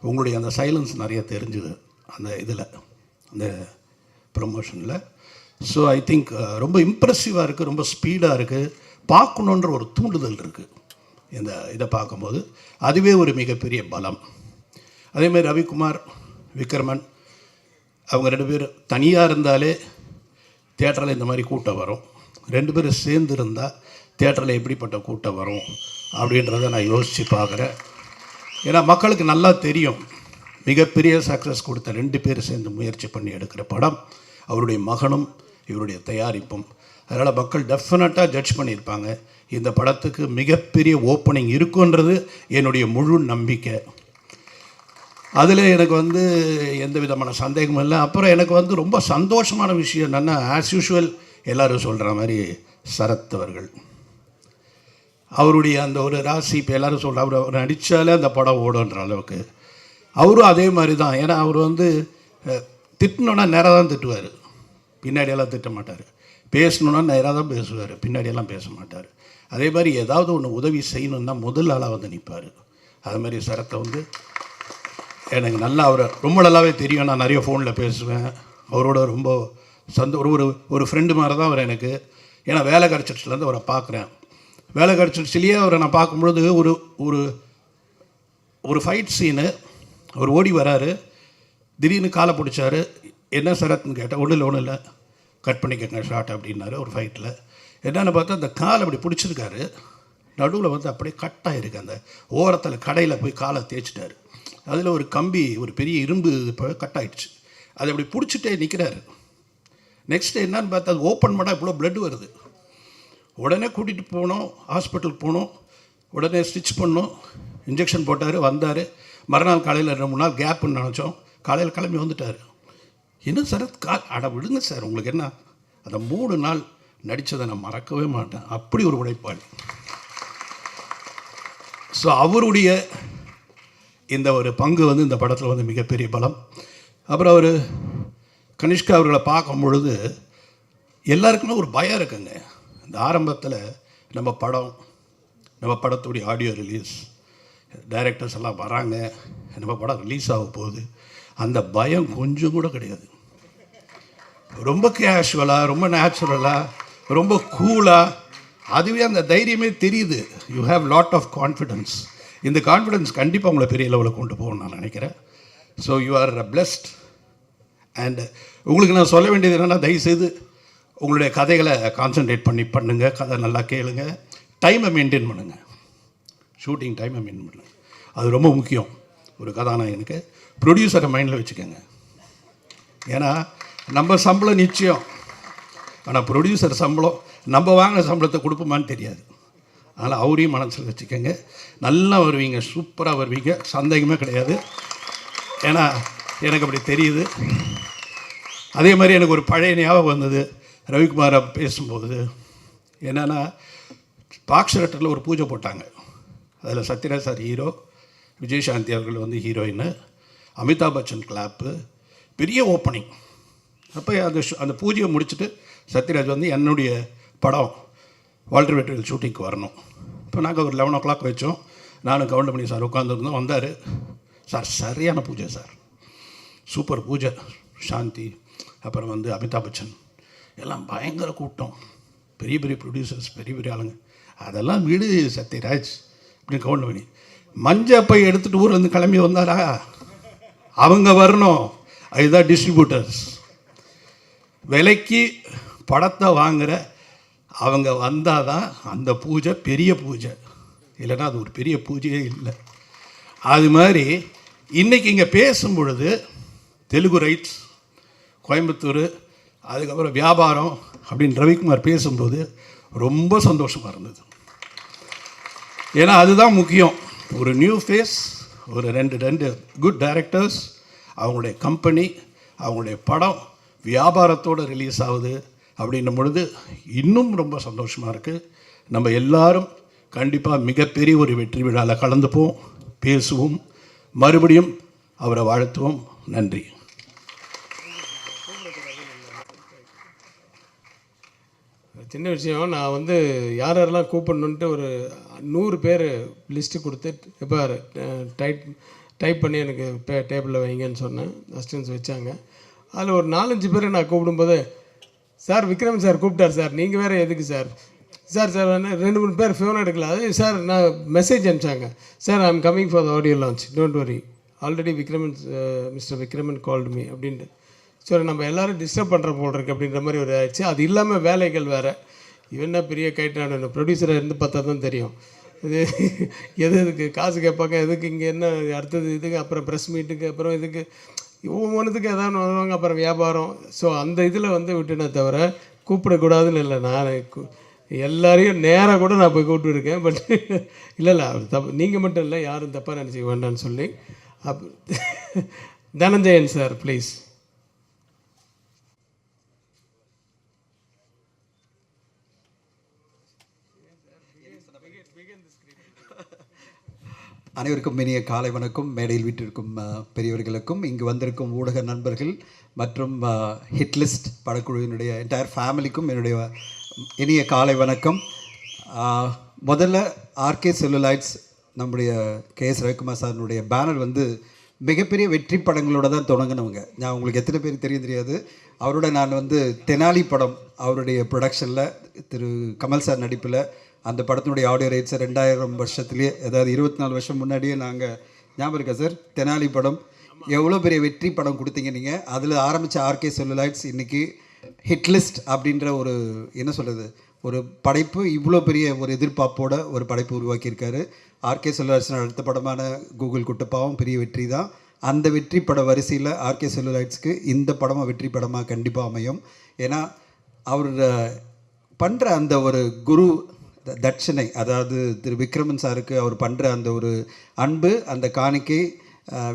உங்களுடைய அந்த சைலன்ஸ் நிறைய தெரிஞ்சுது அந்த இதில், அந்த ப்ரமோஷனில். ஸோ ஐ திங்க் ரொம்ப இம்ப்ரெசிவாக இருக்குது, ரொம்ப ஸ்பீடாக இருக்குது, பார்க்கணுன்ற ஒரு தூண்டுதல் இருக்குது. இந்த இதை பார்க்கும்போது அதுவே ஒரு மிகப்பெரிய பலம். அதேமாதிரி ரவிக்குமார், விக்ரமன் அவங்க 2 பேரும் தனியாக இருந்தாலே தியேட்டரில் இந்த மாதிரி கூட்டம் வரும். 2 பேரும் சேர்ந்து இருந்தால் தியேட்டரில் எப்படிப்பட்ட கூட்டம் வரும் அப்படின்றத நான் யோசித்து பார்க்குறேன். ஏன்னா மக்களுக்கு நல்லா தெரியும், மிகப்பெரிய சக்ஸஸ் கொடுத்த 2 பேர் சேர்ந்து முயற்சி பண்ணி எடுக்கிற படம் அவருடைய மகனும் இவருடைய தயாரிப்பும். அதனால் மக்கள் டெஃபினட்டாக ஜட்ஜ் பண்ணியிருப்பாங்க. இந்த படத்துக்கு மிகப்பெரிய ஓப்பனிங் இருக்குன்றது என்னுடைய முழு நம்பிக்கை. அதில் எனக்கு எந்த விதமான சந்தேகமும் இல்லை. அப்புறம் எனக்கு ரொம்ப சந்தோஷமான விஷயம் என்னென்னா, ஆஸ் யூஷுவல் எல்லோரும் சொல்கிற மாதிரி சரத் அவர்கள், அவருடைய அந்த ஒரு ராசி, இப்போ எல்லோரும் சொல்கிற அவர் நடித்தாலே அந்த படம் ஓடுன்ற அளவுக்கு அவரும் அதே மாதிரி தான். ஏன்னா அவர் திட்டணுன்னா நேராக தான் திட்டுவார், பின்னாடியெல்லாம் திட்ட மாட்டார். பேசணுன்னா நேராக தான் பேசுவார், பின்னாடியெல்லாம் பேச மாட்டார். அதே மாதிரி ஏதாவது ஒன்று உதவி செய்யணுன்னா முதல் ஆளாக நிற்பார். அது மாதிரி சரத்தை எனக்கு நல்லா அவரை ரொம்ப நல்லாவே தெரியும். நான் நிறைய ஃபோனில் பேசுவேன் அவரோட, ரொம்ப ஒரு ஃப்ரெண்டு மாதிரி தான் அவர் எனக்கு. ஏன்னா வேலை கிடச்சிட்லேருந்து அவரை பார்க்குறேன். வேலை கிடச்சிட்லேயே அவரை நான் பார்க்கும்பொழுது ஒரு ஃபைட் சீனு, அவர் ஓடி வராரு, திடீர்னு காலை பிடிச்சாரு. என்ன சரத்னு கேட்டால் ஒன்றும் இல்லை கட் பண்ணிக்கங்க ஷார்ட் அப்படின்னாரு. ஒரு ஃபைட்டில் என்னென்னு பார்த்தா அந்த காலை அப்படி பிடிச்சிருக்காரு, நடுவில் அப்படியே கட்டாயிருக்கு, அந்த ஓரத்தில் கடையில் போய் காலை தேய்ச்சிட்டாரு. அதில் ஒரு கம்பி, ஒரு பெரிய இரும்பு இப்போ கட்டாயிடுச்சு. அதை அப்படி பிடிச்சிட்டே நிற்கிறாரு. நெக்ஸ்ட்டு என்னன்னு பார்த்தா அது ஓப்பன் பண்ணால் இவ்வளோ ப்ளட் வருது. உடனே கூட்டிகிட்டு போனோம், ஹாஸ்பிட்டலுக்கு போனோம், உடனே ஸ்டிச் பண்ணோம், இன்ஜெக்ஷன் போட்டார், வந்தார். மறுநாள் காலையில் 2-3 நாள் கேப்புன்னு நினச்சோம், காலையில் கிளம்பி வந்துட்டார். என்ன சரத் அட விடுங்க சார், உங்களுக்கு என்ன? அந்த 3 நாள் நடித்ததை நான் மறக்கவே மாட்டேன். அப்படி ஒரு உழைப்பாளி. ஸோ அவருடைய இந்த ஒரு பங்கு இந்த படத்தில் மிகப்பெரிய பலம். அப்புறம் அவர் கனிஷ்கா அவர்களை பார்க்கும் பொழுது எல்லாருக்குமே ஒரு பயம் இருக்குங்க. இந்த ஆரம்பத்தில் நம்ம படத்துடைய ஆடியோ ரிலீஸ், டைரக்டர்ஸ் எல்லாம் வராங்க, நம்ம படம் ரிலீஸ் ஆக போகுது, அந்த பயம் கொஞ்சம் கூட கிடையாது. ரொம்ப கேஷுவலாக, ரொம்ப நேச்சுரலாக, ரொம்ப கூலாக, அதுவே அந்த தைரியமே தெரியுது. You have lot of confidence. இந்த கான்ஃபிடென்ஸ் கண்டிப்பாக உங்களை பெரிய லெவலில் கொண்டு போகணும்னு நான் நினைக்கிறேன். So you are blessed. And உங்களுக்கு நான் சொல்ல வேண்டியது என்னென்னா, தயவுசெய்து உங்களுடைய கதைகளை கான்சன்ட்ரேட் பண்ணி பண்ணுங்கள், கதை நல்லா கேளுங்க, டைமை மெயின்டைன் பண்ணுங்கள், ஷூட்டிங் டைமை மெயின்டைன் பண்ணுங்கள். அது ரொம்ப முக்கியம் ஒரு கதாநாயகனுக்கு. ப்ரொடியூசரை மைண்டில் வச்சுக்கோங்க. ஏன்னா நம்ம சம்பளம் நிச்சயம், ஆனால் ப்ரொடியூசர் சம்பளம் நம்ம வாங்கின சம்பளத்தை கொடுப்போமான்னு தெரியாது. அதனால் அவரையும் மனசில் வச்சுக்கோங்க. நல்லா வருவீங்க, சூப்பராக வருவீங்க, சந்தேகமே கிடையாது. ஏன்னா எனக்கு அப்படி தெரியுது. அதே மாதிரி எனக்கு ஒரு பழைய ஞாபகம் வந்தது ரவிக்குமாரை பேசும்போது. என்னென்னா, பாக்ஷரட்டில் ஒரு பூஜை போட்டாங்க. அதில் சத்யராஜ் சார் ஹீரோ, விஜயசாந்தி அவர்கள் வந்து ஹீரோயின், அமிதாப் பச்சன் கிளாப்பு, பெரிய ஓப்பனிங். அப்போ அந்த பூஜையை முடிச்சுட்டு சத்யராஜ் வந்து என்னுடைய படம் வால்டர் வெற்றிவேல் ஷூட்டிங்க்கு வரணும். இப்போ நாங்கள் ஒரு 11 o'clock வச்சோம். நானும் கவுண்டமணி சார் உட்காந்துருந்தோம். வந்தார் சார், சரியான பூஜை சார், சூப்பர் பூஜை. சாந்தி, அப்புறம் வந்து அமிதாப் பச்சன், எல்லாம் பயங்கர கூட்டம், பெரிய பெரிய ப்ரொடியூசர்ஸ், பெரிய பெரிய ஆளுங்க. அதெல்லாம் விடு சத்யராஜ் அப்படின்னு கவுண்டமணி. மஞ்சப்பை எடுத்துகிட்டு ஊர்லேருந்து கிளம்பி வந்தாரா, அவங்க வரணும். அதுதான் டிஸ்ட்ரிபியூட்டர்ஸ். விலைக்கு படத்தை வாங்குகிற அவங்க வந்தால் தான் அந்த பூஜை பெரிய பூஜை, இல்லைன்னா அது ஒரு பெரிய பூஜையே இல்லை. அது மாதிரி இன்றைக்கி இங்கே பேசும் பொழுது தெலுங்கு ரைட்ஸ், கோயம்புத்தூர், அதுக்கப்புறம் வியாபாரம் அப்படின்னு ரவிக்குமார் பேசும்போது ரொம்ப சந்தோஷமாக இருந்தது. ஏன்னா அதுதான் முக்கியம். ஒரு நியூ ஃபேஸ், ஒரு ரெண்டு குட் டைரக்டர்ஸ், அவங்களுடைய கம்பெனி, அவங்களுடைய படம் வியாபாரத்தோடு ரிலீஸ் ஆகுது அப்படின்னும் பொழுது இன்னும் ரொம்ப சந்தோஷமாக இருக்குது. நம்ம எல்லாரும் கண்டிப்பாக மிகப்பெரிய ஒரு வெற்றி விழாவில் கலந்துப்போம், பேசுவோம், மறுபடியும் அவரை வாழ்த்துவோம். நன்றி. சின்ன விஷயம், நான் வந்து யாரெல்லாம் கூப்பிடணுன்ட்டு ஒரு 100 பேர் லிஸ்ட்டு கொடுத்து இப்போ டைப் பண்ணி எனக்கு டேபிளில் வைங்கன்னு சொன்னேன். அசிஸ்டன்ஸ் வச்சாங்க. அதில் ஒரு 4-5 பேரை நான் கூப்பிடும்போது, சார் விக்ரம் சார் கூப்பிட்டார் சார், நீங்கள் வேறு எதுக்கு சார், சார் 2-3 பேர் ஃபோன் எடுக்கல. அது சார் நான் மெசேஜ் அனுப்பிச்சாங்க, sir I am coming for the audio launch, don't worry, already mister Vikraman called me அப்படின்ட்டு. சரி, நம்ம எல்லோரும் டிஸ்டர்ப் பண்ணுற போல் இருக்குது அப்படின்ற மாதிரி ஒரு ஆயிடுச்சு. அது இல்லாமல் வேலைகள் வேறு. இவன்னா பெரிய கைட்டான ப்ரொடியூசராக இருந்து பார்த்தா தான் தெரியும். இது எதுக்கு காசு கேட்பாங்க, எதுக்கு இங்கே என்ன அடுத்தது இதுக்கு, அப்புறம் ப்ரெஸ் மீட்டுக்கு, அப்புறம் இதுக்கு ஒவ்வொன்றுத்துக்கு எதாவது வருவாங்க, அப்புறம் வியாபாரம். ஸோ அந்த இதில் வந்து விட்டுனே தவிர கூப்பிடக்கூடாதுன்னு இல்லை. நான் எல்லாரையும் நேராக கூட நான் போய் கூப்பிட்டுருக்கேன். பட் இல்லை அவர் தப்பு, நீங்கள் மட்டும் இல்லை, யாரும் தப்பாக நினச்சிக்க வேண்டான்னு சொல்லி. Dhananjayan sir please. அனைவருக்கும் இனிய காலை வணக்கம். மேடையில் வீட்டிற்கும் பெரியவர்களுக்கும், இங்கு வந்திருக்கும் ஊடக நண்பர்கள் மற்றும் ஹிட்லிஸ்ட் படக்குழுவினுடைய என்டையர் ஃபேமிலிக்கும் என்னுடைய இனிய காலை வணக்கம். முதல்ல ஆர்கே செல்லுலாய்ட்ஸ், நம்முடைய கேஎஸ் ரவிக்குமார் சாரினுடைய பேனர் வந்து மிகப்பெரிய வெற்றி படங்களோட தான் தொடங்கினவங்க. நான் உங்களுக்கு எத்தனை பேர் தெரியாது, அவரோட நான் வந்து தெனாலி படம் அவருடைய ப்ரொடக்ஷனில் திரு கமல் சார் நடிப்பில், அந்த படத்தினுடைய ஆடியோ ரைட்ஸை 2000 வருஷத்துலேயே, அதாவது 24 வருஷம் முன்னாடியே நாங்கள், ஞாபகம் இருக்கா சார், தெனாலி படம் எவ்வளோ பெரிய வெற்றி படம் கொடுத்தீங்க நீங்கள். அதில் ஆரம்பித்த ஆர்கே செல்லுலாய்ட்ஸ் இன்றைக்கி ஹிட்லிஸ்ட் அப்படின்ற ஒரு என்ன சொல்கிறது, ஒரு படைப்பு, இவ்வளோ பெரிய ஒரு எதிர்பார்ப்போட ஒரு படைப்பு உருவாக்கியிருக்காரு. ஆர்கே செல்லுலாய்ட்ஸ் அடுத்த படமான கூகுள் குட்டப்பாவும் பெரிய வெற்றி தான். அந்த வெற்றி பட வரிசையில் ஆர்கே செல்லுலாய்ட்ஸ்க்கு இந்த படமாக வெற்றி படமாக கண்டிப்பாக அமையும். ஏன்னா அவர் பண்ணுற அந்த ஒரு குரு தட்சணை, அதாவது திரு விக்ரமன் சாருக்கு அவர் பண்ணுற அந்த ஒரு அன்பு, அந்த காணிக்கை,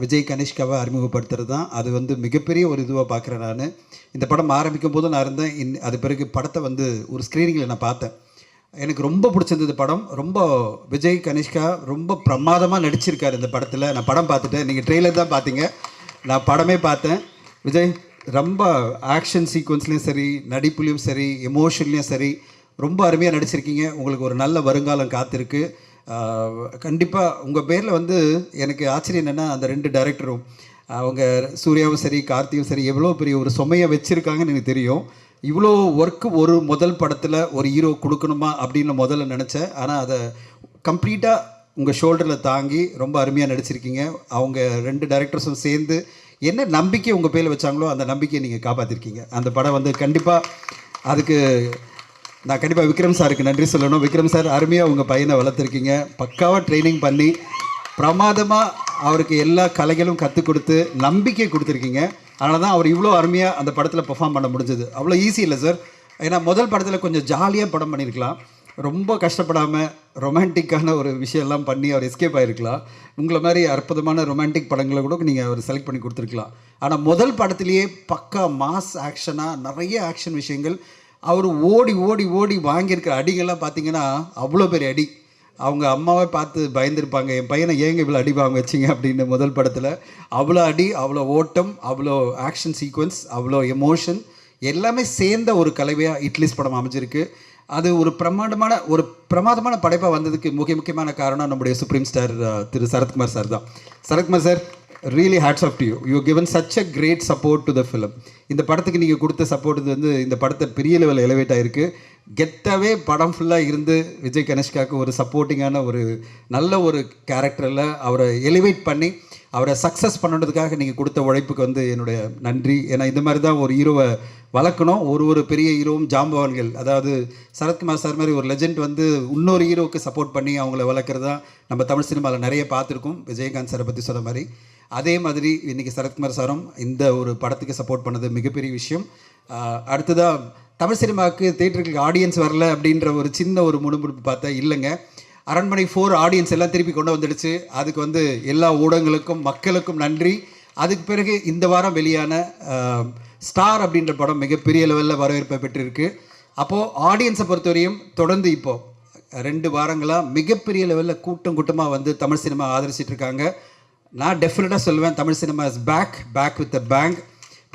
விஜய் கனிஷ்காவை அறிமுகப்படுத்துறது தான். அது வந்து மிகப்பெரிய ஒரு இதுவாக பார்க்குறேன் நான். இந்த படம் ஆரம்பிக்கும் போது நான் இருந்தேன். அது பிறகு படத்தை வந்து ஒரு ஸ்க்ரீனிங்கில் நான் பார்த்தேன். எனக்கு ரொம்ப பிடிச்சிருந்தது படம். ரொம்ப விஜய் கனிஷ்கா ரொம்ப பிரமாதமாக நடிச்சிருக்காரு இந்த படத்தில். நான் படம் பார்த்துட்டேன், நீங்கள் ட்ரெய்லர் தான் பார்த்தீங்க, நான் படமே பார்த்தேன். விஜய் ரொம்ப ஆக்ஷன் சீக்வன்ஸ்லேயும் சரி, நடிப்புலேயும் சரி, எமோஷன்லேயும் சரி ரொம்ப அருமையாக நடிச்சிருக்கீங்க. உங்களுக்கு ஒரு நல்ல வருங்காலம் காத்திருக்கு. கண்டிப்பாக உங்கள் பேரில் வந்து எனக்கு ஆச்சரியம் என்னென்னா, அந்த 2 டைரக்டரும் அவங்க சூர்யாவும் சரி கார்த்தியும் சரி எவ்வளோ பெரிய ஒரு சுமையை வச்சுருக்காங்கன்னு எனக்கு தெரியும். இவ்வளோ ஒர்க்கு ஒரு முதல் படத்தில் ஒரு ஹீரோ கொடுக்கணுமா அப்படின்னு முதல்ல நினச்சேன். ஆனால் அதை கம்ப்ளீட்டாக உங்கள் ஷோல்டரில் தாங்கி ரொம்ப அருமையாக நடிச்சிருக்கீங்க. அவங்க 2 டைரக்டர்ஸும் சேர்ந்து என்ன நம்பிக்கை உங்கள் பேரில் வச்சாங்களோ அந்த நம்பிக்கையை நீங்கள் காப்பாற்றிருக்கீங்க. அந்த படம் வந்து கண்டிப்பாக அதுக்கு நான் கண்டிப்பாக விக்ரம் சாருக்கு நன்றி சொல்லணும். விக்ரம் சார் அருமையாக உங்கள் பையனை வளர்த்துருக்கீங்க. பக்காவாக ட்ரைனிங் பண்ணி பிரமாதமாக அவருக்கு எல்லா கலைகளும் கற்றுக் கொடுத்து நம்பிக்கை கொடுத்துருக்கீங்க. அதனால தான் அவர் இவ்வளோ அருமையாக அந்த படத்தில் பெர்ஃபார்ம் பண்ண முடிஞ்சது. அவ்வளோ ஈஸி இல்லை சார். ஏன்னா முதல் படத்தில் கொஞ்சம் ஜாலியாக படம் பண்ணியிருக்கலாம், ரொம்ப கஷ்டப்படாமல் ரொமான்டிக்கான ஒரு விஷயம்லாம் பண்ணி அவர் எஸ்கேப் ஆகிருக்கலாம். உங்களை மாதிரி அற்புதமான ரொமான்டிக் படங்களை கூட நீங்கள் அவர் செலக்ட் பண்ணி கொடுத்துருக்கலாம். ஆனால் முதல் படத்துலேயே பக்கா மாஸ் ஆக்ஷனாக நிறைய ஆக்ஷன் விஷயங்கள், அவர் ஓடி ஓடி ஓடி வாங்கியிருக்கிற அடிகள்லாம் பார்த்தீங்கன்னா அவ்வளோ பெரிய அடி. அவங்க அம்மாவை பார்த்து பயந்துருப்பாங்க, என் பையனை ஏங்க இவ்வளோ அடி வாங்க வச்சிங்க அப்படின்னு. முதல் படத்தில் அவ்வளோ அடி, அவ்வளோ ஓட்டம், அவ்வளோ ஆக்ஷன் சீக்வன்ஸ், அவ்வளோ எமோஷன் எல்லாமே சேர்ந்த ஒரு கலவையாக இட்லிஸ் படம் அமைஞ்சிருக்கு. அது ஒரு பிரமாதமான படைப்பாக வந்ததுக்கு முக்கியமான காரணம் நம்முடைய சுப்ரீம் ஸ்டார் திரு சரத்குமார் சார் தான். Sarathkumar sir, really hats off to you. You given such a great support to the film. இந்த படத்துக்கு நீங்கள் கொடுத்த சப்போர்ட் வந்து இந்த படத்தை பெரிய லெவலில் எலிவேட் ஆகிருக்கு. கெத்தாவே படம் ஃபுல்லாக இருந்து விஜய் கணேஷ்காவுக்கு ஒரு சப்போர்ட்டிங்கான ஒரு நல்ல ஒரு கேரக்டரில் அவரை எலிவேட் பண்ணி அவரை சக்ஸஸ் பண்ணுறதுக்காக நீங்கள் கொடுத்த உழைப்புக்கு வந்து என்னுடைய நன்றி. ஏன்னா இந்த மாதிரி தான் ஒரு ஹீரோவை வளர்க்கணும். ஒரு பெரிய ஹீரோவும் ஜாம்பவான்கள், அதாவது சரத்குமார் சார் மாதிரி ஒரு லெஜெண்ட் வந்து இன்னொரு ஹீரோவுக்கு சப்போர்ட் பண்ணி அவங்கள வளர்க்குறது தான் நம்ம தமிழ் சினிமாவில் நிறைய பார்த்துருக்கோம். விஜயகாந்த் சாரை பற்றி சொன்ன மாதிரி அதே மாதிரி இன்றைக்கி சரத்குமார் சாரும் இந்த ஒரு படத்துக்கு சப்போர்ட் பண்ணது மிகப்பெரிய விஷயம். அடுத்ததாக தமிழ் சினிமாவுக்கு தேட்டருக்கு ஆடியன்ஸ் வரல அப்படின்ற ஒரு சின்ன ஒரு முணுமுணுப்பு பார்த்தா இல்லைங்க. அரண்மனை 4 ஆடியன்ஸ் எல்லாம் திருப்பி கொண்டு வந்துடுச்சு. அதுக்கு வந்து எல்லா ஊடகங்களுக்கும் மக்களுக்கும் நன்றி. அதுக்கு பிறகு இந்த வாரம் வெளியான ஸ்டார் அப்படின்ற படம் மிகப்பெரிய லெவலில் வரவேற்பை பெற்றிருக்கு. அப்போது ஆடியன்ஸை பொறுத்தவரையும் தொடர்ந்து இப்போது 2 வாரங்களாக மிகப்பெரிய லெவலில் கூட்டமாக வந்து தமிழ் சினிமா ஆதரிச்சிட்ருக்காங்க. நான் டெஃபினட்டாக சொல்லுவேன், Tamil cinema is back with a bang.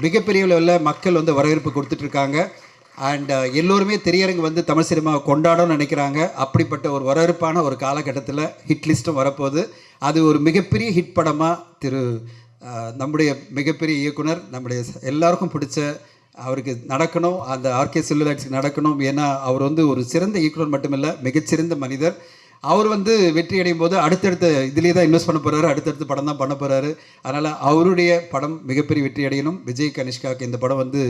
மிகப்பெரிய லெவலில் மக்கள் வந்து வரவேற்பு கொடுத்துட்ருக்காங்க. அண்ட் எல்லோருமே திரையரங்கு வந்து தமிழ் சினிமாவை கொண்டாடணும்னு நினைக்கிறாங்க. அப்படிப்பட்ட ஒரு வரவேற்பான ஒரு காலகட்டத்தில் ஹிட் லிஸ்ட்டும் வரப்போகுது. அது ஒரு மிகப்பெரிய ஹிட் படமாக நம்முடைய மிகப்பெரிய இயக்குனர், நம்முடைய எல்லாருக்கும் பிடிச்ச அவருக்கு நடக்கணும், அந்த ஆர்கே செல்லுலாக்ஸுக்கு நடக்கணும். ஏன்னா அவர் வந்து ஒரு சிறந்த இயக்குனர் மட்டுமில்லை, மிகச்சிறந்த மனிதர். அவர் வந்து வெற்றி அடையும் போது அடுத்தடுத்த இதுலேயே தான் இன்வெஸ்ட் பண்ண போகிறாரு, அடுத்தடுத்த படம் தான் பண்ண போகிறாரு. அதனால் அவருடைய படம் மிகப்பெரிய வெற்றி அடையணும். விஜய் கனிஷ்காவுக்கு இந்த படம் வந்து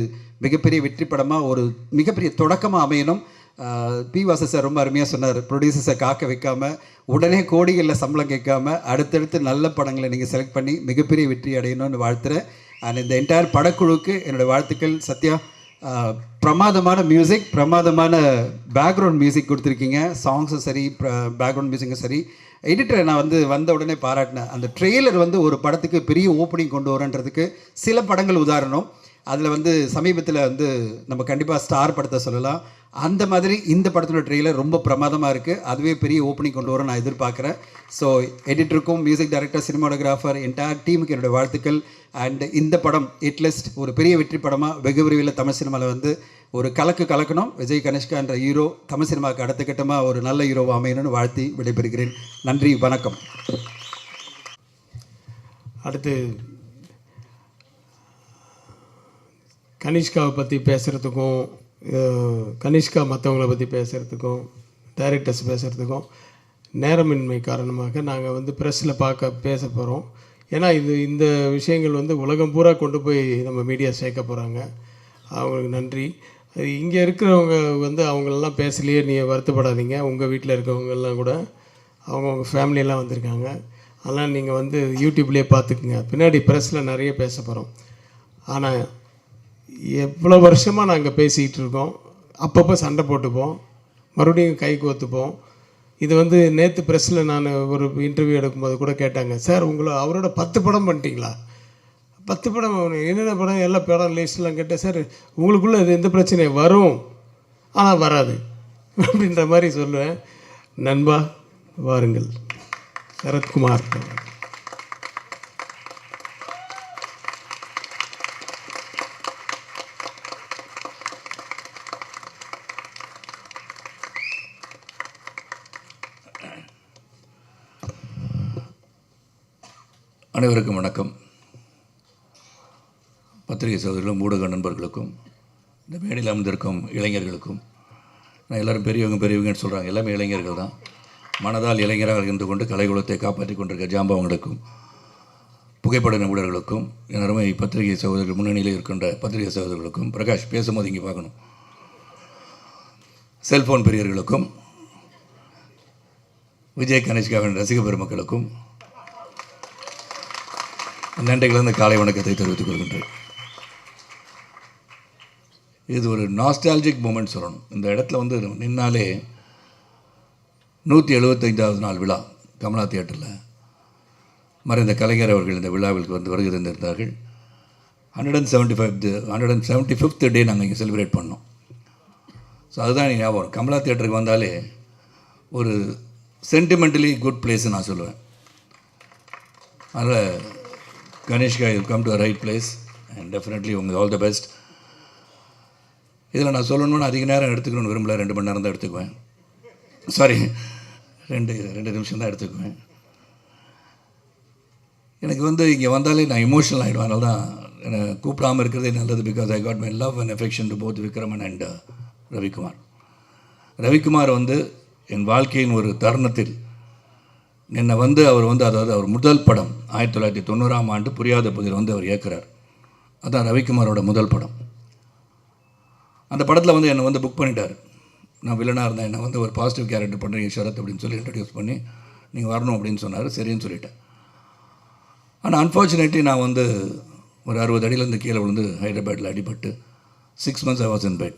மிகப்பெரிய வெற்றி படமாக ஒரு மிகப்பெரிய தொடக்கமாக அமையணும். பி வாசு சார் ரொம்ப அருமையாக சொன்னார், ப்ரொடியூசர்ஸை காக்க வைக்காமல் உடனே கோடிகளில் சம்பளம் கேட்காம அடுத்தடுத்து நல்ல படங்களை நீங்கள் செலக்ட் பண்ணி மிகப்பெரிய வெற்றி அடையணும்னு வாழ்த்துறேன். அண்ட் இந்த என்டையர் படக்குழுவுக்கு என்னோடய வாழ்த்துக்கள். சத்யா, பிரமாதமான மியூசிக், பிரமாதமான பேக்ரவுண்ட் மியூசிக் கொடுத்துருக்கீங்க. சாங்ஸும் சரி, பேக்ரவுண்ட் மியூசிக்கும் சரி. எடிட்டரை நான் வந்து வந்த உடனே பாராட்டினேன். அந்த ட்ரெய்லர் வந்து ஒரு படத்துக்கு பெரிய ஓப்பனிங் கொண்டு வரன்றதுக்கு சில படங்கள் உதாரணம். அதில் வந்து சமீபத்தில் வந்து நம்ம கண்டிப்பாக ஸ்டார் படத்தை சொல்லலாம். அந்த மாதிரி இந்த படத்தோட ட்ரெய்லர் ரொம்ப பிரமாதமாக இருக்குது. அதுவே பெரிய ஓப்பனிங் கொண்டு வர நான் எதிர்பார்க்குறேன். ஸோ எடிட்டருக்கும், மியூசிக் டைரக்டர், சினிமாட்டோகிராஃபர், என்டையர் டீமுக்கு என்னுடைய வாழ்த்துக்கள். அண்ட் இந்த படம் ஹிட்லிஸ்ட் ஒரு பெரிய வெற்றி படமாக வெகு விரைவில் தமிழ் சினிமாவில் வந்து ஒரு கலக்கணும். விஜய் கனிஷ்கா என்ற ஹீரோ தமிழ் சினிமாவுக்கு அடுத்த கட்டமாக ஒரு நல்ல ஹீரோவாக அமையணும்னு வாழ்த்தி விடைபெறுகிறேன். நன்றி, வணக்கம். அடுத்து கனிஷ்காவை பற்றி பேசுகிறதுக்கும், கனிஷ்கா மற்றவங்கள பற்றி பேசுகிறதுக்கும், டைரக்டர்ஸ் பேசுகிறதுக்கும் நேரமின்மை காரணமாக நாங்கள் வந்து ப்ரெஸ்ஸில் பேச போகிறோம். ஏன்னா இந்த விஷயங்கள் வந்து உலகம் பூரா கொண்டு போய் நம்ம மீடியா சேர்க்க போகிறாங்க. அவங்களுக்கு நன்றி. இங்கே இருக்கிறவங்க வந்து அவங்களெல்லாம் பேசலையே, நீங்கள் வருத்தப்படாதீங்க. உங்கள் வீட்டில் இருக்கவங்கெல்லாம் கூட அவங்கவுங்க ஃபேமிலியெல்லாம் வந்திருக்காங்க. அதெல்லாம் நீங்கள் வந்து யூடியூப்லேயே பார்த்துக்குங்க. பின்னாடி ப்ரெஸ்ஸில் நிறைய பேச போகிறோம். ஆனால் எவ்வளோ வருஷமாக நாங்கள் பேசிக்கிட்டு இருக்கோம். அப்பப்போ சண்டை போட்டுப்போம், மறுபடியும் கை கோத்துப்போம். இது வந்து நேற்று ப்ரெஸ்ஸில் நான் ஒரு இன்டர்வியூ எடுக்கும்போது கூட கேட்டாங்க, சார் அவரோட 10 படம் பண்ணிட்டீங்களா? 10 படம் என்னென்ன படம், எல்லா படம் லிஸ்ட்லாம் கேட்டேன். சார் உங்களுக்குள்ளே இது எந்த பிரச்சனையும் வரும், ஆனால் வராது அப்படின்ற மாதிரி சொல்லுவேன். நண்பா வாருங்கள். சரத்குமார். அனைவருக்கும் வணக்கம். பத்திரிகை சகோதரர்களும் ஊடக நண்பர்களுக்கும் இந்த மேடையில் அமர்ந்திருக்கும் இளைஞர்களுக்கும், நான் எல்லோரும் பெரியவங்கன்னு சொல்கிறாங்க, எல்லாமே இளைஞர்கள் தான். மனதால் இளைஞராக இருந்து கொண்டு கலைக்குலத்தை காப்பாற்றி கொண்டிருக்க ஜாம்பவங்களுக்கும், புகைப்பட நிபுணர்களுக்கும், என் அருமை பத்திரிகை சகோதரர்கள், முன்னணியில் இருக்கின்ற பத்திரிகை சகோதரர்களுக்கும், பிரகாஷ் பேசும்போது இங்கே பார்க்கணும், செல்ஃபோன் பிரியர்களுக்கும், விஜய் கணேஷ்காவின் ரசிக பெருமக்களுக்கும் நன்றிகளந்த காலை வணக்கத்தை தெரிவித்துக் கொள்கின்றேன். இது ஒரு நாஸ்டாலஜிக் மூமெண்ட் சொல்லணும். இந்த இடத்துல வந்து நின்னாலே 175வது நாள் விழா கமலா தியேட்டரில் மறைந்த கலைஞர் அவர்கள் இந்த விழாவிற்கு வந்து வருகை தந்திருந்தார்கள். 175th டே நாங்கள் இங்கே செலிப்ரேட் பண்ணோம். ஸோ அதுதான் ஞாபகம். கமலா தியேட்டருக்கு வந்தாலே ஒரு சென்டிமெண்டலி குட் பிளேஸ்ன்னு நான் சொல்லுவேன். அதனால் கணேஷ்கா, you come to a right place and definitely உங்களுக்கு ஆல் த பெஸ்ட். இதில் நான் சொல்லணும்னு அதிக நேரம் எடுத்துக்கணும்னு விரும்பல, 2 மணி நேரம் தான் எடுத்துக்குவேன். சாரி, 2 நிமிஷம் தான் எடுத்துக்குவேன். எனக்கு வந்து இங்கே வந்தாலே நான் இமோஷனல் ஆகிடுவேன். அதனால தான் என்னை கூப்பிடாமல் இருக்கிறதே நல்லது. Because I got my love and affection to both Vikraman and Ravikumar. Ravikumar வந்து என் வாழ்க்கையின் ஒரு தருணத்தில் என்னை வந்து அவர் வந்து, அதாவது அவர் முதல் படம் 1990ஆம் ஆண்டு புரியாத புதிர் வந்து அவர் இயக்குறார். அதுதான் ரவிக்குமாரோட முதல் படம். அந்த படத்தில் வந்து என்னை வந்து புக் பண்ணிட்டார். நான் வில்லனாக இருந்தேன். என்னை வந்து ஒரு பாசிட்டிவ் கேரக்டர் பண்ணுறீங்க ஷரத் அப்படின்னு சொல்லி இன்ட்ரடியூஸ் பண்ணி நீங்கள் வரணும் அப்படின்னு சொன்னார். சரின்னு சொல்லிட்டேன். ஆனால் அன்ஃபார்ச்சுனேட்லி நான் வந்து ஒரு 60 அடியிலேருந்து கீழே விழுந்து ஹைதராபாத்தில் அடிபட்டு 6 months I was in bed.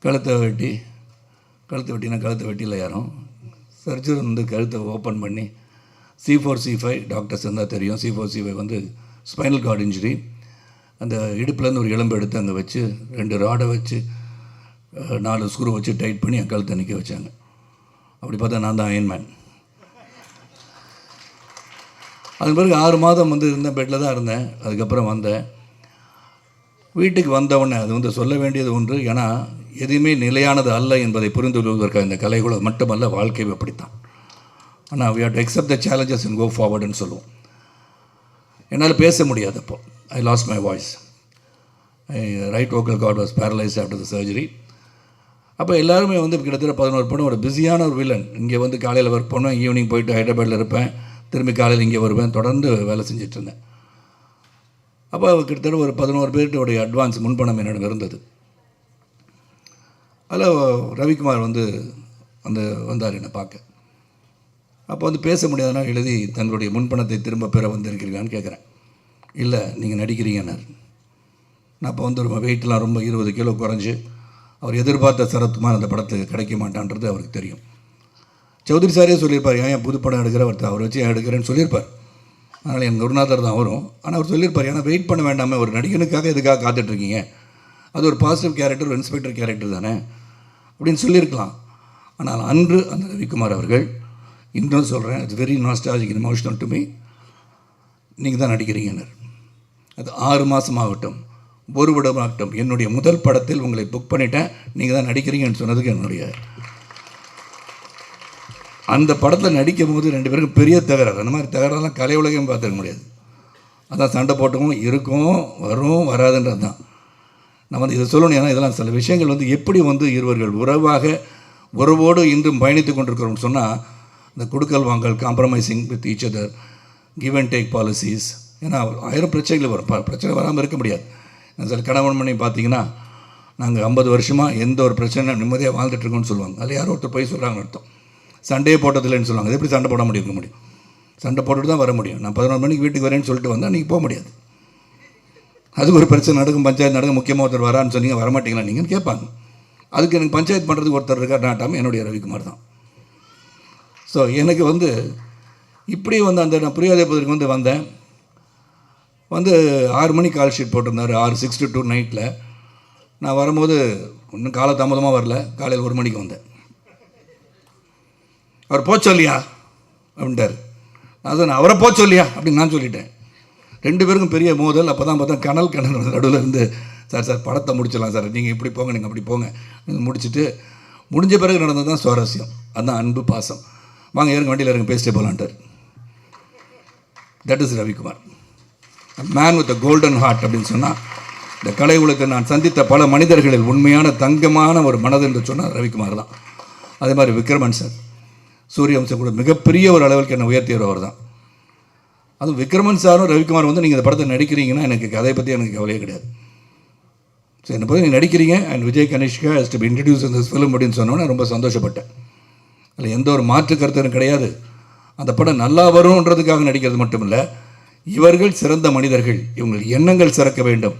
கழுத்தை வெட்டியில் யாரும் சர்ஜரி வந்து கழுத்தை ஓப்பன் பண்ணி C4 C5 டாக்டர்ஸ் இருந்தால் தெரியும். C4 C5 வந்து ஸ்பைனல் கார்டு இன்ஜுரி. அந்த இடுப்புலேருந்து ஒரு எலும்பு எடுத்து அங்கே வச்சு 2 ராடை வச்சு 4 ஸ்க்ரூ வச்சு டைட் பண்ணி என் கழுத்தை நிற்க வச்சாங்க. அப்படி பார்த்தா நான் தான் அயன்மேன். அது பிறகு 6 மாதம் வந்து இருந்தேன், பெட்டில் தான் இருந்தேன். அதுக்கப்புறம் வந்தேன். வீட்டுக்கு வந்தவுடனே அது வந்து சொல்ல வேண்டியது ஒன்று. ஏன்னா எதுவுமே நிலையானது அல்ல என்பதை புரிந்து கொள்வதற்காக இந்த கலைகளும் மட்டுமல்ல, வாழ்க்கையும் அப்படித்தான். ஆனால் we have to accept the challenges and go forwardன்னு சொல்லுவோம். என்னால் பேச முடியாது. அப்போ I lost my voice. My right vocal cord was paralyzed after the surgery. அப்போ எல்லாருமே வந்து கிட்டத்தட்ட 11 படம், ஒரு பிஸியான ஒரு வில்லன். இங்கே வந்து காலையில் ஒர்க் பண்ணுவேன், ஈவினிங் போயிட்டு ஹைதராபாத்தில் இருப்பேன், திரும்பி காலையில் இங்கே வருவேன், தொடர்ந்து வேலை செஞ்சிட்ருந்தேன். அப்போ கிட்டத்தட்ட ஒரு 11 பேர்கிட்டோடைய அட்வான்ஸ் முன்பணம் என்னிடம் இருந்தது. அதில் ரவிக்குமார் வந்து வந்தார் என்னை பார்க்க. அப்போ வந்து பேச முடியாதனால எழுதி தங்களுடைய முன்பணத்தை திரும்ப பெற வந்திருக்கிறீங்களான்னு கேட்குறேன். இல்லை, நீங்கள் நடிக்கிறீங்கன்னார். நான் அப்போ வந்து ரொம்ப வெயிட்லாம் ரொம்ப 20 கிலோ குறைஞ்சி, அவர் எதிர்பார்த்த சரத்குமார் அந்த படத்துக்கு கிடைக்க மாட்டான்றது அவருக்கு தெரியும். சௌத்ரி சாரே சொல்லியிருப்பார், ஏன் புது படம் எடுக்கிற அவர் வச்சு எடுக்கிறேன்னு சொல்லியிருப்பார். அதனால் என் குருநாதர் தான் வரும். ஆனால் அவர் சொல்லியிருப்பார், ஏன்னா வெயிட் பண்ண வேண்டாமல், ஒரு நடிகனுக்காக எதுக்காக காத்துட்ருக்கீங்க, அது ஒரு பாசிட்டிவ் கேரக்டர், ஒரு இன்ஸ்பெக்டர் கேரக்டர் தானே அப்படின்னு சொல்லியிருக்கலாம். ஆனால் அன்று அந்த ரவிக்குமார் அவர்கள், இன்னும் சொல்கிறேன், it's very nostalgic and emotional to me, நீங்கள் தான் நடிக்கிறீங்கன்னார். அது 6 மாதம் ஆகட்டும், 1 வருடம் ஆகட்டும், என்னுடைய முதல் படத்தில் உங்களை புக் பண்ணிட்டேன், நீங்கள் தான் நடிக்கிறீங்கன்னு சொன்னதுக்கு என்னுடைய அந்த படத்தில் நடிக்கும் போது 2 பேருக்கும் பெரிய தகராறு. அந்த மாதிரி தகராறுலாம் கலை உலகம் பார்த்துக்க முடியாது. அதான் சண்டை போட்டவும் இருக்கும், வரும், வராதுன்றது தான். நம்ம வந்து இதை சொல்லணும். ஏன்னா இதெல்லாம் சில விஷயங்கள் வந்து எப்படி வந்து இருவர்கள் உறவோடு இன்றும் பயணித்து கொண்டிருக்கிறோம்னு சொன்னால், இந்த கொடுக்கல் வாங்கல், compromising with each other, give and take policies. ஏன்னா 1000 பிரச்சனைகள் வரும். பிரச்சனை வராமல் இருக்க முடியாது. சில கணவன் மணி பார்த்தீங்கன்னா, நாங்கள் 50 வருஷமாக எந்த ஒரு பிரச்சனை நிம்மதியாக வாழ்ந்துட்டுருக்கோம்னு சொல்லுவாங்க. அதில் யாரோ ஒருத்தர் போய் சொல்கிறாங்கன்னு அர்த்தம். சண்டையே போட்டதில்லைன்னு சொல்லுவாங்க. அது எப்படி சண்டை போட முடியும்? சண்டை போட்டுட்டு தான் வர முடியும். நான் 11 மணிக்கு வீட்டுக்கு வரேன்னு சொல்லிட்டு வந்தால் நீங்கள் போக முடியாது. அதுக்கு ஒரு பிரச்சனை நடக்கும், பஞ்சாயத்து நடக்கும், முக்கியமாக ஒருத்தர் வரான்னு சொன்னீங்க, வரமாட்டீங்களா நீங்கன்னு கேட்பாங்க. அதுக்கு எனக்கு பஞ்சாயத்து பண்ணுறதுக்கு ஒருத்தர் இருக்கார், நாட்டாமல் என்னுடைய ரவிக்குமார் தான். ஸோ எனக்கு வந்து இப்படி வந்து அந்த நான் புரியாத பதற்கு வந்தேன். 6 மணிக்கு கால் ஷீட் போட்டிருந்தார், 6 to 2 நைட்டில். நான் வரும்போது இன்னும் காலதாமதமாக வரல, காலையில் 1 மணிக்கு வந்தேன். அவர் போச்சொல்லியா அப்படின்ட்டார். நான் சொன்னேன், அவரை போச்சொல்லியா அப்படின்னு நான் சொல்லிட்டேன். 2 பேருக்கும் பெரிய மோதல். அப்போ தான் பார்த்தா கனல் நடுவில் இருந்து, சார் படத்தை முடிச்சிடலாம் சார், நீங்கள் இப்படி போங்க, நீங்கள் அப்படி போங்க, நீங்கள் முடிஞ்ச பிறகு நடந்தது தான் சுவாரஸ்யம். அதுதான் அன்பு, பாசம். வாங்க ஏறுங்க, வண்டியில் இருங்க, பேசிட்டே போகலான்ட்டார். That is Ravikumar. Man with a golden heart அப்படின்னு சொன்னால், இந்த கலை உலகத்தில் நான் சந்தித்த பல மனிதர்களில் உண்மையான தங்கமான ஒரு மனது என்று சொன்னால் ரவிக்குமார் தான். அதே மாதிரி விக்ரமன் சார், சூரியவம்சம் கூட மிகப்பெரிய ஒரு அளவுக்கு என்னை உயர்த்தியவர் தான். அதுவும் விக்ரமன் சாரும் ரவிக்குமார் வந்து நீங்கள் இந்த படத்தை நடிக்கிறீங்கன்னா எனக்கு கதையை பற்றி எனக்கு கவலையே கிடையாது. ஸோ என்னை போய் நீங்கள் நடிக்கிறீங்க and Vijay Kanishka has to be introduce in this film அப்படின்னு சொன்னோன்னே ரொம்ப சந்தோஷப்பட்டேன். அதில் எந்த ஒரு மாற்று கருத்தும் கிடையாது. அந்த படம் நல்லா வரும்ன்றதுக்காக நடிக்கிறது மட்டும் இல்லை, இவர்கள் சிறந்த மனிதர்கள், இவங்கள் எண்ணங்கள் சிறக்க வேண்டும்,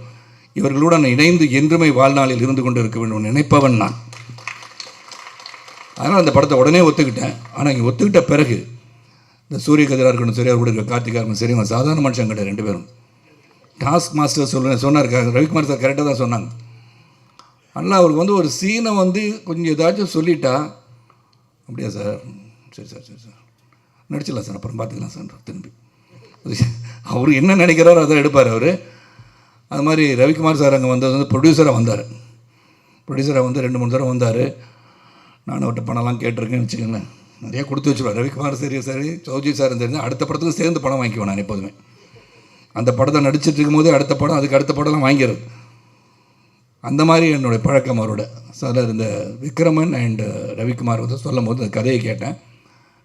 இவர்களுடன் இணைந்து என்றுமே வாழ்நாளில் இருந்து கொண்டு இருக்க வேண்டும் நினைப்பவன் நான். அதனால் அந்த படத்தை உடனே ஒத்துக்கிட்டேன். ஆனால் இங்கே ஒத்துக்கிட்ட பிறகு இந்த சூரிய கதிராக இருக்கணும் சரி, அவர் கூட இருக்க கார்த்திகா இருக்கணும் சரி, அவங்க சாதாரண மனுஷன் கிடையாது. 2 பேரும் டாஸ்க் மாஸ்டர் சொன்னார் ரவிக்குமார் சார் கரெக்டாக தான் சொன்னாங்க. அதனால் அவருக்கு வந்து ஒரு சீனை வந்து கொஞ்சம் ஏதாச்சும் சொல்லிட்டா, அப்படியா சார், சரி சார் சரி சார் நடிச்சிடலாம் சார், அப்புறம் பார்த்துக்கலாம் சார், திரும்பி அவர் என்ன நினைக்கிறாரோ அதை எடுப்பார் அவர். அது மாதிரி ரவிக்குமார் சார் அங்கே வந்தது வந்து ப்ரொடியூசராக வந்தார். ப்ரொடியூசராக வந்து 2-3 தடவை வந்தார். நானும் அவர்கிட்ட பணம்லாம் கேட்டிருக்கேன்னு வச்சுக்கோங்களேன், நிறைய கொடுத்து வச்சுருவார். ரவிக்குமார் சரி சரி சௌஜி சார் தெரிஞ்சு அடுத்த படத்துக்கு சேர்ந்து படம் வாங்கிக்குவேன் நான் எப்போதுமே. அந்த படத்தை நடிச்சிட்டு இருக்கும்போதே அடுத்த படம், அதுக்கு அடுத்த படம்லாம் வாங்கிடுறது. அந்த மாதிரி என்னுடைய பழக்கம் அவரோட. ஸோ அதில் இந்த விக்ரமன் அண்ட் ரவிக்குமார் வந்து சொல்லும் போது அந்த கதையை கேட்டேன்.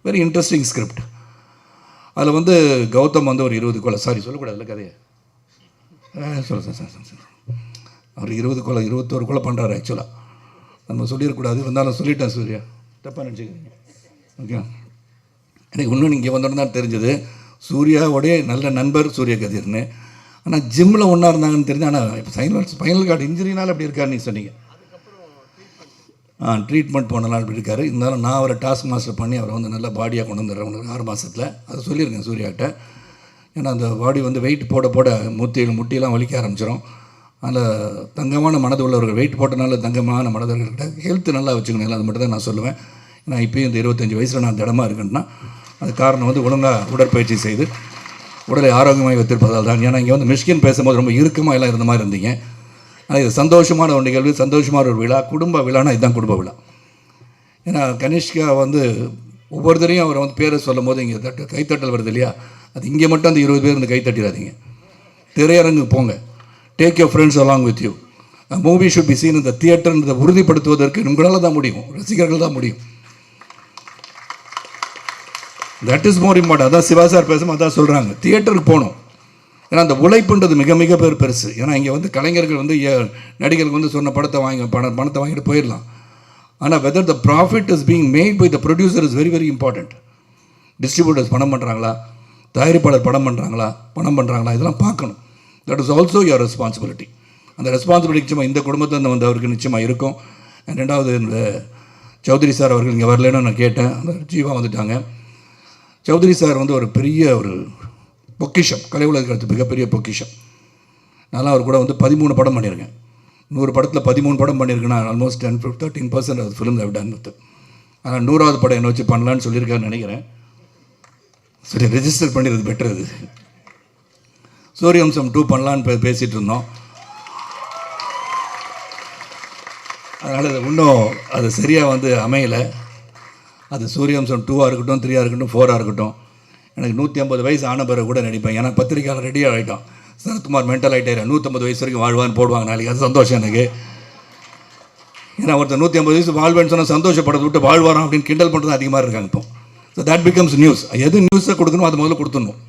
Very interesting script. அதில் வந்து கௌதம் வந்து ஒரு 20 கொலை, சாரி சொல்லக்கூடாதுல்ல கதையை, சொல்ல சார் சார் சார் அவர் 20 கொலை 21 கொலை பண்ணுறாரு. ஆக்சுவலாக நம்ம சொல்லிடக்கூடாது, இருந்தாலும் சொல்லிட்டேன். சூர்யா தப்பாக நினச்சிக்கிறீங்க, ஓகே. எனக்கு இன்னும் இங்கே வந்தோன்னு தான் தெரிஞ்சது சூர்யாவோடைய நல்ல நண்பர் சூரிய கதிர்னு. ஆனால் ஜிம்மில் ஒன்றா இருந்தாங்கன்னு தெரிஞ்சு. ஆனால் இப்போ ஸ்பைனல் கார்டு இன்ஜுரினால அப்படி இருக்காருன்னு நீங்கள் சொன்னீங்க. ட்ரீட்மெண்ட் போனலாம் அப்படி இருக்காரு. இருந்தாலும் நான் அவரை டாஸ்க் மாஸ்டர் பண்ணி அவரை வந்து நல்லா பாடியாக கொண்டு வந்துடுறேன் 6 மாதத்தில். அதை சொல்லியிருக்கேன் சூர்யாக்கிட்ட. ஏன்னா அந்த பாடி வந்து வெயிட் போட போட முட்டியெல்லாம் வலிக்க ஆரம்பிச்சிடும். அதில் தங்கமான மனது உள்ளவர்கள், வெயிட் போட்டனால தங்கமான மனதவர்கள்கிட்ட ஹெல்த்து நல்லா வச்சுக்கணும். அது மட்டும் தான் நான் சொல்லுவேன். ஏன்னா இப்போயும் இந்த 25 வயசில் நான் திடமாக இருக்கேன்னா அது காரணம் வந்து ஒழுங்காக உடற்பயிற்சி செய்து உடலை ஆரோக்கியமாக வைத்திருப்பதால் தான். ஏன்னா இங்கே வந்து மிஷ்கின் பேசும்போது ரொம்ப இறுக்கமாக எல்லாம் இருந்த மாதிரி இருந்தீங்க. ஆனால் இது சந்தோஷமான ஒரு நிகழ்வு, சந்தோஷமான ஒரு விழா, குடும்ப விழானா இதுதான் குடும்ப விழா. ஏன்னா கனிஷ்கா வந்து ஒவ்வொருத்தரையும் அவரை வந்து பேரை சொல்லும் போது இங்கே கைத்தட்டல் வருது இல்லையா, அது இங்கே மட்டும் அந்த 20 பேர் இந்த கைத்தட்டிடாதீங்க. திரையரங்கு போங்க, take your friends along with you. Movie should be seen இந்த தியேட்டர்ன்றதை உறுதிப்படுத்துவதற்கு உங்களால் தான் முடியும், ரசிகர்கள் தான் முடியும். That is more important. அதான் சிவா சார் பேசும்போது அதான் சொல்கிறாங்க, தியேட்டருக்கு போகணும். ஏன்னா அந்த உழைப்புன்றது மிக மிக பெருசு. ஏன்னா இங்கே வந்து கலைஞர்கள் வந்து நடிகர்கள் வந்து சொன்ன பணத்தை வாங்கிட்டு போயிடலாம். ஆனால் whether the profit is being made by the producer is very very important. Distributors பணம் பண்ணுறாங்களா, தயாரிப்பாளர் பணம் பண்ணுறாங்களா, இதெல்லாம் பார்க்கணும். That is also your responsibility. அந்த ரெஸ்பான்சிபிலிட்டி நிச்சயமாக இந்த குடும்பத்தில் வந்தவருக்கு நிச்சயமாக இருக்கும். ரெண்டாவது இந்த சௌத்ரி சார் அவர்கள் இங்கே வரலன்னு நான் கேட்டேன், அந்த ஜீவா வந்துட்டாங்க. சௌத்ரி சார் வந்து ஒரு பெரிய ஒரு பொக்கிஷம், கலை உலகத்து மிகப்பெரிய பொக்கிஷம். நான் அவர் கூட வந்து 13 படம் பண்ணியிருக்கேன். 100 படத்தில் 13 படம் பண்ணியிருக்கேன்னா almost 10-13% of film I've done with. ஆனால் 100வது படம் என்ன வச்சு பண்ணலான்னு சொல்லியிருக்காருன்னு நினைக்கிறேன். சரி, ரெஜிஸ்டர் பண்ணிடுறது பெட்டர். அது சூரியவம்சம் 2 பண்ணலான்னு பேசிகிட்டு இருந்தோம். அதனால் அது இன்னும் அது சரியாக வந்து அமையலை. அது சூரியவம்சம் 2ஆக இருக்கட்டும், 3ஆக இருக்கட்டும், 4ஆக இருக்கட்டும். எனக்கு 150 வயசு ஆன பிறகு கூட நடிப்பேன். ஏன்னா பத்திரிக்கையாளர் ரெடியாக ஆகிட்டோம். சரத்குமார் மென்டல் ஆகிட்டாரு, 150 வயசு வரைக்கும் வாழ்வான்னு போடுவாங்க நாளைக்கு. அது சந்தோஷம் எனக்கு. ஏன்னா ஒருத்தர் 150 வயசு வாழ்வேன்னு சொன்னால் சந்தோஷப்படுறத விட்டு வாழ்வாராம் அப்படின்னு கிண்டல் பண்ணுறது அதிகமாக இருக்காங்க இப்போ. So that becomes news. எது நியூஸை கொடுக்கணும் அது முதல்ல கொடுத்துடணும்.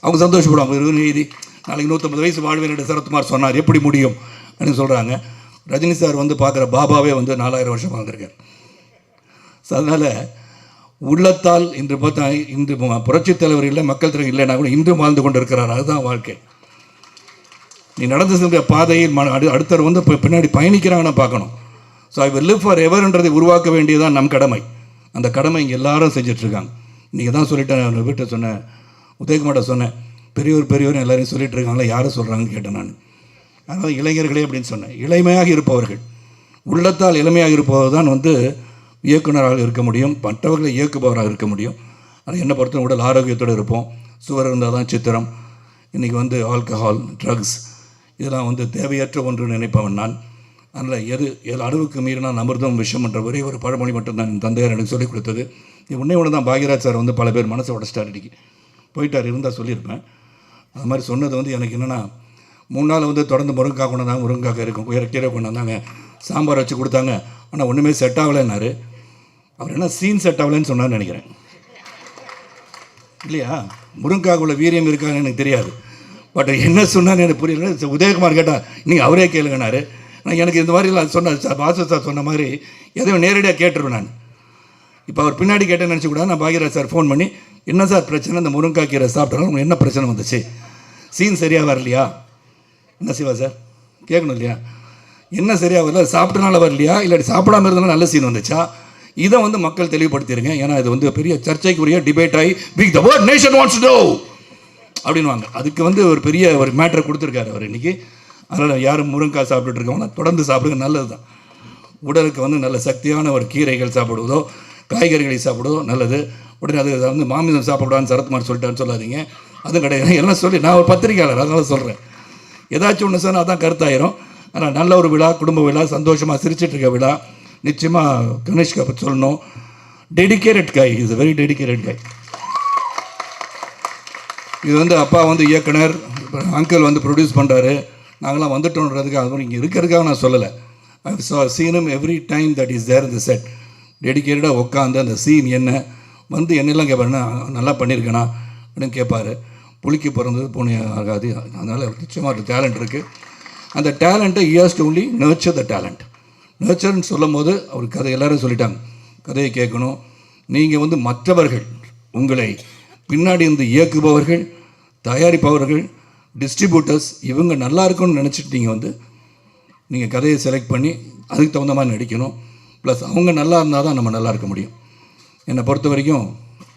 அவங்க சந்தோஷப்படுவாங்க. எழுதி நாளைக்கு 150 வயசு வாழ்வேன் சரத்குமார் சொன்னார், எப்படி முடியும் அப்படின்னு சொல்கிறாங்க. ரஜினி சார் வந்து பார்க்குற பாபாவே வந்து 4000 வருஷம் வாழ்ந்திருக்கார். ஸோ அதனால் உள்ளத்தால் இன்று பார்த்தா இன்று புரட்சித் தலைவர் இல்லை, மக்கள் தலைவர் இல்லைன்னா கூட இன்றும் வாழ்ந்து கொண்டு இருக்கிறார். அதுதான் வாழ்க்கை. நீ நடந்து சென்ற பாதையில் அடுத்தவர் வந்து பின்னாடி பயணிக்கிறாங்கன்னு பார்க்கணும். So I will live for எவர்ன்றதை உருவாக்க வேண்டியதான் நம் கடமை. அந்த கடமை இங்கே எல்லாரும் செஞ்சிட்ருக்காங்க. நீங்கள் தான் சொல்லிட்டேன், வீட்டை சொன்னேன், உதயகுமார்ட்ட சொன்னேன், பெரியவர் எல்லாரையும் சொல்லிட்டு இருக்காங்களா, யாரும் சொல்கிறாங்கன்னு கேட்டேன் நான். அதனால் இளைஞர்களே அப்படின்னு சொன்னேன். இளமையாக இருப்பவர்கள், உள்ளத்தால் இளமையாக இருப்பவர் தான் வந்து இயக்குனராக இருக்க முடியும், மற்றவர்களை இயக்குபவராக இருக்க முடியும். அது என்னை பொறுத்த உடல் ஆரோக்கியத்தோடு இருப்போம். சுவர் இருந்தால் தான் சித்திரம். இன்றைக்கி வந்து ஆல்கஹால், ட்ரக்ஸ் இதெல்லாம் வந்து தேவையற்ற ஒன்று நினைப்பவன் நான். அதனால் எது அளவுக்கு மீறினால் அமிர்தம் விஷம் என்ற ஒரே ஒரு பழமொழி மட்டும் தான் என் தந்தையார் எனக்கு சொல்லிக் கொடுத்தது. உடனே தான் பாக்யராஜ் சார் வந்து பல பேர் மனசை உடச்சிட்டார், இன்றைக்கி போயிட்டார். இருந்தால் சொல்லியிருப்பேன். அது மாதிரி சொன்னது வந்து எனக்கு என்னென்னா 3 நாள் வந்து தொடர்ந்து முருங்கைக்காய் கொண்டாந்தாங்க, முருங்கைக்காய் இருக்கும், கீரை கொண்டாந்தாங்க, சாம்பார் வச்சு கொடுத்தாங்க. ஆனால் ஒன்றுமே செட் ஆகலைன்னாரு. அவர் என்ன சீன் செட் ஆகலைன்னு சொன்னார்னு நினைக்கிறேன் இல்லையா? முருங்கைக்காய்க்குள்ள வீரியம் இருக்கான்னு எனக்கு தெரியாது. பட் என்ன சொன்னான்னு எனக்கு புரியல. உதயகுமார் கேட்டால் நீங்கள் அவரே கேளுங்கன்னாரு. நான் எனக்கு இந்த மாதிரிலாம் சொன்ன பாசு சார் சொன்ன மாதிரி எதையும் நேரடியாக கேட்டுருவேன் நான். இப்போ அவர் பின்னாடி கேட்டேன்னு நினச்சி கூட நான் பாக்யராஜ் சார் ஃபோன் பண்ணி, என்ன சார் பிரச்சனை, இந்த முருங்கைக்காய் கீரை சாப்பிட்டாலும் உங்களுக்கு என்ன பிரச்சனை வந்துச்சு, சீன் சரியாக வரலையா, என்ன சிவா சார் கேட்கணும் இல்லையா, என்ன சரியாக வரல, சாப்பிட்டனால வரலையா, இல்லாட்டி சாப்பிடாமல் இருந்தாலும் நல்ல சீன் வந்துச்சா, இதை வந்து மக்கள் தெளிவுபடுத்திடுங்க. ஏன்னா இது வந்து பெரிய சர்ச்சைக்குரிய டிபேட் ஆகி big the world nation wants to know அப்படின்வாங்க. அதுக்கு வந்து ஒரு பெரிய ஒரு மேட்டரை கொடுத்துருக்காரு அவர் இன்றைக்கி. அதனால் யாரும் முருங்கைக்காய் சாப்பிட்டுட்டு இருக்கவங்க தொடர்ந்து சாப்பிடுங்க, நல்லது தான். உடலுக்கு வந்து நல்ல சக்தியான ஒரு கீரைகள் சாப்பிடுவதோ காய்கறிகளை சாப்பிடுவதோ நல்லது. உடனே அது வந்து மாமிசம் சாப்பிடான்னு சரத்குமார் சொல்லிட்டான்னு சொல்லாதீங்க, அதுவும் கிடையாது. எல்லாம் சொல்லி நான் ஒரு பத்திரிக்கையாளர், அதனால் சொல்கிறேன். ஏதாச்சும் ஒன்று சொன்னால் அதான் கருத்தாயிரும். ஆனால் நல்ல ஒரு விழா, குடும்ப விழா, சந்தோஷமாக சிரிச்சிட்டு இருக்க விழா. நிச்சயமாக கணேஷ்கை பற்றி சொல்லணும். Dedicated guy, is very dedicated guy. இது வந்து அப்பா வந்து இயக்குனர், அங்கிள் வந்து ப்ரொடியூஸ் பண்ணுறாரு, நாங்களாம் வந்துட்டோன்றதுக்கு அது இங்கே இருக்கிறதுக்காக நான் சொல்லலை. I seen him every time that is there in the set. டெடிக்கேட்டடாக உட்காந்து அந்த சீன் என்ன வந்து என்னெல்லாம் கேட்பாருன்னா, நல்லா பண்ணியிருக்கேனா அப்படின்னு கேட்பார். புளிக்கு பிறந்தது பூனை ஆகாது. அதனால் நிச்சயமாக டேலண்ட் இருக்குது. அந்த டேலண்ட்டை he has to only nurture the talent. நர்ச்சர்ன்னு சொல்லும் போது அவர் கதை எல்லோரும் சொல்லிட்டாங்க, கதையை கேட்கணும். நீங்கள் வந்து மற்றவர்கள், உங்களை பின்னாடி இருந்து இயக்குபவர்கள், தயாரிப்பவர்கள், டிஸ்ட்ரிபியூட்டர்ஸ், இவங்க நல்லா இருக்கும்னு நினச்சிட்டு நீங்கள் கதையை செலக்ட் பண்ணி அதுக்கு தகுந்த மாதிரி நடிக்கணும். ப்ளஸ் அவங்க நல்லா இருந்தால் தான் நம்ம நல்லா இருக்க முடியும். என்னை பொறுத்த வரைக்கும்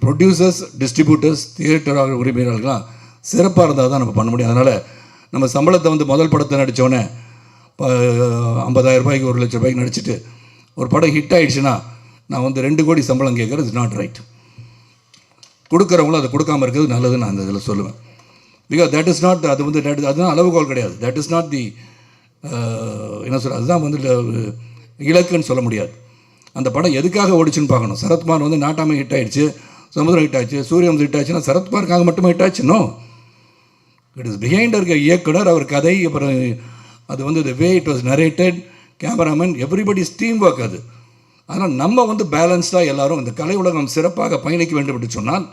ப்ரொடியூசர்ஸ், டிஸ்ட்ரிபியூட்டர்ஸ், தியேட்டர் உரிமையாளர்கள்லாம் சிறப்பாக இருந்தால் தான் நம்ம பண்ண முடியும். அதனால் நம்ம சம்பளத்தை வந்து முதல் படத்தை நடித்தோன்னே 50,000 ரூபாய்க்கு 1 லட்ச ரூபாய்க்கு நடிச்சுட்டு ஒரு படம் ஹிட் ஆகிடுச்சுன்னா நான் வந்து 2 கோடி சம்பளம் கேட்குறது இஸ் நாட் ரைட். கொடுக்குறவங்களும் அதை கொடுக்காமல் இருக்கிறது நல்லதுன்னு நான் அந்த இதில் சொல்லுவேன். பிகாஸ் தட் இஸ் நாட், அது வந்து அதுதான் அளவுகோல் கிடையாது. தட் இஸ் நாட் தி என்ன சொல்ல, அதுதான் வந்து இலக்குன்னு சொல்ல முடியாது. அந்த படம் எதுக்காக ஓடிச்சுன்னு பார்க்கணும். சரத்குமார் வந்து நாட்டாமை ஹிட் ஆகிடுச்சு, சமுதிரம் ஹிட் ஆச்சு, சூரியவம்சம் ஹிட் ஆச்சுன்னா சரத்குமாருக்காக மட்டுமே ஹிட் ஆச்சுன்னோ, இட் இஸ் பிஹைண்ட் இருக்க இயக்குனர், அவர் கதை, அப்புறம் அது வந்து the way it was narrated, cameraman, everybody's team work அது. அதனால் நம்ம வந்து பேலன்ஸ்டாக எல்லோரும் இந்த கலை உலகம் சிறப்பாக பயணிக்க வேண்டும் என்று சொன்னால்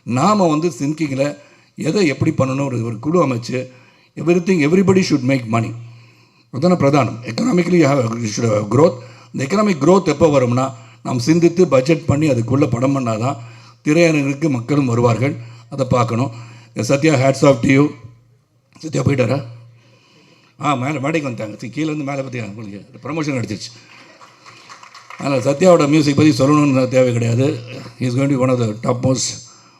நாம் வந்து திங்கிங்கில் எதை எப்படி பண்ணணும், ஒரு குழு அமைச்சு எவ்ரிபடி ஷுட் மேக் மணி. அதுதானே பிரதானம். Economically should growth. இந்த எக்கனாமிக் க்ரோத் எப்போ வரும்னா நாம் சிந்தித்து பட்ஜெட் பண்ணி அதுக்குள்ளே படம் பண்ணால் தான் திரையரங்குக்கு மக்களும் வருவார்கள். அதை பார்க்கணும். Sathya, hats off to you. Sathya போயிட்டாரா? மேலே மேடைக்கு வந்துட்டாங்க, கீழே வந்து மேலே பற்றி உங்களுக்கு ப்ரமோஷன் கிடச்சிருச்சு. அதனால் சத்யாவோட மியூசிக் பற்றி சொல்லணும்னு தேவை கிடையாது. Is going to be one of the top most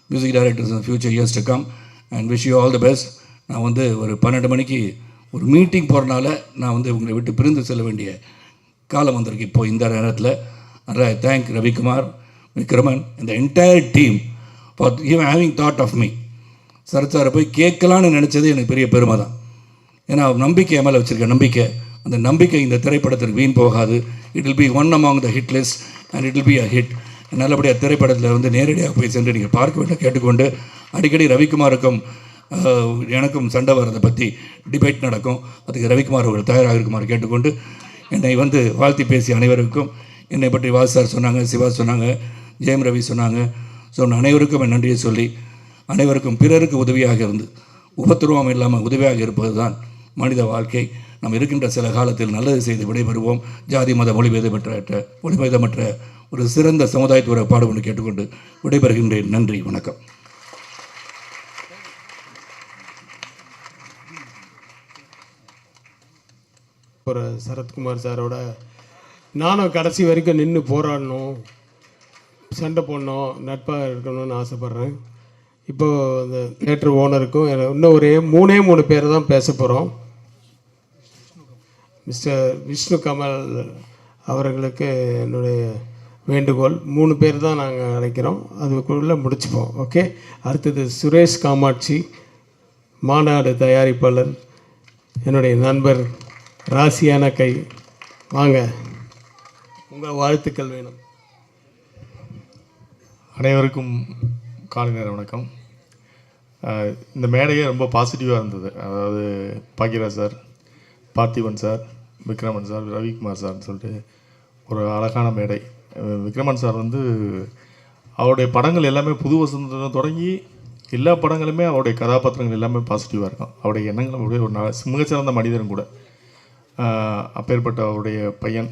music directors in future years to come and wish you all the best. நான் வந்து ஒரு 12 மணிக்கு ஒரு மீட்டிங் போகிறனால நான் வந்து உங்களை விட்டு பிரிந்து செல்ல வேண்டிய காலம் வந்திருக்கு இப்போ இந்த நேரத்தில். அதனால் ஐ தேங்க் ரவிக்குமார், விக்ரமன், இந்த entire team for even having thought of me. Sarath சாரை போய் கேட்கலான்னு நினச்சது எனக்கு பெரிய பெருமை தான். ஏன்னா நம்பிக்கை மேலே வச்சுருக்க நம்பிக்கை, அந்த நம்பிக்கை இந்த திரைப்படத்திற்கு வீண் போகாது. It will be one among the hit list and it will be a hit. நல்லபடியாக திரைப்படத்தில் வந்து நேரடியாக போய் சென்று நீங்கள் பார்க்க வேண்டும் கேட்டுக்கொண்டு, அடிக்கடி ரவிக்குமாருக்கும் எனக்கும் சண்டை வர்றதை பற்றி டிபேட் நடக்கும். அதுக்கு ரவிக்குமார் அவர்கள் தயாராக இருக்குமாறு கேட்டுக்கொண்டு, என்னை வந்து வாழ்த்தி பேசிய அனைவருக்கும், என்னை பற்றி வாஸ் சார் சொன்னாங்க, சிவா சொன்னாங்க, ஜெயம் ரவி சொன்னாங்க, சொன்ன அனைவருக்கும் என் நன்றியை சொல்லி, அனைவருக்கும் பிறருக்கு உதவியாக இருந்து உபத்திரவம் இல்லாமல் உதவியாக இருப்பது தான் மனித வாழ்க்கை. நாம் இருக்கின்ற சில காலத்தில் நல்லது செய்து விடைபெறுவோம். ஜாதி மத மொழிபேதமற்ற ஒரு சிறந்த சமுதாயத்துவ பாடுபட்டு கேட்டுக்கொண்டு விடைபெறுகின்றேன். நன்றி, வணக்கம். ஒரு சரத்குமார் சாரோட நானும் கடைசி வரைக்கும் நின்று போராடணும், சண்டை போடணும், நட்பாக இருக்கணும்னு ஆசைப்பட்றேன். இப்போது அந்த தியேட்டர் ஓனருக்கும் இன்னும் ஒரு 3 பேர் தான் பேச போகிறோம். மிஸ்டர் விஷ்ணு கமல் அவர்களுக்கு என்னுடைய வேண்டுகோள், 3 பேர் தான் நாங்கள் அழைக்கிறோம், அதுக்குள்ளே முடிச்சுப்போம். ஓகே. அடுத்தது சுரேஷ் காமாட்சி, மாநாடு தயாரிப்பாளர், என்னுடைய நண்பர், ராசியான கை. வாங்க, உங்கள் வாழ்த்துக்கள் வேணும். அனைவருக்கும் காலை நேர வணக்கம். இந்த மேடையே ரொம்ப பாசிட்டிவாக இருந்தது. அதாவது Bhagyaraj sir, Parthiban sir, Vikraman sir, Ravikumar சார்னு சொல்லிட்டு ஒரு அழகான மேடை. விக்ரமன் சார் வந்து அவருடைய படங்கள் எல்லாமே புது வசந்தம் தொடங்கி எல்லா படங்களுமே அவருடைய கதாபாத்திரங்கள் எல்லாமே பாசிட்டிவாக இருக்கும். அவருடைய எண்ணங்கள் அவருடைய ஒரு மிகச்சிறந்த மனிதரும் கூட. அப்பேற்பட்ட அவருடைய பையன்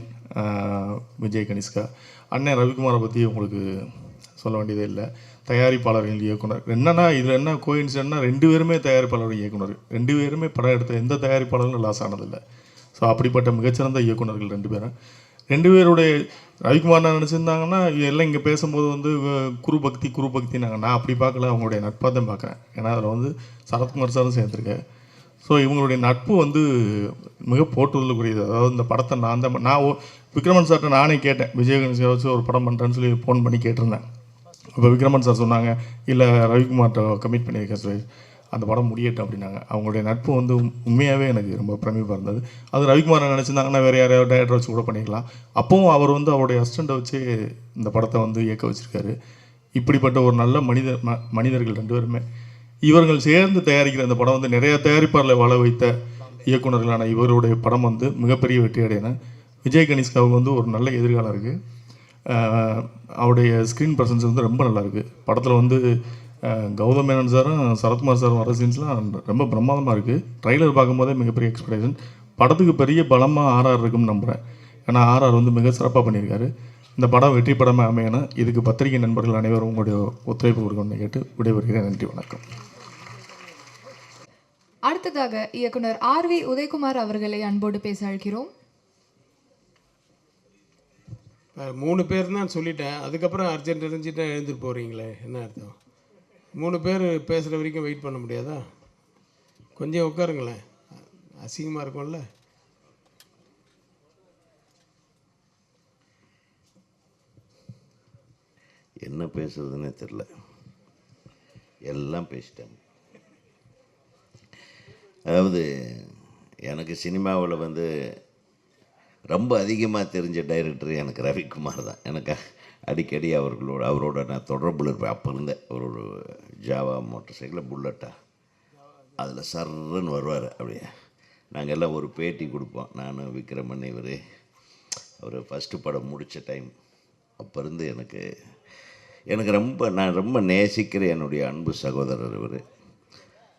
விஜய் கனிஷ்கா. அண்ணன் ரவிக்குமாரை பற்றி உங்களுக்கு சொல்ல வேண்டியதே இல்லை. தயாரிப்பாளர்கள், இயக்குனர். என்னென்னா இதில் என்ன கோயின்சிடென்ட்னா 2 பேருமே தயாரிப்பாளர்கள், இயக்குனர் 2 பேருமே படம் எடுத்த எந்த தயாரிப்பாளர்களும் லாஸ் ஆனதில்லை. ஸோ அப்படிப்பட்ட மிகச்சிறந்த இயக்குனர்கள் 2 பேரும். 2 பேருடைய ரவிக்குமார் நினச்சிருந்தாங்கன்னா எல்லாம் இங்கே பேசும்போது வந்து குரு பக்தினாங்க. நான் அப்படி பார்க்கல, அவங்களுடைய நட்பாக தான் பார்க்குறேன். ஏன்னா அதில் வந்து சரத்குமார் சாரும் சேர்ந்துருக்கேன். ஸோ இவங்களுடைய நட்பு வந்து மிக போட்டுதலுக்குரியது. அதாவது இந்த படத்தை நான் விக்ரமன் சார்கிட்ட நானே கேட்டேன், விஜய் கணேஷை வச்சு ஒரு படம் பண்ணுறேன்னு சொல்லி ஃபோன் பண்ணி கேட்டிருந்தேன். அப்போ விக்ரமன் சார் சொன்னாங்க, இல்லை ரவிக்குமார்கிட்ட கமிட் பண்ணியிருக்கேன் சார், அந்த படம் முடியட்டும் அப்படின்னாங்க. அவங்களுடைய நட்பு வந்து உண்மையாகவே எனக்கு ரொம்ப பிரமிப்பாக இருந்தது. அது ரவிக்குமாரை நினச்சிருந்தாங்கன்னா வேறு யாரையாவது டேரக்டர் வச்சு கூட பண்ணிக்கலாம். அப்போவும் அவர் வந்து அவருடைய அசிஸ்டண்ட்டை வச்சு இந்த படத்தை வந்து இயக்க வச்சுருக்காரு. இப்படிப்பட்ட ஒரு நல்ல மனிதர்கள் 2 பேருமே. இவர்கள் சேர்ந்து தயாரிக்கிற இந்த படம் வந்து நிறைய தயாரிப்பாளர்களை வாழ வைத்த இயக்குநர்களான இவருடைய படம் வந்து மிகப்பெரிய வெற்றி அடையணும். விஜய் கனிஷ்காவுக்கு வந்து ஒரு நல்ல எதிர்காலம் இருக்குது. அவருடைய ஸ்க்ரீன் ப்ரெசன்ஸ் வந்து ரொம்ப நல்லாயிருக்கு. படத்தில் வந்து கௌதம் மேனன் சாரும் சரத்குமார் சாரும் வர சீன்ஸ்லாம் ரொம்ப பிரமாதமாக இருக்குது. ட்ரைலர் பார்க்கும்போதே மிகப்பெரிய எக்ஸ்பெக்டேஷன். படத்துக்கு பெரிய பலமாக ஆர்ஆர் இருக்குன்னு நம்புகிறேன். ஏன்னா ஆர்ஆர் வந்து மிக சிறப்பாக பண்ணியிருக்காரு. இந்த படம் வெற்றி படமாக அமையணும். இதுக்கு பத்திரிகை நண்பர்கள் அனைவரும் உங்களுடைய ஒத்துழைப்பு கொடுக்கணும்னு கேட்டு விடைபெறுகிறேன். நன்றி, வணக்கம். அடுத்ததாக இயக்குனர் ஆர்வி உதயகுமார் அவர்களை அன்போடு பேச அழைக்கிறோம். 3 பேர் தான் சொல்லிட்டேன். அதுக்கப்புறம் அர்ஜென்ட் எழுந்துட்டு எழுந்துட்டு போகிறீங்களே, என்ன அர்த்தம்? 3 பேர் பேசுகிற வரைக்கும் வெயிட் பண்ண முடியாதா? கொஞ்சம் உட்காருங்களேன், அசிங்கமாக இருக்கும்ல. என்ன பேசுறதுன்னே தெரில, எல்லாம் பேசிட்டேன். அதாவது எனக்கு சினிமாவில் வந்து ரொம்ப அதிகமாக தெரிஞ்ச டைரக்டர் எனக்கு ரவிக்குமார் தான். எனக்கு அடிக்கடி அவரோட நான் தொடர்பில் இருப்பேன். அப்போ இருந்தேன். ஒரு ஜாவா மோட்டர் சைக்கிளில் புல்லட்டா அதில் சர்ன்னு வருவார். அப்படியே நாங்கள் எல்லாம் ஒரு பேட்டி கொடுப்போம், நான் விக்ரமன் இவர். அவர் ஃபஸ்ட்டு படம் முடித்த டைம் அப்போ இருந்து எனக்கு நான் ரொம்ப நேசிக்கிற என்னுடைய அன்பு சகோதரர் இவர்.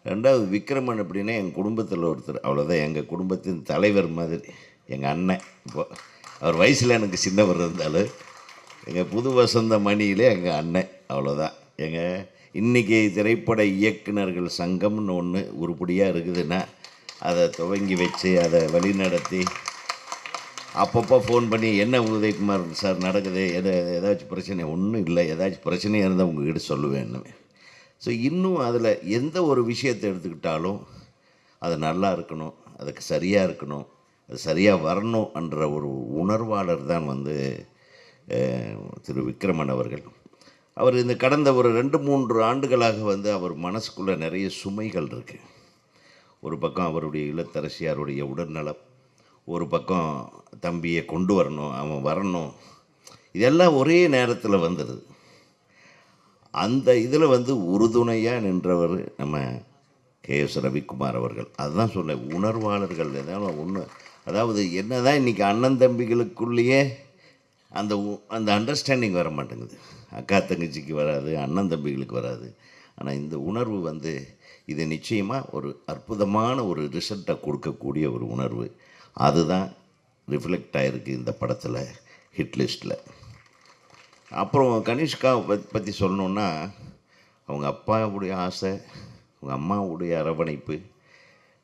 2வது விக்ரமன் அப்படின்னா என் குடும்பத்தில் ஒருத்தர், அவ்வளோதான். எங்கள் குடும்பத்தின் தலைவர் மாதிரி எங்கள் அண்ணன். இப்போது அவர் வயசில் எனக்கு சின்னவர் இருந்தாலும் எங்கள் புது வசந்த மணியிலே எங்கள் அண்ணன், அவ்வளோதான். இன்றைக்கி திரைப்பட இயக்குநர்கள் சங்கம்னு ஒன்று உருப்படியாக இருக்குதுன்னா அதை துவங்கி வச்சு அதை வழிநடத்தி அப்பப்போ ஃபோன் பண்ணி, என்ன உதயகுமார் சார் நடக்குது, ஏதாச்சும் பிரச்சனை? ஒன்றும் இல்லை, ஏதாச்சும் பிரச்சனையாக இருந்தால் உங்ககிட்ட சொல்லுவேன்னு. ஸோ இன்னும் அதில் எந்த ஒரு விஷயத்தை எடுத்துக்கிட்டாலும் அது நல்லா இருக்கணும், அதுக்கு சரியாக இருக்கணும், அது சரியாக வரணும் என்ற ஒரு உணர்வாளர் தான் வந்து திரு விக்ரமன் அவர்கள். அவர் இந்த கடந்த ஒரு 2-3 ஆண்டுகளாக வந்து அவர் மனசுக்குள்ளே நிறைய சுமைகள் இருக்குது. ஒரு பக்கம் அவருடைய இல்லத்தரசியாருடைய உடல்நலம், ஒரு பக்கம் தம்பியை கொண்டு வரணும், அவன் வரணும், இதெல்லாம் ஒரே நேரத்தில் வந்துடுது. அந்த இதில் வந்து உறுதுணையாக நின்றவர் நம்ம KS ரவிக்குமார் அவர்கள். அதுதான் சொல்ல, உணர்வாளர்கள் ஏதாவது ஒன்று. அதாவது என்ன தான் இன்றைக்கி அண்ணன் தம்பிகளுக்குள்ளேயே அந்த அண்டர்ஸ்டாண்டிங் வர மாட்டேங்குது. அக்கா தங்கச்சிக்கு வராது, அண்ணன் தம்பிகளுக்கு வராது. ஆனால் இந்த உணர்வு வந்து இது நிச்சயமாக ஒரு அற்புதமான ஒரு ரிசல்ட்டை கொடுக்கக்கூடிய ஒரு உணர்வு. அதுதான் ரிஃப்ளெக்ட் ஆகிருக்கு இந்த படத்தில், ஹிட் லிஸ்ட்டில். அப்புறம் கனிஷ்கா பற்றி சொல்லணுன்னா, அவங்க அப்பாவுடைய ஆசை, அவங்க அம்மாவுடைய அரவணைப்பு,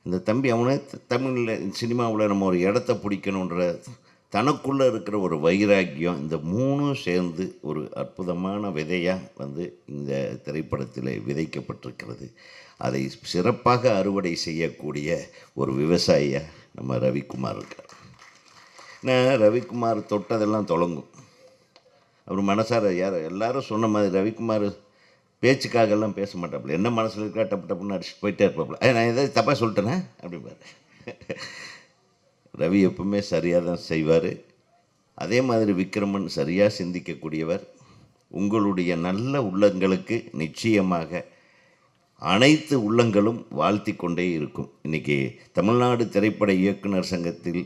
இந்த தம்பி அவனை தமிழில் சினிமாவில் நம்ம ஒரு இடத்த பிடிக்கணுன்ற தனக்குள்ளே இருக்கிற ஒரு வைராக்கியம், இந்த 3 சேர்ந்து ஒரு அற்புதமான விதையாக வந்து இந்த திரைப்படத்தில் விதைக்கப்பட்டிருக்கிறது. அதை சிறப்பாக அறுவடை செய்யக்கூடிய ஒரு விவசாயியாக நம்ம ரவிக்குமார் இருக்கார். நான் ரவிக்குமார் தொட்டதெல்லாம் தொடங்கும். அவர் மனசார எல்லாரும் சொன்ன மாதிரி ரவிக்குமார் பேச்சுக்காகலாம் பேச மாட்டாப்புல. என்ன மனசில் இருக்கா டப்பு டப்புன்னு அடிச்சுட்டு போயிட்டே இருப்பாப்புல. நான் எதாவது தப்பாக சொல்லிட்டேனே அப்படிம்பாரு. ரவி எப்பவுமே சரியாக தான் செய்வார். அதே மாதிரி விக்ரமன் சரியாக சிந்திக்கக்கூடியவர். உங்களுடைய நல்ல உள்ளங்களுக்கு நிச்சயமாக அனைத்து உள்ளங்களும் வாழ்த்தி கொண்டே இருக்கும். இன்றைக்கி தமிழ்நாடு திரைப்பட இயக்குனர் சங்கத்தில்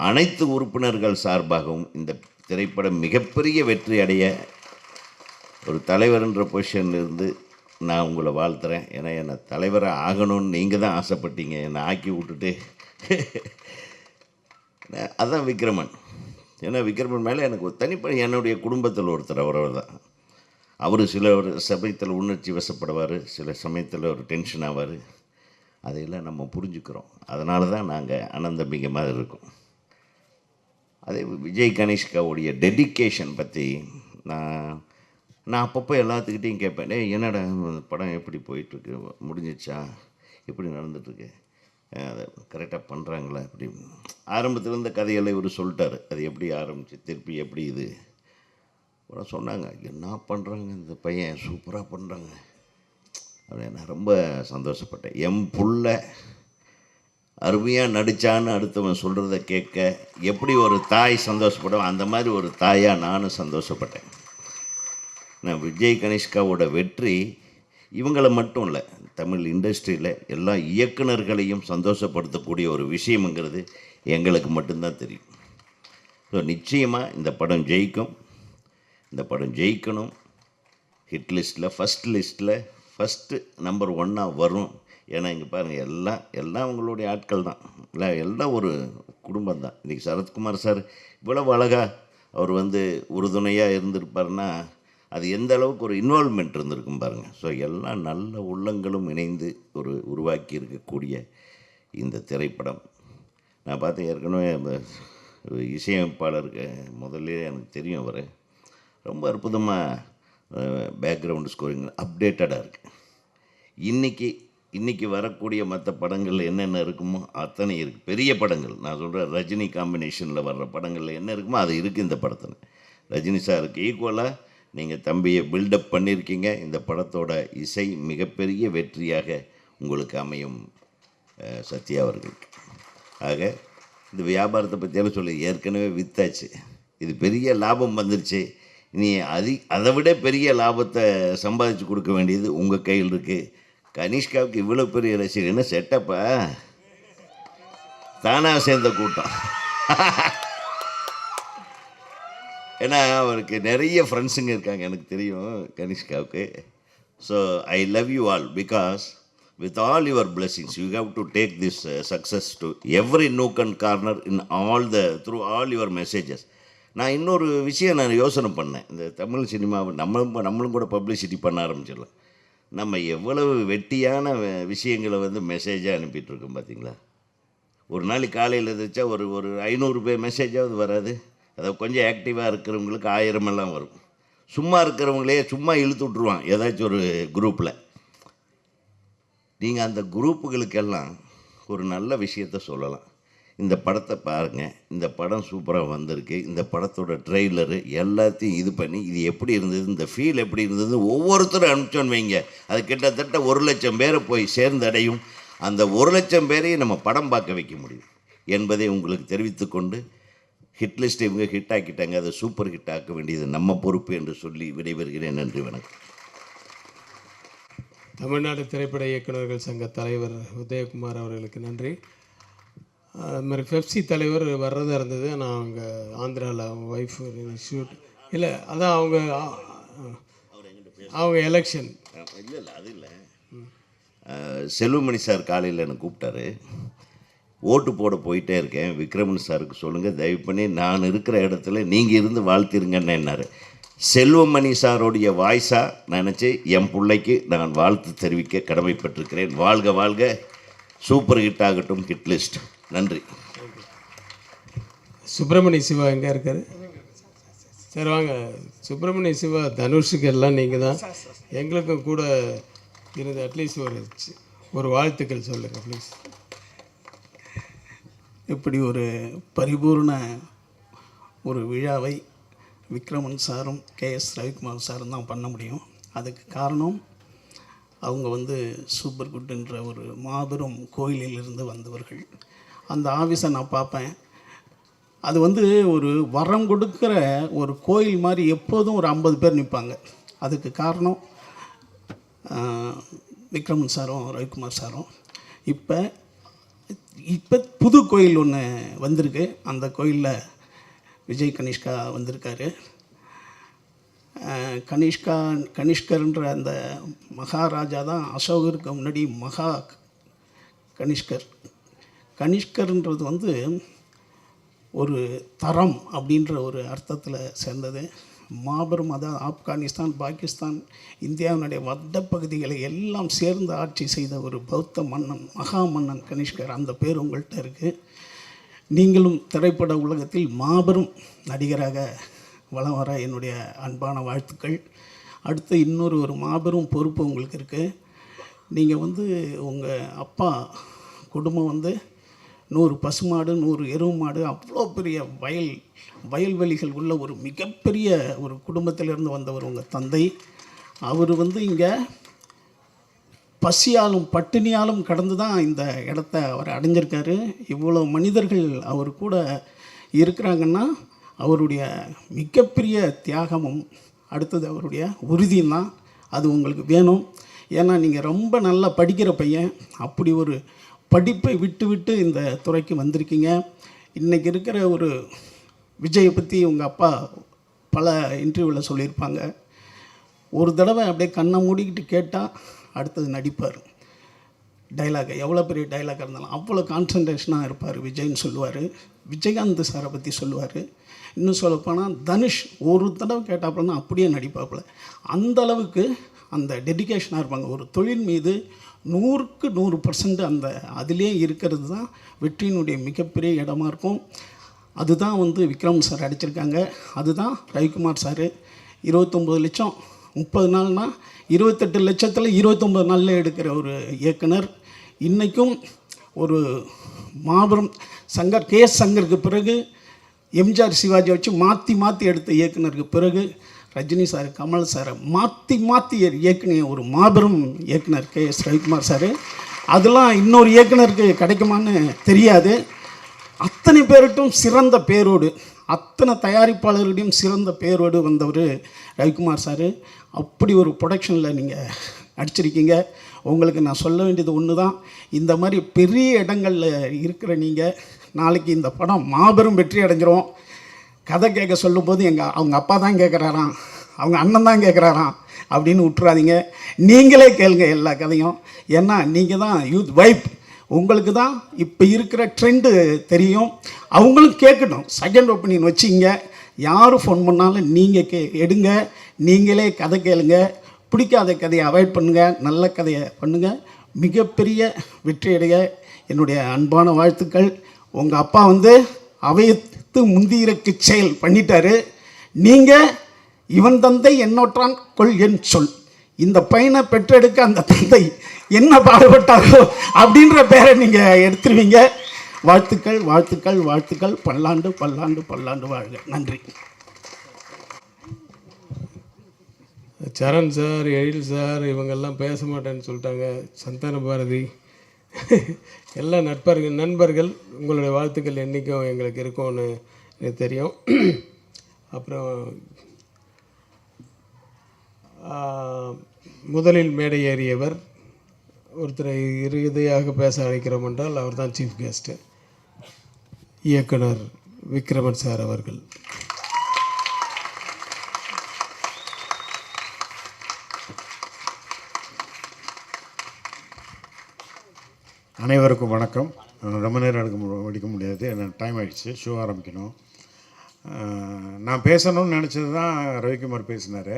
அனைத்து உறுப்பினர்கள் சார்பாகவும் இந்த திரைப்படம் மிகப்பெரிய வெற்றி அடைய ஒரு தலைவர்ன்ற பொசிஷன்லேருந்து நான் உங்களை வாழ்த்துறேன். ஏன்னா என்னை தலைவராக ஆகணும்னு நீங்கள் தான் ஆசைப்பட்டீங்க, என்னை ஆக்கி விட்டுட்டு அதுதான் விக்ரமன். ஏன்னா விக்ரமன் மேலே எனக்கு ஒரு தனிப்படை, என்னுடைய குடும்பத்தில் ஒருத்தர் அவர் தான். அவர் சில ஒரு சமயத்தில் உணர்ச்சி வசப்படுவார், சில சமயத்தில் ஒரு டென்ஷன் ஆவார். அதையெல்லாம் நம்ம புரிஞ்சுக்கிறோம். அதனால தான் நாங்கள் அனந்தம்பிங்க மாதிரி இருக்கோம். அதே விஜய் கணேஷ்காவுடைய டெடிக்கேஷன் பற்றி நான் அப்பப்போ எல்லாத்துக்கிட்டையும் கேட்பேன், என்னடா படம் எப்படி போயிட்டுருக்கு, முடிஞ்சிச்சா, எப்படி நடந்துட்டுருக்கு, அதை கரெக்டாக பண்ணுறாங்களா, அப்படி ஆரம்பத்தில் இருந்த கதையெல்லாம் இவர் சொல்லிட்டார். அது எப்படி ஆரம்பிச்சு திருப்பி எப்படி இது அப்புறம் சொன்னாங்க, என்ன பண்ணுறாங்க இந்த பையன், சூப்பராக பண்ணுறாங்க அப்படின்னு. நான் ரொம்ப சந்தோஷப்பட்டேன். என் புள்ள அருமையாக நடித்தான்னு அடுத்தவன் சொல்கிறத கேட்க எப்படி ஒரு தாய் சந்தோஷப்படும், அந்த மாதிரி ஒரு தாயாக நானும் சந்தோஷப்பட்டேன். நான் விஜய் கணேஷ்காவோட வெற்றி இவங்களை மட்டும் இல்லை, தமிழ் இண்டஸ்ட்ரியில் எல்லா இயக்குனர்களையும் சந்தோஷப்படுத்தக்கூடிய ஒரு விஷயம்ங்கிறது எங்களுக்கு மட்டும்தான் தெரியும். ஸோ நிச்சயமாக இந்த படம் ஜெயிக்கும், இந்த படம் ஜெயிக்கணும். ஹிட் லிஸ்ட்டில் ஃபஸ்ட்டு நம்பர் 1 வரும். ஏன்னா இங்கே பாருங்கள், எல்லாம் அவங்களுடைய ஆட்கள் தான், எல்லாம் ஒரு குடும்பம் தான். இன்றைக்கி சரத்குமார் சார் இவ்வளவு அழகாக அவர் உறுதுணையாக இருந்திருப்பார்னா அது எந்த அளவுக்கு ஒரு இன்வால்மெண்ட் இருந்திருக்கும் பாருங்கள். ஸோ எல்லாம் நல்ல உள்ளங்களும் இணைந்து உருவாக்கி இருக்கக்கூடிய இந்த திரைப்படம் நான் பார்த்தேன். ஏற்கனவே இசையமைப்பாளருக்கு முதல்ல எனக்கு தெரியும், அவர் ரொம்ப அற்புதமாக பேக்ரவுண்டு ஸ்கோரிங் அப்டேட்டடாக இருக்குது. இன்றைக்கி வரக்கூடிய மற்ற படங்கள் என்னென்ன இருக்குமோ அத்தனை இருக்குது. பெரிய படங்கள் நான் சொல்கிறேன், ரஜினி காம்பினேஷனில் வர்ற படங்களில் என்ன இருக்குமோ அது இருக்குது இந்த படத்தில். ரஜினி சாருக்கு ஈக்குவலாக நீங்கள் தம்பியை பில்டப் பண்ணியிருக்கீங்க. இந்த படத்தோட இசை மிகப்பெரிய வெற்றியாக உங்களுக்கு அமையும் சத்யா அவர்களுக்கு. ஆக இந்த வியாபாரத்தை பற்றியாலும் சொல்லி ஏற்கனவே வித்தாச்சு, இது பெரிய லாபம் வந்துருச்சு. இனி அதை விட பெரிய லாபத்தை சம்பாதிச்சு கொடுக்க வேண்டியது உங்கள் கையில் இருக்குது. கனிஷ்காவுக்கு இவ்வளோ பெரிய ரசிகர் என்ன செட்டப்பா, தானாக சேர்ந்த கூட்டம். ஏன்னா அவருக்கு நிறைய ஃப்ரெண்ட்ஸுங்க இருக்காங்க, எனக்கு தெரியும் கனிஷ்காவுக்கு. So I love you all because with all your blessings you have to take this success to every nook and corner in through all your messages. நான் இன்னொரு விஷயம் நான் யோசனை பண்ணேன், இந்த தமிழ் சினிமாவை நம்மளும் கூட பப்ளிசிட்டி பண்ண ஆரம்பிச்சிடலாம். நம்ம எவ்வளவு வெட்டியான விஷயங்களை மெசேஜாக அனுப்பிட்டுருக்கோம் பார்த்தீங்களா. ஒரு நாளைக்கு காலையில் எதிர்த்தா ஒரு 500 பேர் மெசேஜாவது வராது. அதை கொஞ்சம் ஆக்டிவாக இருக்கிறவங்களுக்கு 1000 எல்லாம் வரும். சும்மா இருக்கிறவங்களே சும்மா இழுத்து விட்ருவான் ஏதாச்சும் ஒரு குரூப்பில். நீங்கள் அந்த குரூப்புகளுக்கெல்லாம் ஒரு நல்ல விஷயத்த சொல்லலாம். இந்த படத்தை பாருங்கள், இந்த படம் சூப்பராக வந்திருக்கு, இந்த படத்தோட ட்ரெய்லரு எல்லாத்தையும் இது பண்ணி இது எப்படி இருந்தது, இந்த ஃபீல் எப்படி இருந்தது ஒவ்வொருத்தரும் அனுப்பிச்சோன்னு வைங்க, அது கிட்டத்தட்ட 1,00,000 பேரை போய் சேர்ந்தடையும். அந்த 1,00,000 பேரையும் நம்ம படம் பார்க்க வைக்க முடியும் என்பதை உங்களுக்கு தெரிவித்துக்கொண்டு, ஹிட் லிஸ்ட் இவங்க ஹிட் ஆக்கிட்டாங்க, அதை சூப்பர் ஹிட் ஆக்க வேண்டியது நம்ம பொறுப்பு என்று சொல்லி விடைபெறுகிறேன். நன்றி, வணக்கம். தமிழ்நாடு திரைப்பட இயக்குநர்கள் சங்க தலைவர் உதயகுமார் அவர்களுக்கு நன்றி. அது மாதிரி பெப்சி தலைவர் வர்றதா இருந்தது. நான் அவங்க ஆந்திராவில் அவங்க ஒய்ஃப் ஷூட் இல்லை, அதான் அவங்க எலெக்ஷன் இல்லை அது இல்லை. செல்வமணி சார் காலையில் என்னை கூப்பிட்டாரு, ஓட்டு போட போயிட்டே இருக்கேன், விக்ரமன் சாருக்கு சொல்லுங்கள் தயவு பண்ணி நான் இருக்கிற இடத்துல நீங்கள் இருந்து வாழ்த்திருங்கன்னு என்னார். செல்வமணி சாரோடைய வாய்ஸாக நினச்சி என் பிள்ளைக்கு நான் வாழ்த்து தெரிவிக்க கடமைப்பட்டிருக்கிறேன். வாழ்க வாழ்க, சூப்பர் ஹிட் ஆகட்டும் ஹிட் லிஸ்ட். நன்றி. சுப்பிரமணிய சிவா எங்கே இருக்கார்? சரி வாங்க. சுப்பிரமணிய சிவா, தனுஷுக்கு எல்லாம் நீங்கள் தான், எங்களுக்கும் கூட இருந்து அட்லீஸ்ட் ஒரு வாழ்த்துக்கள் சொல்லுங்கள் ப்ளீஸ். இப்படி ஒரு பரிபூர்ண ஒரு விழாவை விக்ரமன் சாரும் கேஎஸ் ரவிக்குமார் சாரும் தான் பண்ண முடியும். அதுக்கு காரணம் அவங்க சூப்பர் குட்ன்ற ஒரு மாபெரும் கோயிலிலிருந்து வந்தவர்கள். அந்த ஆஃபீஸை நான் பார்ப்பேன், அது ஒரு வரம் கொடுக்குற ஒரு கோயில் மாதிரி எப்போதும் ஒரு 50 பேர் நிற்பாங்க. அதுக்கு காரணம் விக்ரமன் சாரும் ரவிக்குமார் சாரும். இப்போ புது கோயில் ஒன்று வந்திருக்கு. அந்த கோயிலில் விஜய் கனிஷ்கா வந்திருக்காரு. கனிஷ்கர்ன்ற அந்த மகாராஜா தான் அசோகருக்கு முன்னாடி கனிஷ்கர்ன்றது வந்து ஒரு தரம் அப்படின்ற ஒரு அர்த்தத்தில் சேர்ந்தது. மாபெரும், அதாவது ஆப்கானிஸ்தான், பாகிஸ்தான், இந்தியாவினுடைய வடப்பகுதிகளை எல்லாம் சேர்ந்து ஆட்சி செய்த ஒரு பௌத்த மன்னன், மகா மன்னன் கனிஷ்கர். அந்த பேர் உங்கள்கிட்ட இருக்குது. நீங்களும் திரைப்பட உலகத்தில் மாபெரும் நடிகராக வலம் வர என்னுடைய அன்பான வாழ்த்துக்கள். அடுத்து இன்னொரு மாபெரும் பொறுப்பு உங்களுக்கு இருக்குது. நீங்கள் வந்து உங்கள் அப்பா குடும்பம் வந்து 100 பசுமாடு, 100 எருவு மாடு, அவ்வளோ பெரிய வயல்வெளிகள் உள்ள ஒரு மிகப்பெரிய ஒரு குடும்பத்திலிருந்து வந்தவர் உங்கள் தந்தை. அவர் வந்து இங்கே பசியாலும் பட்டினியாலும் கடந்து தான் இந்த இடத்த அவர் அடைஞ்சிருக்காரு. இவ்வளோ மனிதர்கள் அவர் கூட இருக்கிறாங்கன்னா அவருடைய மிகப்பெரிய தியாகமும் அடுத்தது அவருடைய உறுதியும் தான். அது உங்களுக்கு வேணும். ஏன்னா நீங்கள் ரொம்ப நல்லா படிக்கிற பையன். அப்படி ஒரு படிப்பை விட்டு இந்த துறைக்கு வந்திருக்கீங்க. இன்றைக்கி இருக்கிற ஒரு விஜயை பற்றி உங்கள் அப்பா பல இன்டர்வியூவில் சொல்லியிருப்பாங்க. ஒரு தடவை அப்படியே கண்ணை மூடிக்கிட்டு கேட்டால் அடுத்தது நடிப்பார். டைலாக் எவ்வளோ பெரிய டைலாக் இருந்தாலும் அவ்வளோ கான்சன்ட்ரேஷனாக இருப்பார் விஜய்ன்னு சொல்லுவார். விஜயகாந்த் சாரை பற்றி சொல்லுவார். இன்னும் சொல்லப்போனால் தனுஷ் ஒரு தடவை கேட்டாப்புலன்னா அப்படியே நடிப்பாப்புல. அந்த அளவுக்கு அந்த டெடிக்கேஷனாக இருப்பாங்க. ஒரு தொழில் மீது 100க்கு 100% அந்த அதிலே இருக்கிறது தான் வெற்றியினுடைய மிகப்பெரிய இடமா இருக்கும். அதுதான் வந்து விக்ரம் சார் அடிச்சிருக்காங்க. அதுதான் ரவிக்குமார் சார். 29 லட்சம் 30 நாள்னால் 28 லட்சத்தில் 29 நாளில் எடுக்கிற ஒரு இயக்குனர். இன்றைக்கும் ஒரு மாபெரும் கேஎஸ் சங்கருக்கு பிறகு எம்ஜிஆர் சிவாஜி வச்சு மாற்றி எடுத்த இயக்குனருக்கு பிறகு ரஜினி சார், கமல் சாரை மாற்றி இயக்குனிய ஒரு மாபெரும் இயக்குனர் கேஎஸ் ரவிக்குமார் சார். அதெல்லாம் இன்னொரு இயக்குனருக்கு கிடைக்குமான்னு தெரியாது. அத்தனை பேருட்டும் சிறந்த பேரோடு, அத்தனை தயாரிப்பாளர்கிட்டையும் சிறந்த பேரோடு வந்தவர் ரவிக்குமார் சார். அப்படி ஒரு ப்ரொடக்ஷனில் நீங்கள் அடிச்சிருக்கீங்க. உங்களுக்கு நான் சொல்ல வேண்டியது ஒன்று தான். இந்த மாதிரி பெரிய இடங்களில் இருக்கிற நீங்கள் நாளைக்கு இந்த படம் மாபெரும் வெற்றி அடைஞ்சிரும். கதை கேட்க சொல்லும்போது அவங்க அப்பா தான் கேட்குறாராம், அவங்க அண்ணன் தான் கேட்குறாராம் அப்படின்னு விட்டுறாதீங்க. நீங்களே கேளுங்க எல்லா கதையும். ஏன்னா நீங்கள் தான் யூத் வைப். உங்களுக்கு தான் இப்போ இருக்கிற ட்ரெண்டு தெரியும். அவங்களும் கேட்கணும். செகண்ட் ஒப்பீனியன் வச்சிங்க. யார் ஃபோன் பண்ணாலும் நீங்கள் எடுங்க. நீங்களே கதை கேளுங்க. பிடிக்காத கதையை அவாய்ட் பண்ணுங்கள். நல்ல கதையை பண்ணுங்கள். மிகப்பெரிய வெற்றியடைய என்னுடைய அன்பான வாழ்த்துக்கள். உங்கள் அப்பா வந்து அவையத்து முந்தியிறக்கு செயல் பண்ணிட்டாரு. நீங்கள் இவன் தந்தை என்னோற்றான் கொள் என் சொல். இந்த பையனை பெற்றெடுக்க அந்த தந்தை என்ன பாடுபட்டாரோ அப்படின்ற பேரை நீங்கள் எடுத்துருவீங்க. வாழ்த்துக்கள் வாழ்த்துக்கள் வாழ்த்துக்கள். பல்லாண்டு பல்லாண்டு பல்லாண்டு வாழ்க. நன்றி. சரண் சார், எழில் சார் இவங்கெல்லாம் பேச மாட்டேன்னு சொல்லிட்டாங்க. சந்தான பாரதி எல்லா நண்பர்கள் உங்களுடைய வாழ்த்துக்கள் என்றைக்கும் எங்களுக்கு இருக்கும்னு எனக்கு தெரியும். அப்புறம் முதலில் மேடை ஏறியவர் ஒருத்தரை இறுதியாக பேச அழைக்கிறோம் என்றால் அவர் தான் சீஃப் கெஸ்ட்டு, இயக்குனர் விக்ரமன் சார் அவர்கள். அனைவருக்கும் வணக்கம். ரொம்ப நேரம் முடிக்க முடியாது, எனக்கு டைம் ஆகிடுச்சு, ஷோ ஆரம்பிக்கணும். நான் பேசணும்னு நினச்சது தான் ரவிக்குமார் பேசினார்.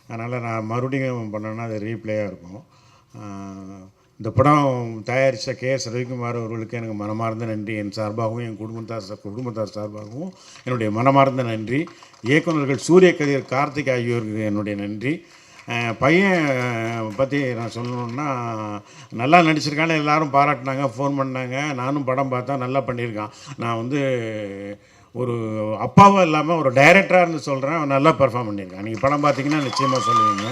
அதனால் நான் மறுபடியும் பண்ணேன்னா அது ரீப்ளேயாக இருக்கும். இந்த படம் தயாரித்த கேஎஸ் ரவிக்குமார் அவர்களுக்கு எனக்கு மனமார்ந்த நன்றி. என் சார்பாகவும் என் குடும்பத்தார் சார்பாகவும் என்னுடைய மனமார்ந்த நன்றி. இயக்குநர்கள் சூரிய கதிர், கார்த்திக் ஆகியோருக்கு என்னுடைய நன்றி. பையன் பற்றி நான் சொல்லணுன்னா, நல்லா நடிச்சிருக்கான்னு எல்லோரும் பாராட்டினாங்க, ஃபோன் பண்ணாங்க. நானும் படம் பார்த்தா நல்லா பண்ணியிருக்கான். நான் வந்து ஒரு அப்பாவும் இல்லாமல் ஒரு டைரக்டராக இருந்து சொல்கிறேன், அவன் நல்லா பெர்ஃபார்ம் பண்ணியிருக்கான். நீங்கள் படம் பார்த்தீங்கன்னா நிச்சயமாக சொல்லுவீங்க.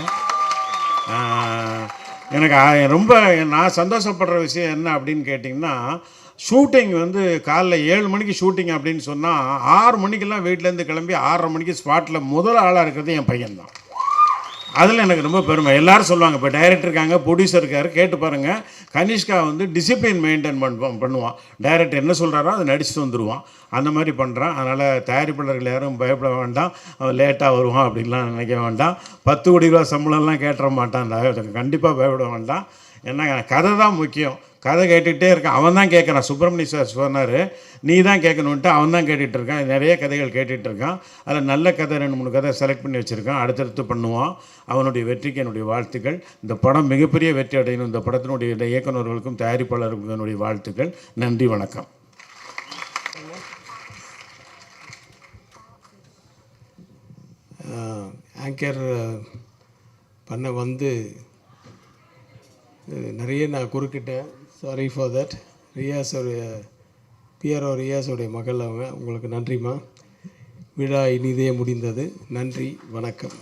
எனக்கு ரொம்ப நான் சந்தோஷப்படுற விஷயம் என்ன அப்படின்னு கேட்டிங்கன்னா, ஷூட்டிங் வந்து காலைல 7 மணிக்கு ஷூட்டிங் அப்படின்னு சொன்னால் 6 மணிக்கெல்லாம் வீட்டிலேருந்து கிளம்பி 6:30 மணிக்கு ஸ்பாட்டில் முதல் ஆளாக இருக்கிறது என் பையன்தான். அதில் எனக்கு ரொம்ப பெருமை. எல்லோரும் சொல்லுவாங்க, இப்போ டைரக்டர் இருக்காங்க, ப்ரொடியூசர் இருக்கார், கேட்டு பாருங்கள். கனிஷ்கா வந்து டிசிப்ளின் மெயின்டைன் பண்ணுவான். டைரக்டர் என்ன சொல்கிறாரோ அதை நடிச்சுட்டு வந்துடுவான். அந்த மாதிரி பண்ணுறான். அதனால் தயாரிப்பாளர்கள் யாரும் பயப்பட வேண்டாம், அவன் லேட்டாக வருவான் அப்படின்லாம் நினைக்க வேண்டாம். 10 கோடி ரூபா சம்பளம்லாம் கேட்டுற மாட்டான். கண்டிப்பாக பயப்பட வேண்டாம். ஏன்னா கதை தான் முக்கியம். கதை கேட்டுக்கிட்டே இருக்கான். அவன் தான் கேட்குறான். சுப்பிரமணிய சார் சொன்னார், நீ தான் கேட்கணுன்ட்டு அவன் தான் கேட்டுகிட்டு இருக்கான். நிறைய கதைகள் கேட்டுகிட்டு இருக்கான். அதில் நல்ல கதை 2-3 கதை செலக்ட் பண்ணி வச்சுருக்கான். அடுத்தடுத்து பண்ணுவான். அவனுடைய வெற்றிக்கு என்னுடைய வாழ்த்துக்கள். இந்த படம் மிகப்பெரிய வெற்றி அடையணும். இந்த படத்தினுடைய இயக்குநர்களுக்கும் தயாரிப்பாளர்களுக்கும் என்னுடைய வாழ்த்துக்கள். நன்றி, வணக்கம். ஆங்கர் பண்ண வந்து நிறைய நான் குறுக்கிட்டேன். Sorry for that. ரியாஸோடைய பிஆர்ஓ ரியாஸோடைய மகள் அவங்க. உங்களுக்கு நன்றிம்மா. விழா இனிதே முடிந்தது. நன்றி, வணக்கம்.